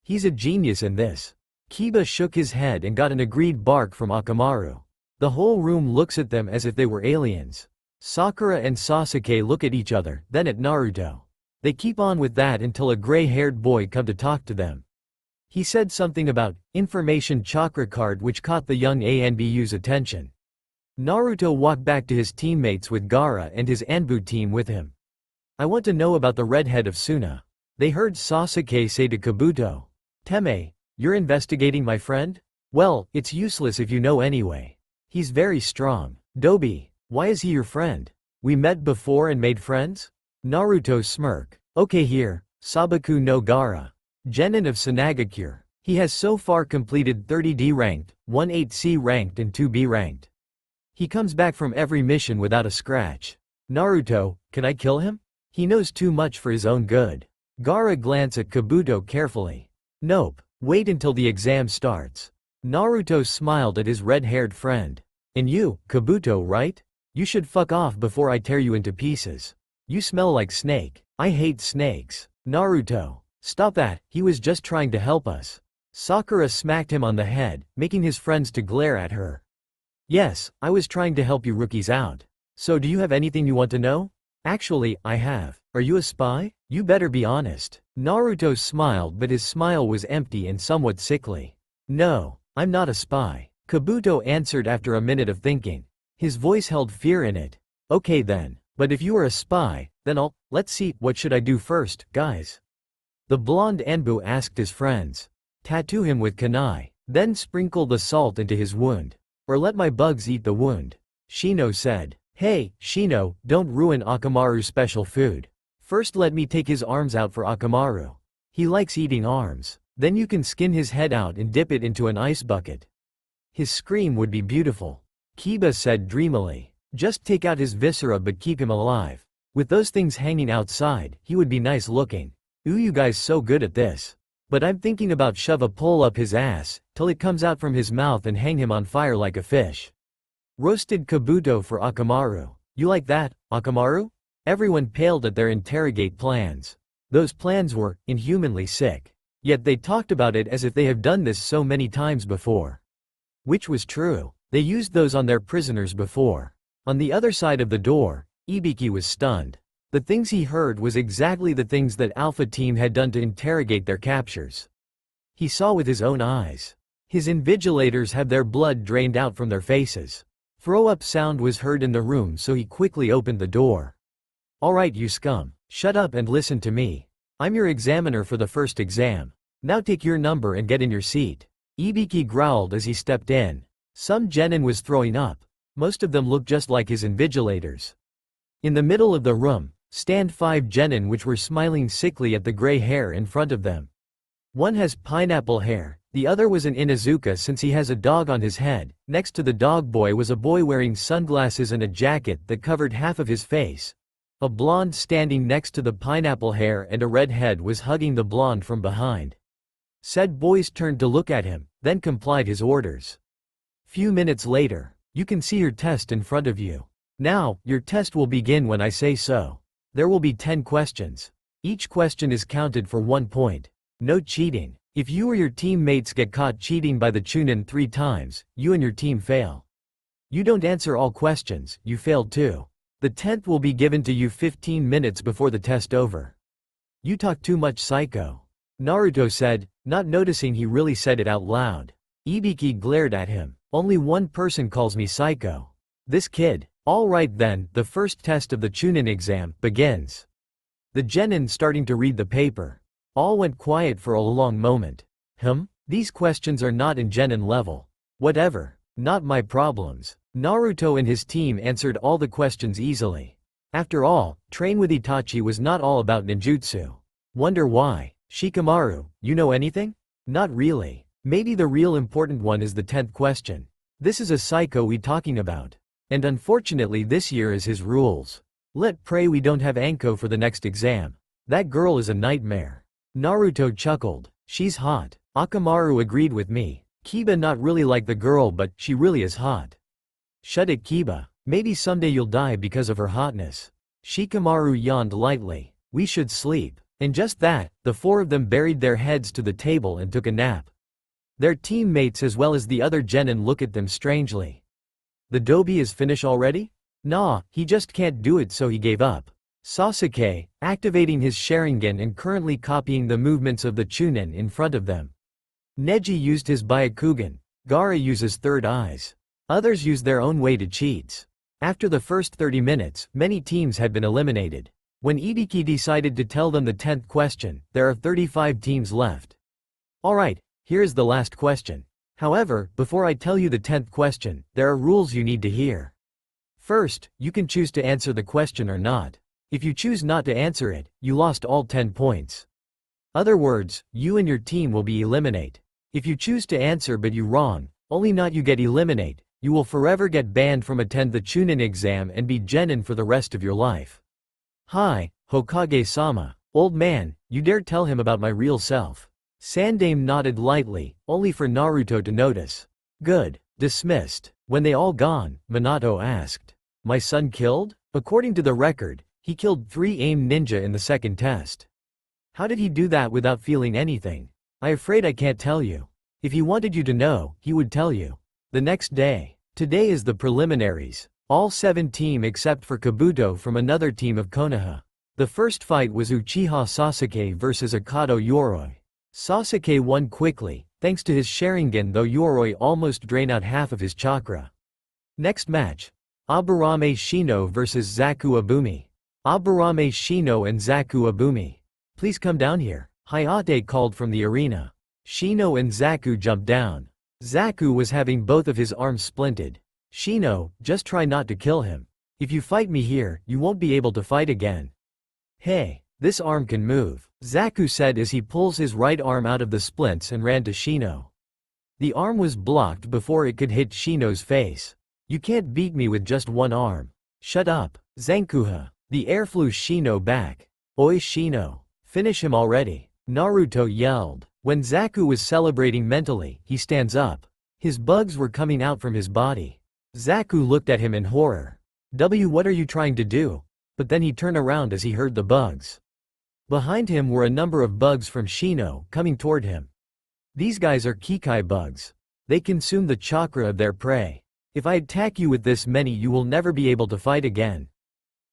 He's a genius in this. Kiba shook his head and got an agreed bark from Akamaru. The whole room looks at them as if they were aliens. Sakura and Sasuke look at each other, then at Naruto. They keep on with that until a gray-haired boy come to talk to them. He said something about information chakra card which caught the young Anbu's attention. Naruto walked back to his teammates with Gaara and his Anbu team with him. I want to know about the redhead of Suna. They heard Sasuke say to Kabuto. Teme, you're investigating my friend? Well, it's useless if you know anyway. He's very strong. Dobi, why is he your friend? We met before and made friends? Naruto smirk. Okay here, Sabaku no Gaara. Genin of Sanagakure. He has so far completed 30D ranked, 18C ranked and 2B ranked. He comes back from every mission without a scratch. Naruto, can I kill him? He knows too much for his own good. Gaara glanced at Kabuto carefully. Nope, wait until the exam starts. Naruto smiled at his red-haired friend. And you, Kabuto, right? You should fuck off before I tear you into pieces. You smell like snake. I hate snakes. Naruto, stop that, he was just trying to help us. Sakura smacked him on the head, making his friends to glare at her. Yes, I was trying to help you rookies out. So do you have anything you want to know? Actually, I have. Are you a spy? You better be honest. Naruto smiled but his smile was empty and somewhat sickly. No, I'm not a spy. Kabuto answered after a minute of thinking. His voice held fear in it. Okay then, but if you are a spy, then let's see, what should I do first, guys? The blonde Anbu asked his friends. Tattoo him with kunai, then sprinkle the salt into his wound. Or let my bugs eat the wound. Shino said. Hey, Shino, don't ruin Akamaru's special food. First let me take his arms out for Akamaru. He likes eating arms. Then you can skin his head out and dip it into an ice bucket. His scream would be beautiful. Kiba said dreamily. Just take out his viscera but keep him alive. With those things hanging outside, he would be nice looking. Ooh, you guys so good at this. But I'm thinking about shove a pole up his ass, till it comes out from his mouth and hang him on fire like a fish. Roasted Kabuto for Akamaru. You like that, Akamaru? Everyone paled at their interrogate plans. Those plans were inhumanly sick. Yet they talked about it as if they have done this so many times before. Which was true. They used those on their prisoners before. On the other side of the door, Ibiki was stunned. The things he heard was exactly the things that Alpha Team had done to interrogate their captures. He saw with his own eyes. His invigilators had their blood drained out from their faces. Throw-up sound was heard in the room so he quickly opened the door. Alright you scum, Shut up and listen to me. I'm your examiner for the first exam. Now take your number and get in your seat. Ibiki growled as he stepped in. Some genin was throwing up. Most of them looked just like his invigilators. In the middle of the room, stand 5 genin which were smiling sickly at the gray hair in front of them. One has pineapple hair, the other was an Inuzuka since he has a dog on his head. Next to the dog boy was a boy wearing sunglasses and a jacket that covered half of his face. A blonde standing next to the pineapple hair and a redhead was hugging the blonde from behind. Said boys turned to look at him, then complied his orders. Few minutes later, you can see your test in front of you. Now, your test will begin when I say so. There will be 10 questions. Each question is counted for 1 point. No cheating. If you or your teammates get caught cheating by the Chunin 3 times, you and your team fail. You don't answer all questions, you failed too. The 10th will be given to you 15 minutes before the test over. You talk too much, psycho. Naruto said, not noticing he really said it out loud. Ibiki glared at him. Only one person calls me psycho. This kid. Alright then, the first test of the Chunin exam begins. The genin starting to read the paper. All went quiet for a long moment. These questions are not in genin level. Whatever. Not my problems. Naruto and his team answered all the questions easily. After all, Train with Itachi was not all about ninjutsu. Wonder why? Shikamaru, you know anything? Not really. Maybe the real important one is the 10th question. This is a psycho we talking about. And unfortunately this year is his rules. Let pray we don't have Anko for the next exam. That girl is a nightmare. Naruto chuckled. She's hot. Akamaru agreed with me. Kiba not really like the girl but she really is hot. Shut it Kiba. Maybe someday you'll die because of her hotness. Shikamaru yawned lightly. We should sleep. And just that, the 4 of them buried their heads to the table and took a nap. Their teammates as well as the other genin look at them strangely. The dobi is finished already? Nah, he just can't do it so he gave up. Sasuke, activating his Sharingan and currently copying the movements of the Chunin in front of them. Neji used his Byakugan. Gaara uses third eyes. Others use their own way to cheats. After the first 30 minutes, many teams had been eliminated. When Ibiki decided to tell them the 10th question, there are 35 teams left. Alright, here is the last question. However, before I tell you the 10th question, there are rules you need to hear. First, you can choose to answer the question or not. If you choose not to answer it, you lost all 10 points. Other words, you and your team will be eliminate. If you choose to answer but you wrong, only not you get eliminate, you will forever get banned from attend the Chunin exam and be genin for the rest of your life. Hi, Hokage-sama. Old man, you dare tell him about my real self. Sandame nodded lightly, only for Naruto to notice. Good. Dismissed. When they all gone, Minato asked. My son killed? According to the record, he killed 3 AIM ninja in the second test. How did he do that without feeling anything? I'm afraid I can't tell you. If he wanted you to know, he would tell you. The next day. Today is the preliminaries. All 7 team except for Kabuto from another team of Konoha. The first fight was Uchiha Sasuke versus Akado Yoroi. Sasuke won quickly, thanks to his Sharingan though Yoroi almost drained out half of his chakra. Next match. Aburame Shino vs Zaku Abumi. Aburame Shino and Zaku Abumi. Please come down here. Hayate called from the arena. Shino and Zaku jumped down. Zaku was having both of his arms splinted. Shino, just try not to kill him. If you fight me here, you won't be able to fight again. Hey, this arm can move, Zaku said as he pulls his right arm out of the splints and ran to Shino. The arm was blocked before it could hit Shino's face. You can't beat me with just one arm. Shut up, Zankuha. The air flew Shino back. Oi Shino, finish him already, Naruto yelled. When Zaku was celebrating mentally, he stands up. His bugs were coming out from his body. Zaku looked at him in horror. What are you trying to do? But then he turned around as he heard the bugs. Behind him were a number of bugs from Shino coming toward him. These guys are Kikai bugs. They consume the chakra of their prey. If I attack you with this many you will never be able to fight again.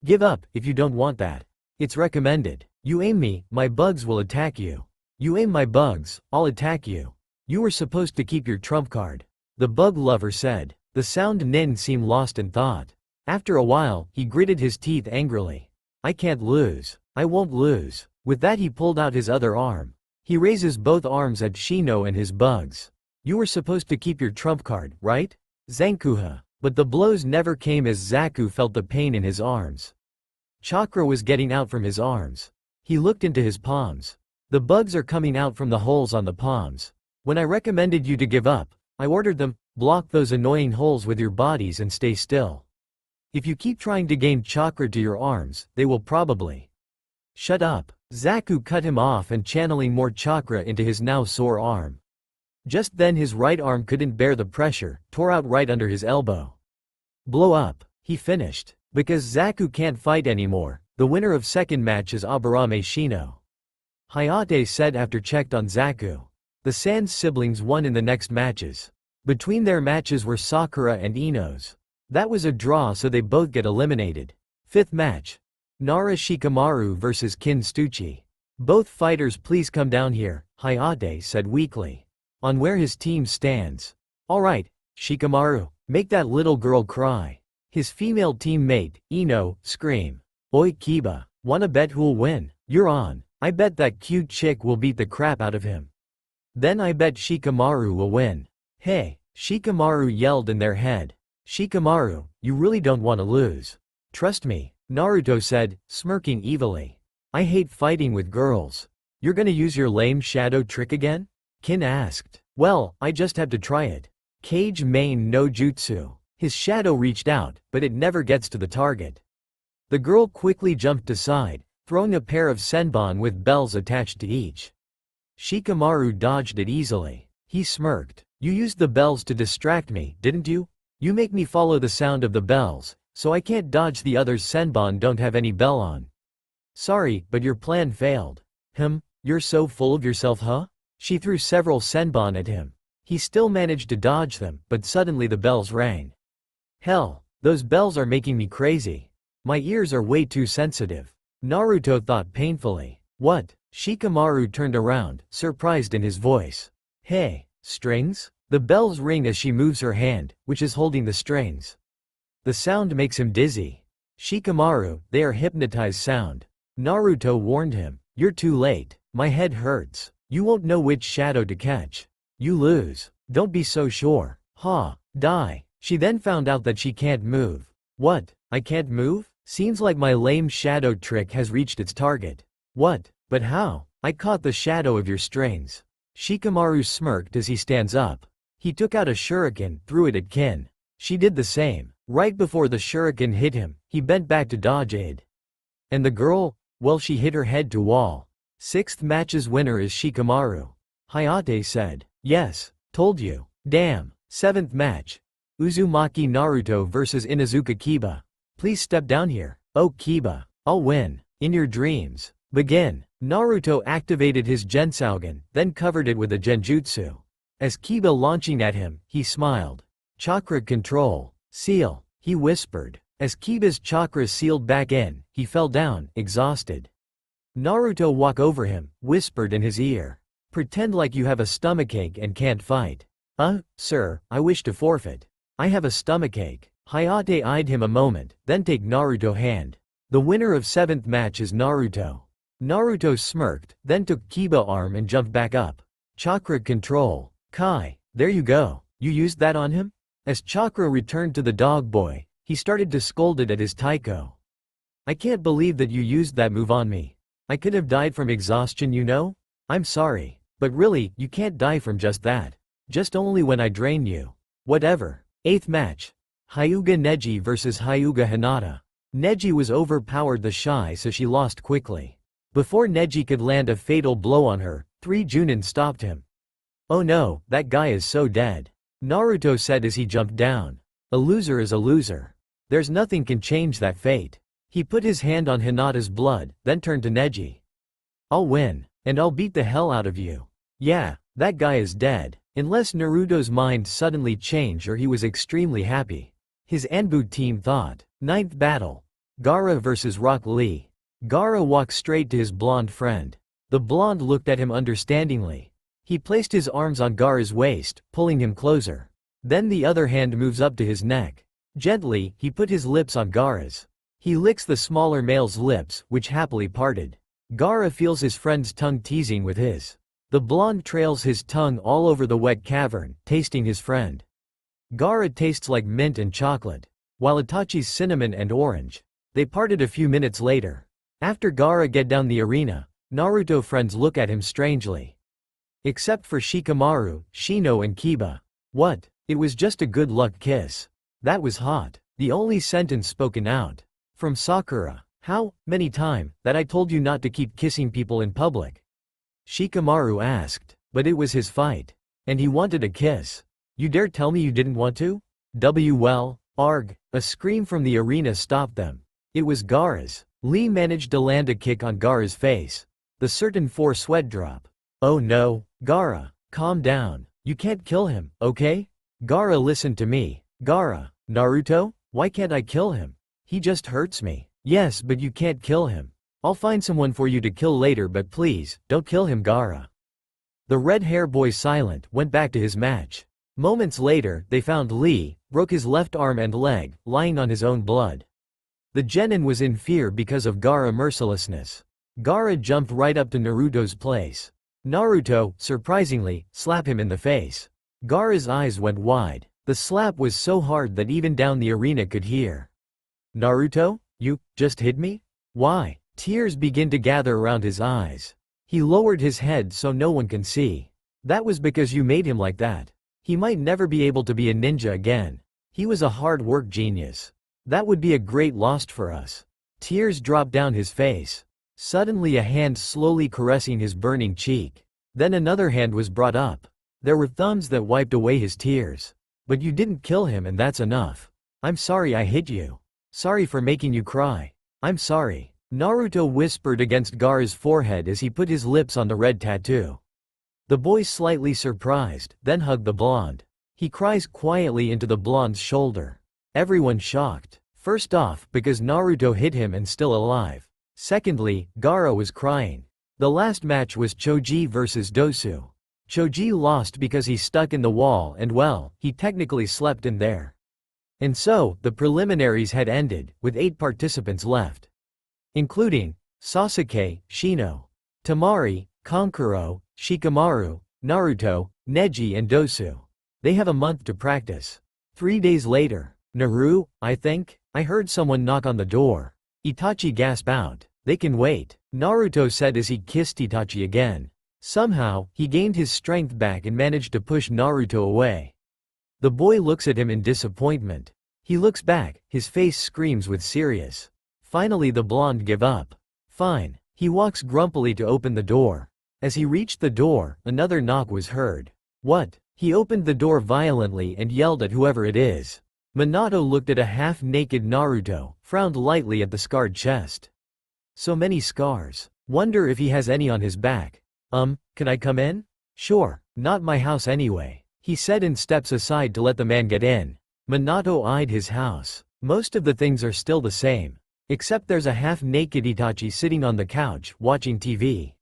Give up if you don't want that. It's recommended. You aim me, my bugs will attack you. You aim my bugs, I'll attack you. You were supposed to keep your trump card. The bug lover said. The sound Nin seemed lost in thought. After a while, he gritted his teeth angrily. I can't lose. I won't lose. With that he pulled out his other arm. He raises both arms at Shino and his bugs. You were supposed to keep your trump card, right? Zankuha. But the blows never came as Zaku felt the pain in his arms. Chakra was getting out from his arms. He looked into his palms. The bugs are coming out from the holes on the palms. When I recommended you to give up, I ordered them, block those annoying holes with your bodies and stay still. If you keep trying to gain chakra to your arms, they will probably. Shut up. Zaku cut him off and channeling more chakra into his now sore arm. Just then his right arm couldn't bear the pressure, tore out right under his elbow. Blow up. He finished. Because Zaku can't fight anymore, the winner of second match is Aburame Shino. Hayate said after checked on Zaku. The Sans siblings won in the next matches. Between their matches were Sakura and Ino's. That was a draw so they both get eliminated. Fifth match. Nara Shikamaru vs Kintsuchi. Both fighters please come down here, Hayate said weakly. On where his team stands. Alright, Shikamaru, make that little girl cry. His female teammate, Ino, scream. Oi Kiba, wanna bet who'll win? You're on. I bet that cute chick will beat the crap out of him. Then I bet Shikamaru will win. Hey, Shikamaru yelled in their head. Shikamaru, you really don't want to lose. Trust me, Naruto said, smirking evilly. I hate fighting with girls. You're gonna use your lame shadow trick again? Kin asked. Well, I just have to try it. Kage main no jutsu. His shadow reached out, but it never gets to the target. The girl quickly jumped aside, throwing a pair of senbon with bells attached to each. Shikamaru dodged it easily. He smirked. You used the bells to distract me, didn't you? You make me follow the sound of the bells, so I can't dodge the others. Senbon don't have any bell on. Sorry, but your plan failed. You're so full of yourself, huh? She threw several senbon at him. He still managed to dodge them, but suddenly the bells rang. Hell, those bells are making me crazy. My ears are way too sensitive. Naruto thought painfully. What? Shikamaru turned around, surprised in his voice. Hey, strings? The bells ring as she moves her hand, which is holding the strings. The sound makes him dizzy. Shikamaru, they are hypnotized sound. Naruto warned him. You're too late. My head hurts. You won't know which shadow to catch. You lose. Don't be so sure. Die. She then found out that she can't move. What? I can't move? Seems like my lame shadow trick has reached its target. What? But how? I caught the shadow of your strings. Shikamaru smirked as he stands up. He took out a shuriken, threw it at Kin. She did the same. Right before the shuriken hit him, he bent back to dodge it. And the girl? Well, she hit her head to wall. Sixth match's winner is Shikamaru. Hayate said. Yes, told you. Damn. Seventh match. Uzumaki Naruto vs Inuzuka Kiba. Please step down here. Oh Kiba. I'll win. In your dreams. Begin. Naruto activated his Gensaugen, then covered it with a Genjutsu. As Kiba launching at him, he smiled. Chakra control. Seal. He whispered. As Kiba's chakra sealed back in, he fell down, exhausted. Naruto walked over him, whispered in his ear. Pretend like you have a stomachache and can't fight. Sir, I wish to forfeit. I have a stomachache. Hayate eyed him a moment, then take Naruto hand. The winner of seventh match is Naruto. Naruto smirked, then took Kiba arm and jumped back up. Chakra control. Kai, there you go. You used that on him? As chakra returned to the dog boy, he started to scold it at his taiko. I can't believe that you used that move on me. I could have died from exhaustion, you know? I'm sorry. But really, you can't die from just that. Just only when I drain you. Whatever. Eighth match. Hyuga Neji vs Hyuga Hinata. Neji was overpowered the shy so she lost quickly. Before Neji could land a fatal blow on her, 3 Chunin stopped him. Oh no, that guy is so dead. Naruto said as he jumped down. A loser is a loser. There's nothing can change that fate. He put his hand on Hinata's blood, then turned to Neji. I'll win, and I'll beat the hell out of you. Yeah, that guy is dead. Unless Naruto's mind suddenly changed or he was extremely happy. His Anbu team thought. Ninth battle. Gaara vs Rock Lee. Gaara walked straight to his blonde friend. The blonde looked at him understandingly. He placed his arms on Gaara's waist, pulling him closer. Then the other hand moves up to his neck. Gently, he put his lips on Gaara's. He licks the smaller male's lips, which happily parted. Gaara feels his friend's tongue teasing with his. The blonde trails his tongue all over the wet cavern, tasting his friend. Gaara tastes like mint and chocolate, while Itachi's cinnamon and orange. They parted a few minutes later. After Gaara get down the arena, Naruto friends look at him strangely. Except for Shikamaru, Shino and Kiba. What? It was just a good luck kiss. That was hot. The only sentence spoken out. From Sakura. How many times that I told you not to keep kissing people in public? Shikamaru asked. But it was his fight. And he wanted a kiss. You dare tell me you didn't want to? Well, arg. A scream from the arena stopped them. It was Gaara's. Lee managed to land a kick on Gaara's face. The certain 4 sweat drop. Oh no, Gaara, calm down. You can't kill him, okay? Gaara, listen to me. Gaara, Naruto, why can't I kill him? He just hurts me. Yes, but you can't kill him. I'll find someone for you to kill later, but please, don't kill him, Gaara. The red hair boy silent went back to his match. Moments later, they found Lee, broke his left arm and leg, lying on his own blood. The genin was in fear because of Gaara mercilessness. Gaara jumped right up to Naruto's place. Naruto, surprisingly, slapped him in the face. Gaara's eyes went wide. The slap was so hard that even down the arena could hear. Naruto, you just hit me? Why? Tears begin to gather around his eyes. He lowered his head so no one can see. That was because you made him like that. He might never be able to be a ninja again. He was a hard work genius. That would be a great loss for us. Tears dropped down his face. Suddenly a hand slowly caressing his burning cheek. Then another hand was brought up. There were thumbs that wiped away his tears. But you didn't kill him, and that's enough. I'm sorry I hit you. Sorry for making you cry. I'm sorry. Naruto whispered against Gaara's forehead as he put his lips on the red tattoo. The boy slightly surprised, then hugged the blonde. He cries quietly into the blonde's shoulder. Everyone shocked. First off, because Naruto hit him and still alive. Secondly, Gaara was crying. The last match was Choji versus Dosu. Choji lost because he stuck in the wall and well, he technically slept in there. And so, the preliminaries had ended, with 8 participants left. Including Sasuke, Shino, Temari, Kankuro, Shikamaru, Naruto, Neji and Dosu. They have a month to practice. 3 days later. Naru, I think? I heard someone knock on the door. Itachi gasped out. They can wait, Naruto said as he kissed Itachi again. Somehow, he gained his strength back and managed to push Naruto away. The boy looks at him in disappointment. He looks back, his face screams with serious. Finally the blonde gave up. Fine. He walks grumpily to open the door. As he reached the door, another knock was heard. What? He opened the door violently and yelled at whoever it is. Minato looked at a half-naked Naruto, frowned lightly at the scarred chest. So many scars. Wonder if he has any on his back. Can I come in? Sure, not my house anyway, he said and steps aside to let the man get in. Minato eyed his house. Most of the things are still the same. Except there's a half-naked Itachi sitting on the couch, watching TV.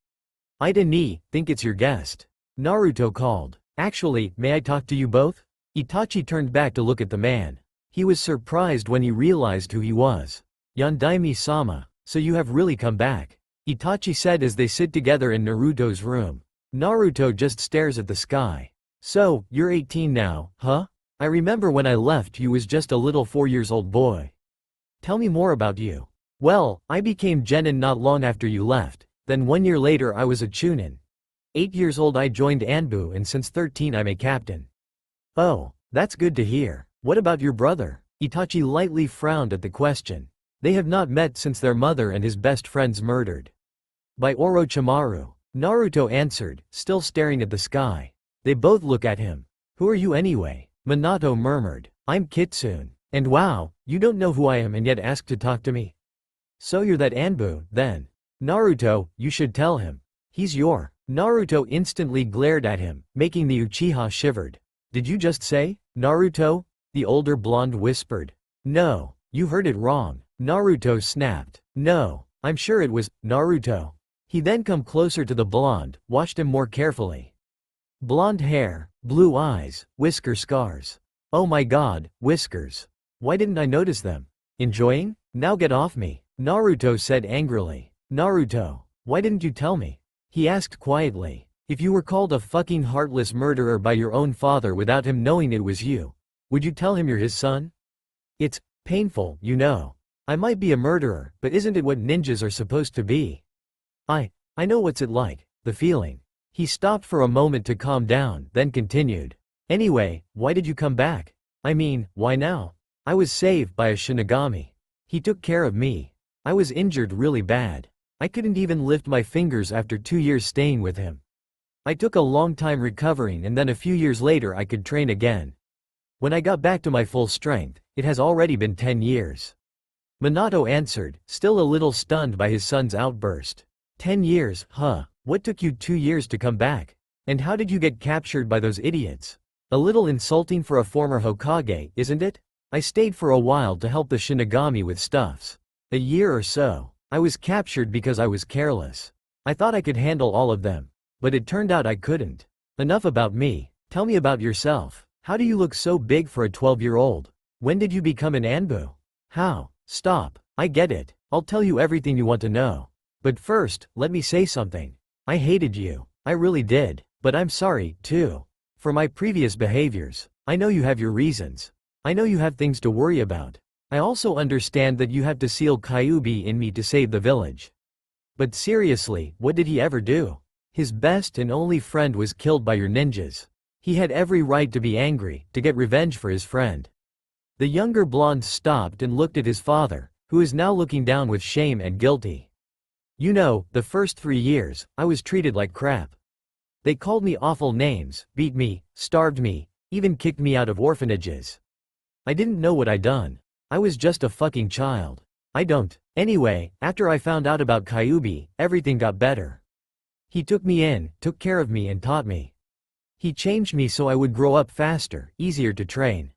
I didn't think it's your guest. Naruto called. Actually, may I talk to you both? Itachi turned back to look at the man. He was surprised when he realized who he was. Yondaime-sama, so you have really come back, Itachi said as they sit together in Naruto's room. Naruto just stares at the sky. So, you're 18 now, huh? I remember when I left you was just a little 4-year-old boy. Tell me more about you. Well, I became genin not long after you left, then 1 year later I was a Chunin. 8 years old I joined Anbu and since 13 I'm a captain. Oh, that's good to hear. What about your brother? Itachi lightly frowned at the question. They have not met since their mother and his best friends murdered by Orochimaru. Naruto answered, still staring at the sky. They both look at him. Who are you anyway? Minato murmured. I'm Kitsune. And wow, you don't know who I am and yet ask to talk to me? So you're that Anbu, then. Naruto, you should tell him. He's your. Naruto instantly glared at him, making the Uchiha shivered. Did you just say, Naruto? The older blonde whispered. No, you heard it wrong. Naruto snapped. No, I'm sure it was, Naruto. He then come closer to the blonde, watched him more carefully. Blonde hair, blue eyes, whisker scars. Oh my god, whiskers. Why didn't I notice them? Enjoying? Now get off me, Naruto said angrily. Naruto, why didn't you tell me? He asked quietly. If you were called a fucking heartless murderer by your own father without him knowing it was you, would you tell him you're his son? It's painful, you know. I might be a murderer, but isn't it what ninjas are supposed to be? I know what's it like, the feeling. He stopped for a moment to calm down, then continued. Anyway, why did you come back? I mean, why now? I was saved by a Shinigami. He took care of me. I was injured really bad. I couldn't even lift my fingers after 2 years staying with him. I took a long time recovering and then a few years later I could train again. When I got back to my full strength, it has already been 10 years. Minato answered, still a little stunned by his son's outburst. 10 years, huh? What took you 2 years to come back? And how did you get captured by those idiots? A little insulting for a former Hokage, isn't it? I stayed for a while to help the Shinigami with stuffs. A year or so. I was captured because I was careless. I thought I could handle all of them. But it turned out I couldn't. Enough about me. Tell me about yourself. How do you look so big for a 12-year-old? When did you become an Anbu? How? Stop. I get it. I'll tell you everything you want to know. But first, let me say something. I hated you. I really did. But I'm sorry, too. For my previous behaviors. I know you have your reasons. I know you have things to worry about. I also understand that you have to seal Kyuubi in me to save the village. But seriously, what did he ever do? His best and only friend was killed by your ninjas. He had every right to be angry, to get revenge for his friend. The younger blonde stopped and looked at his father, who is now looking down with shame and guilty. You know, the first 3 years, I was treated like crap. They called me awful names, beat me, starved me, even kicked me out of orphanages. I didn't know what I'd done. I was just a fucking child. I don't. Anyway, after I found out about Kyuubi, everything got better. He took me in, took care of me and taught me. He changed me so I would grow up faster, easier to train.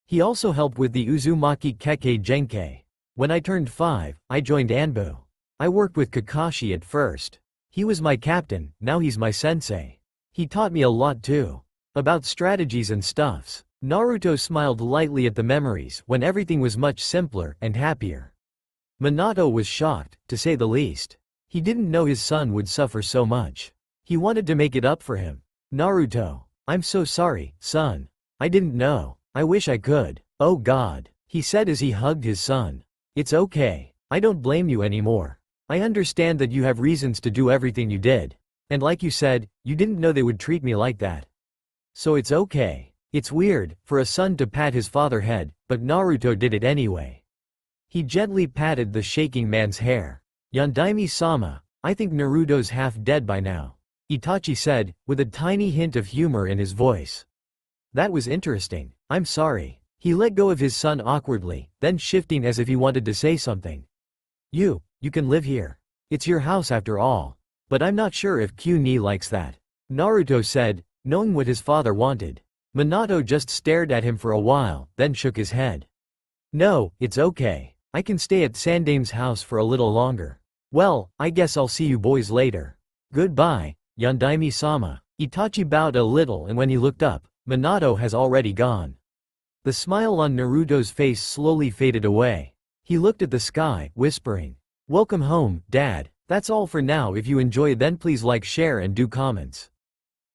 He also helped with the Uzumaki Kekkei Genkei. When I turned 5, I joined Anbu. I worked with Kakashi at first. He was my captain, now he's my sensei. He taught me a lot too. About strategies and stuffs. Naruto smiled lightly at the memories when everything was much simpler and happier. Minato was shocked, to say the least. He didn't know his son would suffer so much. He wanted to make it up for him. Naruto, I'm so sorry, son. I didn't know. I wish I could. Oh God, he said as he hugged his son. It's okay. I don't blame you anymore. I understand that you have reasons to do everything you did. And like you said, you didn't know they would treat me like that. So it's okay. It's weird, for a son to pat his father's head, but Naruto did it anyway. He gently patted the shaking man's hair. Yondaime-sama, I think Naruto's half dead by now. Itachi said, with a tiny hint of humor in his voice. That was interesting. I'm sorry. He let go of his son awkwardly, then shifting as if he wanted to say something. You can live here. It's your house after all. But I'm not sure if Chunin likes that. Naruto said, knowing what his father wanted. Minato just stared at him for a while, then shook his head. No, it's okay. I can stay at Sandame's house for a little longer. Well, I guess I'll see you boys later. Goodbye, Yondaime-sama. Itachi bowed a little and when he looked up, Minato has already gone. The smile on Naruto's face slowly faded away. He looked at the sky, whispering, "Welcome home, Dad." That's all for now. If you enjoy then please like, share and do comments.